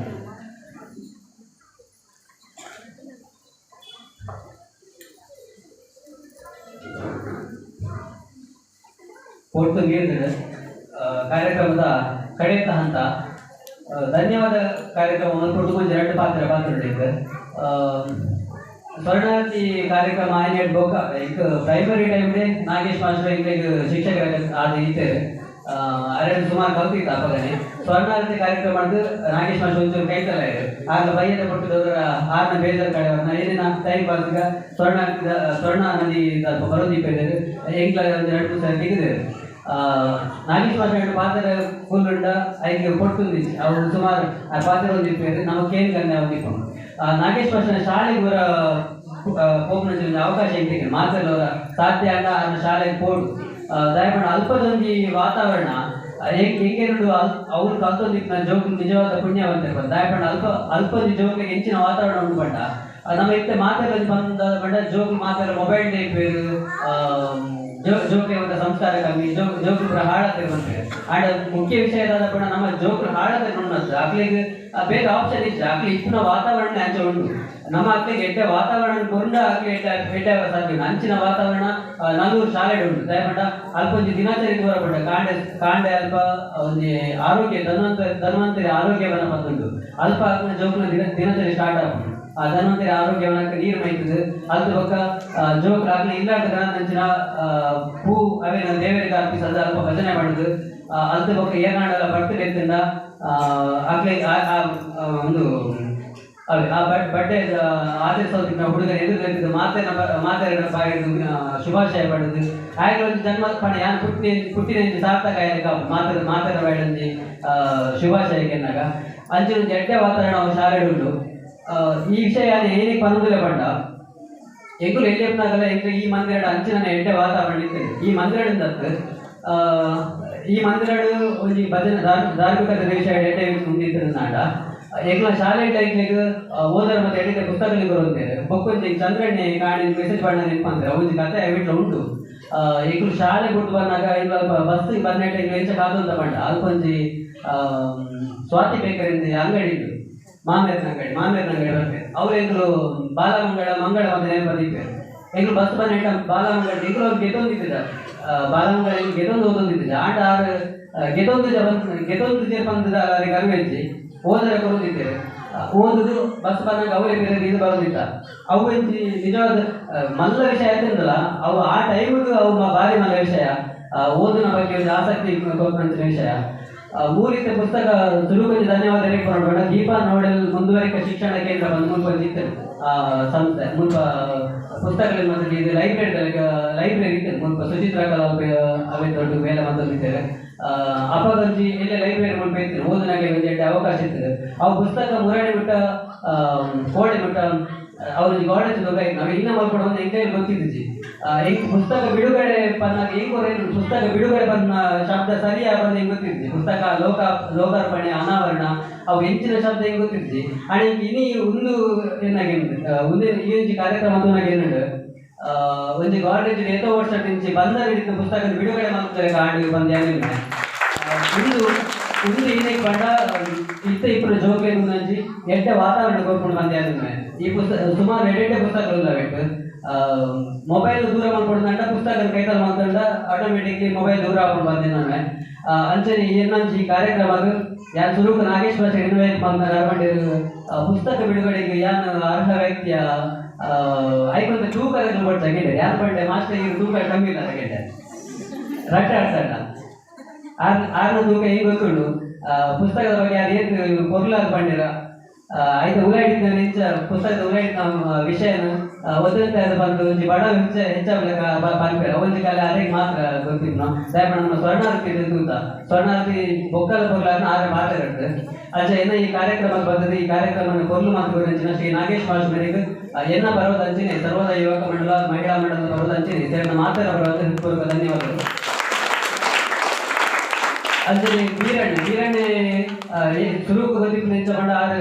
ಒಟ್ಟು ನೀಡಿದ ಕಾರ್ಯಕ್ರಮದ ಕಡೆಯ ಹಂತ ಧನ್ಯವಾದ ಕಾರ್ಯಕ್ರಮವನ್ನು ಕೊಟ್ಟು ಎರಡು ಪಾತ್ರ ಸ್ವರ್ಣಾರ್ಥಿ ಕಾರ್ಯಕ್ರಮ ಆಯ್ನೆ ಬೋಕ ಈಗ ಪ್ರೈಮರಿ ಟೈಮ್ಗೆ ನಾಗೇಶ್ ಮಾಸ್ಟರ್ ಈಗ ಶಿಕ್ಷಕರ ಅದು ಇದ್ದಾರೆ ಅರೆಂಡು ಸುಮಾರು ಕಲ್ತಿತ್ತು ಅಪ್ಪಗನೆ ಸ್ವರ್ಣಾರ್ಥಿ ಕಾರ್ಯಕ್ರಮ ಮಾಡಿದ್ದು ನಾಗೇಶ್ ಮಾಸ್ಟರ್ ಒಂಚೂರು ಕೈತಲ್ಲ ಇದೆ ಆಗ ಬೈಯದ ಕೊಟ್ಟಿದ್ದವರ ಆರನ ಬೇಜಾರು ಕಡೆ ಏನೇನ ಟೈಮ್ ಪಾಸ್ಗ ಸ್ವರ್ಣ ನದಿ ಸ್ವಲ್ಪ ಬರೋದೀಪ ಇದ್ದಾರೆ ಎಂಗ್ಲ ಒಂದು 2 ದಿವಸ ತೆಗೆದಿದ್ದಾರೆ. ನಾಗೇಶ್ ಮಾಸ್ಟರ್ ಪಾತ್ರ ಫುಲ್ ಐದು ಕೊಟ್ಟು ಅವ್ರು ಸುಮಾರು ಆ ಪಾತ್ರ ಒಂದಿಪ್ಪೇರು ನಾವು ಕೇಳಿ ಕನ್ನೆ ಒಂದಿಪ್ಪ ನಾಗೇಶ್ ಮಾಸ್ಟರ್ ಶಾಲೆಗೆ ಬರ ಹೋಗ್ನ ಅವಕಾಶ ಇಟ್ಟಿಗೆ ಮಾತಲ್ಲವರ ಸಾಧ್ಯ ಆಗ ಆ ಶಾಲೆಗೆ ಪೋಡು ದಯಮಾಡಿ ಅಲ್ಪದೊಂದು ವಾತಾವರಣ ಹೆಂಗೆರಡು ಅವ್ರು ಕಲ್ತೊಂದಿತ್ತು ನನ್ನ ಜೋಗ ನಿಜವಾದ ಪುಣ್ಯವಂತ ದಯಮಾಡಿ ಅಲ್ಪದಿ ಜೋಗಿಗೆ ಹೆಚ್ಚಿನ ವಾತಾವರಣ ಉಂಟು ಬಂಡ ನಮ್ಮ ಇತ್ತೆ ಮಾತೆಲ್ಲ ಬಂದ ಬಂಡ ಜೋಗಿ ಮಾತೆಲ್ಲ ಮೊಬೈಲ್ ಟೈಪೇರು ಜೋಕ್ರೆ ಒಂದು ಸಂಸ್ಕಾರ ಕಮ್ಮಿ ಜೋಕ್ರ ಹಾಳತೆ ಬಂದ್ರೆ ಆಡ ಮುಖ್ಯ ವಿಷಯ ಕೂಡ ನಮ್ಮ ಜೋಕ್ರ ಹಾಳತೆ ನೋಡೋದು ಅಕ್ಲಿಗೆ ಬೇಗ ಆಪ್ಷನ್ ಇತ್ತು ಅಕ್ಲಿ ಇಪ್ಪನ ವಾತಾವರಣ ಅಂಚೆ ಉಂಟು ನಮ್ಮ ಅಕ್ಲಿಗೆ ಎಡ್ಡೆ ವಾತಾವರಣ ಕೊಂಡ ಅಕ್ಲಿ ಎಡ್ಡೆ ಸಾಧ್ಯ ಅಂಚಿನ ವಾತಾವರಣ ನಲ್ಲೂರು ಶಾಲೆ ಉಂಟು ದಯಮಾಡ ಅಲ್ಪ ಒಂದು ದಿನಚರಿ ಬರಬೇಡ ಕಾಂಡೆ ಅಲ್ಪ ಒಂದು ಆರೋಗ್ಯ ಧನ್ವಂತರಿ ಆರೋಗ್ಯವನ್ನು ಬಂದುಂಟು ಅಲ್ಪ ಜೋಕ್ನ ದಿನಚರಿ ಸ್ಟಾರ್ಟ್ ಆಗ್ಬೋದು ಆ ಧನ್ವಂತರಿ ಆರೋಗ್ಯವನ್ನು ನೀರು ಮೈತದೆ ಅದು ಬೊಕ್ಕ ಜೋಕ್ರ ಆಗ್ಲಿ ಇಲ್ಲಾದ ನಂಚಿನ ಹೂ ಅವೇನ ದೇವರಿಗೆ ಅರ್ಪಿಸೋದು ಅಲ್ಪ ಭಜನೆ ಮಾಡುದು ಅದು ಬೊಕ್ಕ ಏನಾಡೆಲ್ಲ ಬರ್ತಡೆ ಎತ್ತಿಂದ ಆಗ್ಲಿ ಒಂದು ಆ ಬಡ್ಡೆ ಆಚರಿಸೋದಕ್ಕೆ ಹುಡುಗರು ಎದುರು ಮಾತಾಡಿದ ಬಾಯಿದು ಶುಭಾಶಯ ಪಡೆದು ಆಯ್ತು ಒಂದು ಜನ್ಮ ಪಣ ಯಾರು ಪುಟ್ಟಿನ ಸಾರ್ಥಕ ಮಾತಾಡಬೇಡಿ ಶುಭಾಶಯಕ್ಕೆ ಎನ್ನಾಗ ಅಂಚಿನ ಎಡ್ಡೆ ವಾತಾವರಣ ಶಾಲೆ ಉಂಟು ಈ ವಿಷಯ ಏನಕ್ಕೆ ಪನ್ನೊಂದಿಲ್ಲ ಬಂಡ ಎಂಗುಲು ಎಡ್ಡೆಪ್ಪನಾಗಲ್ಲ ಎಂಗ್ಲು ಈ ಮಂದಿರ ಅಂಚಿನ ಎಡ್ಡೆ ವಾತಾವರಣ ಇರ್ತದೆ ಈ ಮಂದಿರದಿಂದ ಈ ಮಂದಿರಡು ಒಂದು ಭಜನೆ ಧಾರ್ಮಿಕ ವಿಷಯ ಎಡ್ಡೆ ಮುಂದಿದ್ದ ನಾಡ ಎಂಗ್ಲ ಶಾಲೆ ಟೈಮ್ಗೆ ಓದರ ಮತ್ತೆ ಎಡಿದ ಪುಸ್ತಕಗಳಿಗೆ ಬರುತ್ತೇವೆ ಬೊಕ್ಕೊಂದು ಚಂದ್ರಣ್ಣೆ ಕಾಣಿ ಮೆಸೇಜ್ ಬಣ್ಣ ನೆನಪಂದ್ರೆ ಒಂದು ಕಥೆ ಬಿಟ್ಟು ಉಂಟು ಎಂಗ್ಲು ಶಾಲೆ ಬಿಟ್ಟು ಬಂದಾಗ ಇಲ್ಲ ಬಸ್ ಬಂದ ಟೈಮ್ ಎಂಚ ಕಾದಂತ ಬಂಡ ಅಲ್ಕೊಂಜಿ ಸ್ವಾತಿ ಬೇಕರಿಂದ ಅಂಗಡಿ ಇತ್ತು ಮಾಮೇರನ ಅಂಗಡಿ ಬರ್ತೇವೆ ಅವ್ರು ಎಂಗ್ಲು ಬಾಲಮಂಗಳ ಮಂಗಳ ಅಂತ ನೆನಪು ಬಂದಿದ್ದೇವೆ ಎಂಗ್ಲು ಬಸ್ ಬಂದ ಬಾಲಮಂಗಳ ಎಂಗ್ಲು ಅವ್ರು ಗೆದ್ದೊಂದಿದ್ದ ಬಾಲಮಂಗಳ ಗೆದ್ದೊಂದು ಓದೊಂದಿದ್ದ ಆಟ ಗೆದ್ದೊಂದು ಬಂದದ ಅವರಿಗೆ ಅರಿವೆಚ್ಚಿ ಓದರ ಕೊಡುತ್ತಿದ್ದೇವೆ ಓದುದು ಬಸ್ ಬಂದಾಗ ಅವರೇ ಬೇರೆ ಇದು ಬರೋದಿಲ್ಲ ಅವು ನಿಜವಾದ ಮಲ್ಲ ವಿಷಯ ಯಾಕಂದಲ್ಲ ಅವು ಆ ಟೈಮಿಗೂ ಅವು ಭಾರಿ ಮಲ್ಲ ವಿಷಯ ಓದಿನ ಬಗ್ಗೆ ಒಂದು ಆಸಕ್ತಿ ಕೊಟ್ಟಂತ ವಿಷಯ ಮೂಲಿಕ ಪುಸ್ತಕ ಸುರುಕಂಜಿ ಧನ್ಯವಾದ ಬೇಡ ದೀಪ ನೋಡಲ್ ಮುಂದುವರಿಕ ಶಿಕ್ಷಣ ಕೇಂದ್ರ ಬಂದು ಮುಂದುವರಿಸಿತ್ತು ಸಂಸ್ಥೆ ಮುಲ್ಪ ಪುಸ್ತಕಗಳು ಮತ್ತು ಇದು ಲೈಬ್ರರಿ ಇತ್ತು ಮುಲ್ಪ ಸುಚಿತ್ರ ಕಲಾ ಅವೇ ದೊಡ್ಡ ಮೇಲೆ ಬಂದಿದ್ದೇವೆ ಅಪಗಂಜಿ ಎಲ್ಲ ಲೈಬ್ರರಿ ಮುಲ್ಪ ಇತ್ತು ಓದಿನಾಗೆ ಒಂದು ಎಡ್ಡೆ ಅವಕಾಶ ಇರ್ತದೆ ಅವು ಪುಸ್ತಕ ಮುರಾಡಿ ಬಿಟ್ಟ ಕೋಡೆ ಬಿಟ್ಟ ಅವ್ರಿಗೆ ಗಾರ್ಡನ್ ಬೇಕಾಯ್ತು ನಾವು ಇನ್ನ ಮಾಡ್ಕೊಂಡು ಒಂದು ಎಂಕೈಲಿ ಗೊತ್ತಿದ್ದಿ ಹೆಂಗ್ ಪುಸ್ತಕ ಬಿಡುಗಡೆ ಬಂದಾಗ ಹೆಂಗ್ ಪುಸ್ತಕ ಬಿಡುಗಡೆ ಬಂದ ಶಬ್ದ ಸರಿಯಾಗಿ ಬಂದು ಹೆಂಗ್ ಗೊತ್ತಿದ್ದಿ ಪುಸ್ತಕ ಲೋಕಾರ್ಪಣೆ ಅನಾವರಣ ಅವು ಹೆಚ್ಚಿನ ಶಬ್ದ ಹೆಂಗ್ ಗೊತ್ತಿದ್ದಿ ಆ್ಯಂಡ್ ಇನಿ ಒಂದು ಏನಾಗಿ ಒಂದೇ ಈ ಒಂದು ಕಾರ್ಯಕ್ರಮ ನನಗೆ ಏನುಂಡು ಒಂದು ಗಾರ್ಡೇಜ್ ಎಷ್ಟೋ ವರ್ಷ ನಿಂಚೆ ಬಂದ ಪುಸ್ತಕ ಬಿಡುಗಡೆ ಮಾಡ್ತಾರೆ ಕಾಡಿ ಬಂದು ಏನಿಲ್ಲ ಒಂದು ಏನಕ್ಕೆ ಬಂಡ ಇಪ್ಪರು ಜೋಕೆ ಮುಂದಂಜಿ ಎಡ್ಡೆ ವಾತಾವರಣ ಕೊಡ್ಕೊಂಡು ಬಂದೆ ಅದನ್ನ ಈ ಪುಸ್ತಕ ಸುಮಾರು ಎರಡೆಡ್ಡೆ ಪುಸ್ತಕಗಳು ಬೇಕು ಮೊಬೈಲ್ ದೂರ ಮಾಡ್ಕೊಡ್ದಂಡ ಪುಸ್ತಕ ಕೈತಲ್ ಮಾಡ್ಕೊಂಡ ಆಟೋಮೆಟಿಕ್ಲಿ ಮೊಬೈಲ್ ದೂರ ಹಾಕೊಂಡು ಬಂದೆ ನಾನು ಅಂಚನೆ ಏನಂಚಿ ಈ ಕಾರ್ಯಕ್ರಮ ಯಾರು ಸುರುಕು ನಾಗೇಶ್ ಭಾಷೆ ಇನ್ವೈಟ್ ಮಾಡ್ಕೊಂಡು ಪುಸ್ತಕ ಬಿಡುಗಡೆಗೆ ಯಾರು ಅರ್ಹ ವ್ಯಕ್ತಿಯ ಐಕೊಂತ ತೂಕ ಕೊಡ್ತಾ ಗೆಡ್ಡೆ ಯಾರು ಬಂಡೆ ಮಾಸ್ಟರ್ ತೂಕ ಕಮ್ಮಿ ಇಲ್ಲ ಗೆಡ್ಡೆ ರಟ್ಟ ಆಡ್ತಾಡ ಆರ್ನ ತೂಕ ಈಗ ಗೊತ್ತುಂಡು ಪುಸ್ತಕದ ಬಗ್ಗೆ ಅದು ಏನು ಕೊರ್ಲಾದ ಪಂಡಿರ ಆಯ್ತು ಉಲಾಡಿದ ಹೆಚ್ಚ ಪುಸ್ತಕದ ಉಲಾಡಿದ ವಿಷಯನ ಒದ್ದಂತೆ ಅದು ಬಂದು ಒಂಜಿ ಬಡ ಹೆಚ್ಚಾಗ್ಲಕ ಪಂಪೇರ ಒಂಜಿ ಕಾಲ ಅದಕ್ಕೆ ಮಾತ್ರ ಗೊತ್ತಿತ್ತು ನಾವು ದಯಮಾಡಿ ನಮ್ಮ ಸ್ವರ್ಣಾರತಿ ತೂತ ಸ್ವರ್ಣಾರತಿ ಬೊಕ್ಕಲ ಕೊರ್ಲಾದ ಆದ್ರೆ ಮಾತಾಡ್ತದೆ ಅಜ್ಜ ಏನ ಈ ಕಾರ್ಯಕ್ರಮ ಬರ್ತದೆ ಈ ಕಾರ್ಯಕ್ರಮ ಕೊರ್ಲು ಮಾತು ಗುರಿಂಚಿನ ಶ್ರೀ ನಾಗೇಶ್ ಮಾಸ್ಟರಿಗೆ ಎನ್ನ ಬರೋದಂಚಿನಿ ಸರ್ವೋದಯ ಯುವಕ ಮಂಡಲ ಮಹಿಳಾ ಮಂಡಲದ ಬರೋದಂಚಿನಿ ಸೇರಿನ ಮಾತಾಡ ಬರೋದು ಹೃತ್ಪೂರ್ವಕ ಧನ್ಯವಾದಗಳು. ಅಂಚನೆ ವೀರಣ್ಣ ಶುರುಕು ಗೊತ್ತಿತ್ತು ನಿಂತ ಬಂಡ ಆರು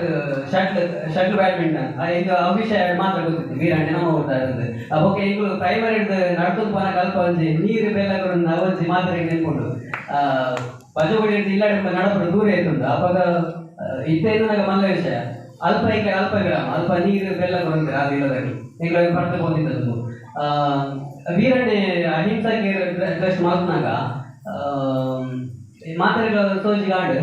ಶಟ್ಲ್ ಬ್ಯಾಡ್ಮಿಂಟನ್ ಈಗ ವಿಷಯ ಮಾತ್ರ ಗೊತ್ತಿತ್ತು ವೀರಣ್ಣ ನಮ್ಮ ಓದ್ತಾ ಇರೋದು ಓಕೆ ಈಗ ಪ್ರೈಮರಿ ನಡ್ಕೊಂಡು ಪೋನ ಕಲ್ಪ ಒಂಜಿ ನೀರು ಬೇಲಗಳನ್ನು ಅವೊಂಜಿ ಮಾತ್ರ ನೆನ್ಕೊಂಡು ಬಜಗುಡಿ ಇಲ್ಲಾಡ ನಡಪಡ ದೂರ ಇರ್ತುಂಟು ಅವಾಗ ಇತ್ತೇನು ನನಗೆ ಮಲ್ಲ ವಿಷಯ ಅಲ್ಪ ಈಗ ಅಲ್ಪ ಗ್ರಾಮ ಅಲ್ಪ ನೀರು ಬೆಲ್ಲ ಕೊಡ್ತಾರೆ ಅದು ಇಲ್ಲದಾಗಿ ಈಗ ಪಡ್ತು ಬಂದಿದ್ದದ್ದು ವೀರಣ್ಣೆ ಅಹಿಂಸಾಗೆ ಟ್ರಸ್ಟ್ ಮಾತನಾಗ ಮಾತಾಡಿದ ಸೋಜಿಗಾಂಡ್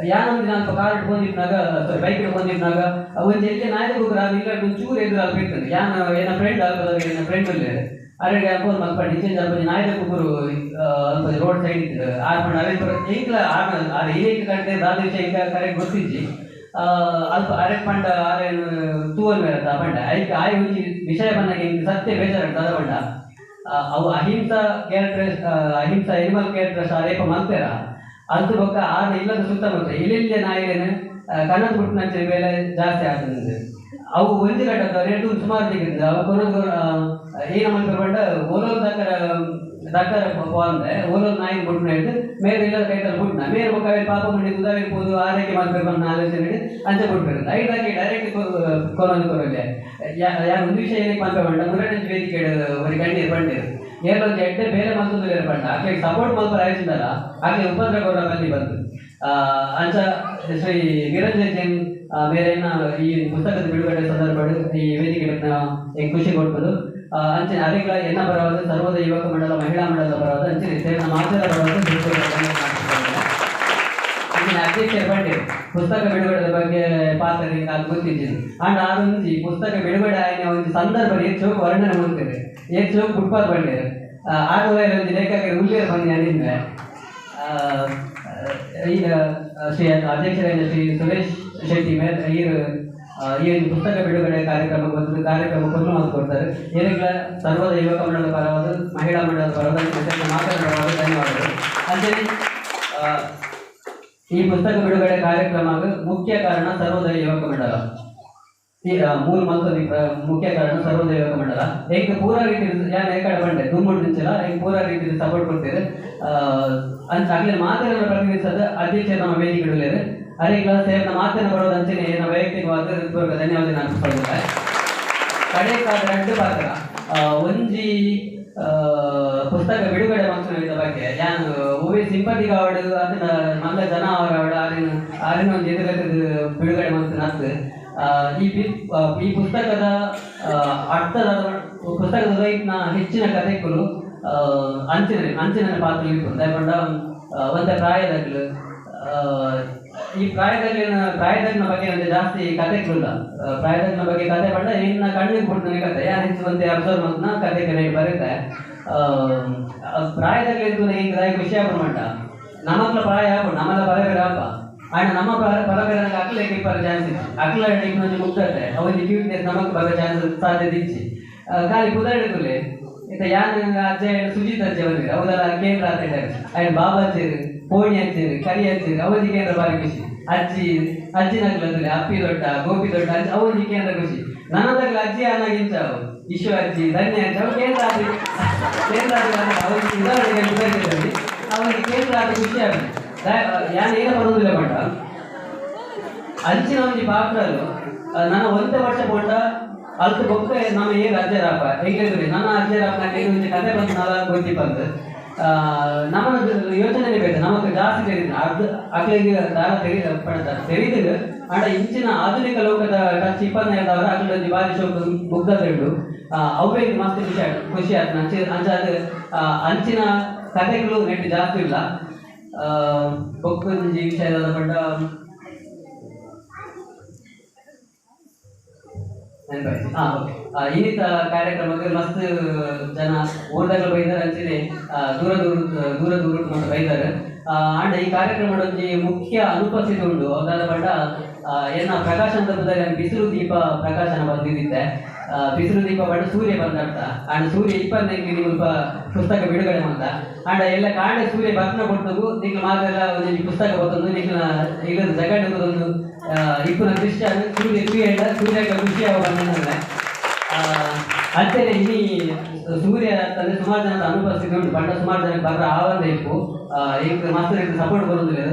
ಯಾನೊಂದು ನಾನು ಕಾರ್ ಇಟ್ಕೊಂಡಿದ್ನಾಗ ಸಾರಿ ಬೈಕ್ ಇಟ್ಕೊಂಡಿದ್ನಾಗ ಒಂದು ಎಲ್ಲಿ ನಾಯಕ ಹೋಗ್ರ ಅದು ಇಲ್ಲ ಚೂರು ಎದುರು ಅಲ್ಲಿ ಬಿಡ್ತಾನೆ ಯಾನ ಏನ ಫ್ರೆಂಡ್ ಅಲ್ಪದಾಗ ಏನ ಫ್ರೆಂಡ್ ಅಲ್ಲಿ ಅರೆಗೆ ಫೋನ್ ಮಾಡ್ಕೊಂಡು ಇಂಚೆ ಅಲ್ಪ ನಾಯಕ ಕುಕ್ಕರು ಅಲ್ಪ ರೋಡ್ ಸೈಡ್ ಇತ್ತು ಆಡ್ಕೊಂಡು ಅರೆ ಎಂಕ್ಲ ಆಡ ಏಕ ಕಂಡೆ ದಾದ ವಿಷಯ ಎಂಕ ಕರೆಕ್ಟ್ ಗೊತ್ತಿಜ್ಜಿ ಅಲ್ಪ ಅರೆ ಪಂಡ ಅರೇನು ತೂವಲ್ ಮೇಲೆ ಪಂಡ ಐಕೆ ಆಯ್ ಹುಂಚಿ ವಿಷಯ ಬಂದಾಗ ಹಿಂಗೆ ಸತ್ಯ ಬೇಜಾರು ದಾದ ಪಂಡ ಅವು ಅಹಿಂಸಾ ಅಹಿಂಸಾ ಎನಿಮಲ್ ಕ್ಯಾರೆಕ್ಟರ್ಸ್ ಅರೇಪ ಮಲ್ತೇರ ಅಂತ ಬೊಕ್ಕ ಆದ ಇಲ್ಲದ ಸುತ್ತಮುತ್ತ ಇಲ್ಲಿಂದ ನಾಯಿಲೇನು ಕನ್ನಡ ಬಿಟ್ಟು ನಂಚಿನ ಮೇಲೆ ಜಾಸ್ತಿ ಆಗ್ತದೆ ಅವು ಒಂಜಿ ಗಂಟೆ ರೇಟು ಸುಮಾರು ತೆಗೆದಿದ್ದ ಅವು ಕೊನೆಗೂ ಏನು ಮಾಡ್ಕೊಂಡ ಓಲೋಲ್ ದಕ್ಕರ ಅಂದ್ರೆ ಓಲೋಲ್ ನಾಯಿ ಬಿಟ್ಟು ಹಿಡಿದು ಮೇಲೆ ಇಲ್ಲದ ಕೈತಲ್ಲಿ ಬಿಟ್ನ ಮೇಲೆ ಬೊಕ್ಕ ಪಾಪ ಮಾಡಿ ಉದಾರಿರ್ಬೋದು ಆರೈಕೆ ಮಾಡ್ಬೇಕು ಅನ್ನೋ ಆಲೋಚನೆ ಹಿಡಿದು ಅಂಚೆ ಬಿಟ್ಬೇಕು ಐದಾಗಿ ಡೈರೆಕ್ಟ್ ಕೊರೋಲೆ ಯಾರು ಒಂದು ವಿಷಯ ಏನಕ್ಕೆ ಮಾಡ್ಕೊಂಡ ಮುರಟಂಜಿ ವೇದಿಕೆ ಒಂದು ಗಂಟೆ ಬಂದಿರು ಏರೊಂದು ಎಡ್ಡೆ ಬೇರೆ ಮತ್ತೊಂದು ಬಂಡ ಆಕೆ ಸಪೋರ್ಟ್ ಮಾಡ್ಕೊಂಡು ಆಯ್ತಿದ್ದಲ್ಲ ಆಕೆ ಉಪದ್ರ ಗೌರವ ಬಲ್ಲಿ ಬಂತು ಅಂಚ ಶ್ರೀ ನಿರಂಜನ್ ಜೈನ್ ಬೇರೆನ ಈ ಪುಸ್ತಕದ ಬಿಡುಗಡೆ ಸಂದರ್ಭ ಈ ವೇದಿಕೆ ಖುಷಿ ಕೊಡ್ಬೋದು ಅಂಚೆ ಅದಕ್ಕೆ ಎನ್ನ ಬರವಾದ ಸರ್ವೋದಯ ಯುವಕ ಮಂಡಲ ಮಹಿಳಾ ಮಂಡಲ ಬರವಾದ ಅಂಚೆ ಸೇರಿನ ಮಾತ್ರ ಬರವಾದ ಅಧ್ಯಕ್ಷರ ಬಂಡೆ ಪುಸ್ತಕ ಬಿಡುಗಡೆ ಬಗ್ಗೆ ಪಾತ್ರ ಅದು ಗೊತ್ತಿದ್ದೀನಿ ಅಂಡ್ ಆದೊಂದು ಪುಸ್ತಕ ಬಿಡುಗಡೆ ಆಯ್ನ ಒಂದು ಸಂದರ್ಭ ಹೆಚ್ಚು ವರ್ಣನೆ ಮಾಡ್ತೇವೆ ಹೆಚ್ಚು ಫುಟ್ಪಾತ್ ಬಂಡೆ ಆಗುವ ಒಂದು ಲೇಖಕರ ಉಲ್ಲೇಖ ಬಂದು ಅಲ್ಲಿಂದ ಈಗ ಶ್ರೀ ಅಧ್ಯಕ್ಷರಾದ ಶ್ರೀ ಸುರೇಶ್ ಶೆಟ್ಟಿ ಮೇಲೆ ಈ ಒಂದು ಪುಸ್ತಕ ಬಿಡುಗಡೆ ಕಾರ್ಯಕ್ರಮ ಕೊಟ್ಟು ಮಾತು ಕೊಡ್ತಾರೆ ಇದಕ್ಕೆ ಸರ್ವೋದಯ ಯುವಕ ಮಂಡಲದ ಪರವಾದ ಮಹಿಳಾ ಮಂಡಲದ ಪರವಾದ ಮಾತಾಡುವ ಧನ್ಯವಾದಗಳು. ಅಂತೆಯೇ ಈ ಪುಸ್ತಕ ಬಿಡುಗಡೆ ಕಾರ್ಯಕ್ರಮ ಮುಖ್ಯ ಕಾರಣ ಸರ್ವೋದಯ ಯುವಕ ಮಂಡಲ ಈ ಮೂಲ ಮತ್ತೊಂದು ಮುಖ್ಯ ಕಾರಣ ಸರ್ವೋದಯ ಯುವಕ ಮಂಡಲ ಈಗ ಪೂರ ರೀತಿ ಯಾರು ಏಕಡೆ ಬಂಡೆ ದುಮ್ಮುಡ್ ನಿಂಚಿಲ್ಲ ಈಗ ಪೂರ ರೀತಿ ಸಪೋರ್ಟ್ ಕೊಡ್ತೀರಿ ಅಂತ ಆಗಲೇ ಮಾತನ್ನು ಪ್ರತಿನಿಧಿಸದ ಅಧ್ಯಕ್ಷ ನಮ್ಮ ವೇದಿಕೆಗಳಿದ್ದಾರೆ ಅದಕ್ಕೆ ಸೇರಿನ ಮಾತನ್ನು ಬರೋದು ಅಂಚೆನೆ ನಮ್ಮ ವೈಯಕ್ತಿಕವಾದ ಧನ್ಯವಾದ ನಾನು ಕೊಡ್ತಾರೆ. ಕಡೆ ಎರಡು ಪಾತ್ರ ಒಂಜಿ ಪುಸ್ತಕ ಬಿಡುಗಡೆ ಫಂಕ್ಷನ್ ಬಗ್ಗೆ ಯಾನು ಮೂವಿ ಸಿಂಪತಿ ಕಾವಡು ಅದನ್ನ ಮಲ್ಲ ಜನ ಅವರ ಆರಿನ ಒಂದು ಎದುರು ಬಿಡುಗಡೆ ಫಂಕ್ಷನ್ ಆಗ್ತದೆ. ಈ ಪುಸ್ತಕದ ಅರ್ಥದ ಪುಸ್ತಕದ ಹೆಚ್ಚಿನ ಕಥೆಗಳು ಅಂಚಿನ ಪಾತ್ರ ಇತ್ತು ದಯಕೊಂಡ ಒಂದೇ ಪ್ರಾಯದಾಗಲು ಈ ಪ್ರಾಯದಲ್ಲಿನ ಬಗ್ಗೆ ಒಂದು ಜಾಸ್ತಿ ಕಥೆಗಳಿಲ್ಲ ಪ್ರಾಯದಲ್ಲಿನ ಬಗ್ಗೆ ಕಥೆ ಬಂದ ಇನ್ನ ಕಣ್ಣಿಗೆ ಬಿಡ್ತಾನೆ ಕಥೆ ಯಾರು ಹೆಚ್ಚುವಂತೆ ಅಬ್ಸರ್ವ್ ಮಾಡ್ತಾನ ಕಥೆ ಕಡೆ ಬರುತ್ತೆ ಪ್ರಾಯದಲ್ಲಿ ಇದ್ದು ಹಿಂಗೆ ಖುಷಿ ಆಗ್ಬಿಡ ನಮಗ್ಲ ಪ್ರಾಯ ಆಗ್ಬಿಡು ನಮ್ಮಲ್ಲ ಬರಬೇಡ ಹಬ್ಬ ಆಯ್ನ ನಮ್ಮ ಬರಬೇಡ ಅಕ್ಲೆ ಇಪ್ಪರ ಚಾನ್ಸ್ ಇತ್ತು ಅಕ್ಲ ಇನ್ನೊಂದು ಮುಗ್ದತ್ತೆ ಅವನಿಗೆ ಕ್ಯೂಟ್ನೆಸ್ ನಮಗ್ ಬರೋ ಚಾನ್ಸ್ ಸಾಧ್ಯತೆ ಇಚ್ಚಿ ಖಾಲಿ ಕುದಾಡಿಕೊಳ್ಳಿ ಈಗ ಯಾರು ಅಜ್ಜ ಸುಜಿತ್ ಅಜ್ಜ ಬಂದಿರಿ ಅವರೆಲ್ಲ ಕೇಂದ್ರ ಅಂತ ಇದ್ದಾರೆ ಆಯ್ತು ಬಾಬಾ ಅಜ್ಜಿರು ಪೋಣಿ ಹಚ್ಚಿರಿ ಕರಿ ಹಚ್ಚಿರಿ ಅವಧಿ ಕೇಂದ್ರ ಬಾರಿ ಖುಷಿ ಅಜ್ಜಿ ನಗ್ಲದ್ರಿ ಅಪ್ಪಿ ದೊಡ್ಡ ಗೋಪಿ ದೊಡ್ಡ ಅಜ್ಜಿ ಅವಧಿ ಕೇಂದ್ರ ಖುಷಿ ನನ್ನದಾಗಲ ಅಜ್ಜಿ ಅನ್ನಾಗಿಂಚ ಈಶ್ವ ಅಜ್ಜಿ ಧನ್ಯ ಅಜ್ಜಿ ಅವ್ರು ಕೇಂದ್ರ ಅವರಿಗೆ ಉದಾಹರಣೆಗೆ ಅವರಿಗೆ ಕೇಂದ್ರ ಆದ ಖುಷಿ ಆಗಲಿ ಯಾರು ಏನೋ ಬರೋದಿಲ್ಲ ಬೇಡ ಅಂಚಿನ ಒಂದು ಪಾತ್ರರು ನಾನು ಒಂದೇ ವರ್ಷ ಕೊಂಡ ಅಲ್ತು ಬೊಕ್ಕ ನಮ್ಮ ಏನು ಅಜ್ಜರಪ್ಪ ಹೇಗಿದ್ರಿ ನನ್ನ ಅಜ್ಜರಪ್ಪ ಒಂದು ಕತೆ ಬಂದು ನಾಲ್ಕು ಗೊತ್ತಿ ಬಂದು ನಮ್ಮನ್ನು ಯೋಚನೆ ಬೇಕು ನಮಗೆ ಜಾಸ್ತಿ ತೆರೀತು ಅಕ್ಲಿಗೆ ದಾರ ತೆರೀತಿದ್ದು ಆಡ ಇಂಚಿನ ಆಧುನಿಕ ಲೋಕದ ಟಚ್ ಇಪ್ಪತ್ತನೇದವರ ಅಕ್ಲೊಂದು ಬಾರಿ ಶೋಕ ಮುಗ್ಧದೆಂಡು ಅವೇ ಮಸ್ತ್ ಖುಷಿ ಆಯ್ತು ಅಂಚಾದ ಅಂಚಿನ ಕಥೆಗಳು ನೆಟ್ಟು ಜಾಸ್ತಿ ಇಲ್ಲ ಬೊಕ್ಕೊಂಜಿ ವಿಷಯದ ಪಂಡ ನೆನಪಾಯ್ತು. ಓಕೆ. ಇನ್ನಿತ ಕಾರ್ಯಕ್ರಮಕ್ಕೆ ಮಸ್ತ್ ಜನ ಊರದಾಗ ಬೈದಾರೆ ಅಂಚನೆ ದೂರ ಮತ್ತು ಬೈದಾರೆ. ಆಂಡ ಈ ಕಾರ್ಯಕ್ರಮದ ಒಂಜಿ ಮುಖ್ಯ ಅನುಪಸ್ಥಿತಿ ಉಂಡು. ಅದಾದ ಪಂಡ ಎನ್ನ ಪ್ರಕಾಶನ ತಪ್ಪದಲ್ಲಿ ಬಿಸಿಲು ದೀಪ ಪ್ರಕಾಶನ ಬಂದಿದ್ದೆ. ಬಿಸಿಲು ದೀಪ ಪಂಡ ಸೂರ್ಯ ಬಂದರ್ಥ ಆಂಡ ಸೂರ್ಯ ಇಪ್ಪತ್ತೈದು ಸ್ವಲ್ಪ ಪುಸ್ತಕ ಬಿಡುಗಡೆ ಮಾಡ್ದ. ಆಂಡ ಎಲ್ಲ ಕಾಂಡೆ ಸೂರ್ಯ ಭಕ್ನ ಕೊಡ್ತಗು ನಿಕ್ಲು ಮಾತೆಲ್ಲ ಒಂದು ಪುಸ್ತಕ ಬರ್ತದ್ದು ನಿಕ್ಲ ಇಲ್ಲದ ಜಗಡ್ ಒಂದು ಇಪ್ಪನ ದೃಶ್ಯ ಸೂರ್ಯ ಖುಷಿ ಅವ ಬಂದ ಅಂತೆಯೇ ಇಲ್ಲಿ ಸೂರ್ಯ ತಂದೆ ಸುಮಾರು ಜನದ ಅನುಪಸ್ಥಿತಿ ಉಂಟು. ಪಂಡ ಸುಮಾರು ಜನಕ್ಕೆ ಬರ್ರ ಆವಂದ ಇಪ್ಪು ಈಗ ಮಸ್ತ್ ರೀತಿ ಸಪೋರ್ಟ್ ಬರೋದಿಲ್ಲ.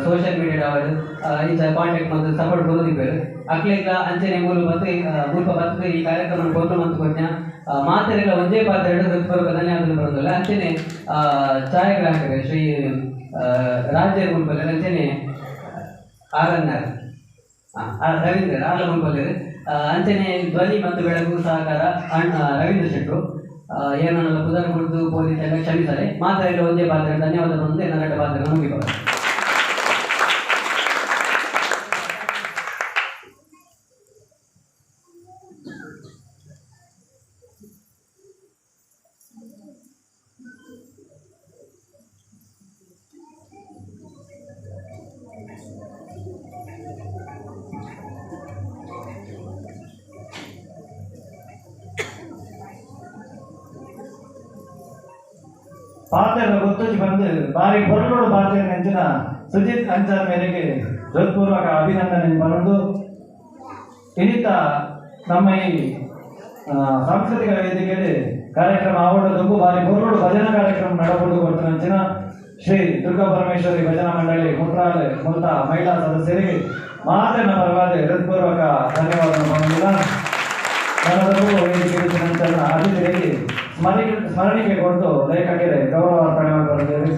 ಸೋಷಿಯಲ್ ಮೀಡಿಯಾ ಇಂಥ ಕಾಂಟ್ಯಾಕ್ಟ್ ಮತ್ತು ಸಪೋರ್ಟ್ ಬರೋದಿದ್ದಾರೆ. ಅಕ್ಲಿಂದ ಅಂಚನೆ ಮೂಲ್ಪ ಬರ್ತದೆ ಈ ಕಾರ್ಯಕ್ರಮ ಕೊಟ್ಟು ಮತ್ತು ಕೊಟ್ಟ ಮಾತೆಲ್ಲ ಒಂದೇ ಪಾತ್ರ ಬರುವ ಧನ್ಯವಾದ ಬರೋದಿಲ್ಲ. ಅಂಚನೆ ಛಾಯಾಗ್ರಾಹಕರು ಶ್ರೀ ರಾಜ್ಯ ಗುಂಪಲ್ಲಿ ಅಂಚನೆ ಆರನ್ನಾರ್ ರವೀಂದ್ರ ಆಲ ಗುಂಪಲ್ಲಿ ಅಂಚನೆ ಧ್ವನಿ ಮತ್ತು ಬೆಳಕು ಸಹಕಾರ ರವೀಂದ್ರ ಶೆಟ್ಟರು ಏನನ್ನೆಲ್ಲ ಪುದರ್ ಕುಡಿದು ಪೊಲೀಸ್ ಎಲ್ಲ ಕ್ಷಮಿಸದೆ ಮಾತ್ರ ಎಲ್ಲ ಒಂದೇ ಪಾತ್ರ ಧನ್ಯವಾದ ಬಂದು ನನ್ನ ಪಾತ್ರ ಮುಗಿಬಾರ. ಪಾತ್ರೆಗಳ ಗೊತ್ತುಜಿ ಬಂದು ಬಾರಿ ಹೊರಗೋಡು ಪಾತ್ರೆ ನೆಂಚಿನ ಸುಜಿತ್ ಅಂಚರ ಮೇರೆಗೆ ಹೃತ್ಪೂರ್ವಕ ಅಭಿನಂದನೆ ಬರೆದು ಇನ್ನಿತ ನಮ್ಮ ಈ ಸಾಂಸ್ಕೃತಿಕ ವೇದಿಕೆಯಲ್ಲಿ ಕಾರ್ಯಕ್ರಮ ಆವಡದಕ್ಕೂ ಬಾರಿ ಹೊರಗೋಡು ಭಜನಾ ಕಾರ್ಯಕ್ರಮ ನಡಬಹುದು ಕೊಟ್ಟು ನಂಚಿನ ಶ್ರೀ ದುರ್ಗಾ ಪರಮೇಶ್ವರಿ ಭಜನಾ ಮಂಡಳಿ ಮುಟ್ರಾಲೆ ಮೂಲತ ಮಹಿಳಾ ಸದಸ್ಯರಿಗೆ ಮಾತ್ರ ಪರವಾದ ಹೃತ್ಪೂರ್ವಕ ಧನ್ಯವಾದ ಬಂದಿಲ್ಲ. ವೇದಿಕೆ ನಂತರ ಅತಿಥಿಗಳಿಗೆ ಸ್ಮರಣಿಕೆ ಕೊಟ್ಟು ಲೇಖಕರಿಗೆ ಗೌರವ ಅರ್ಪಣೆ ಮಾಡಿದ್ದೇವೆ.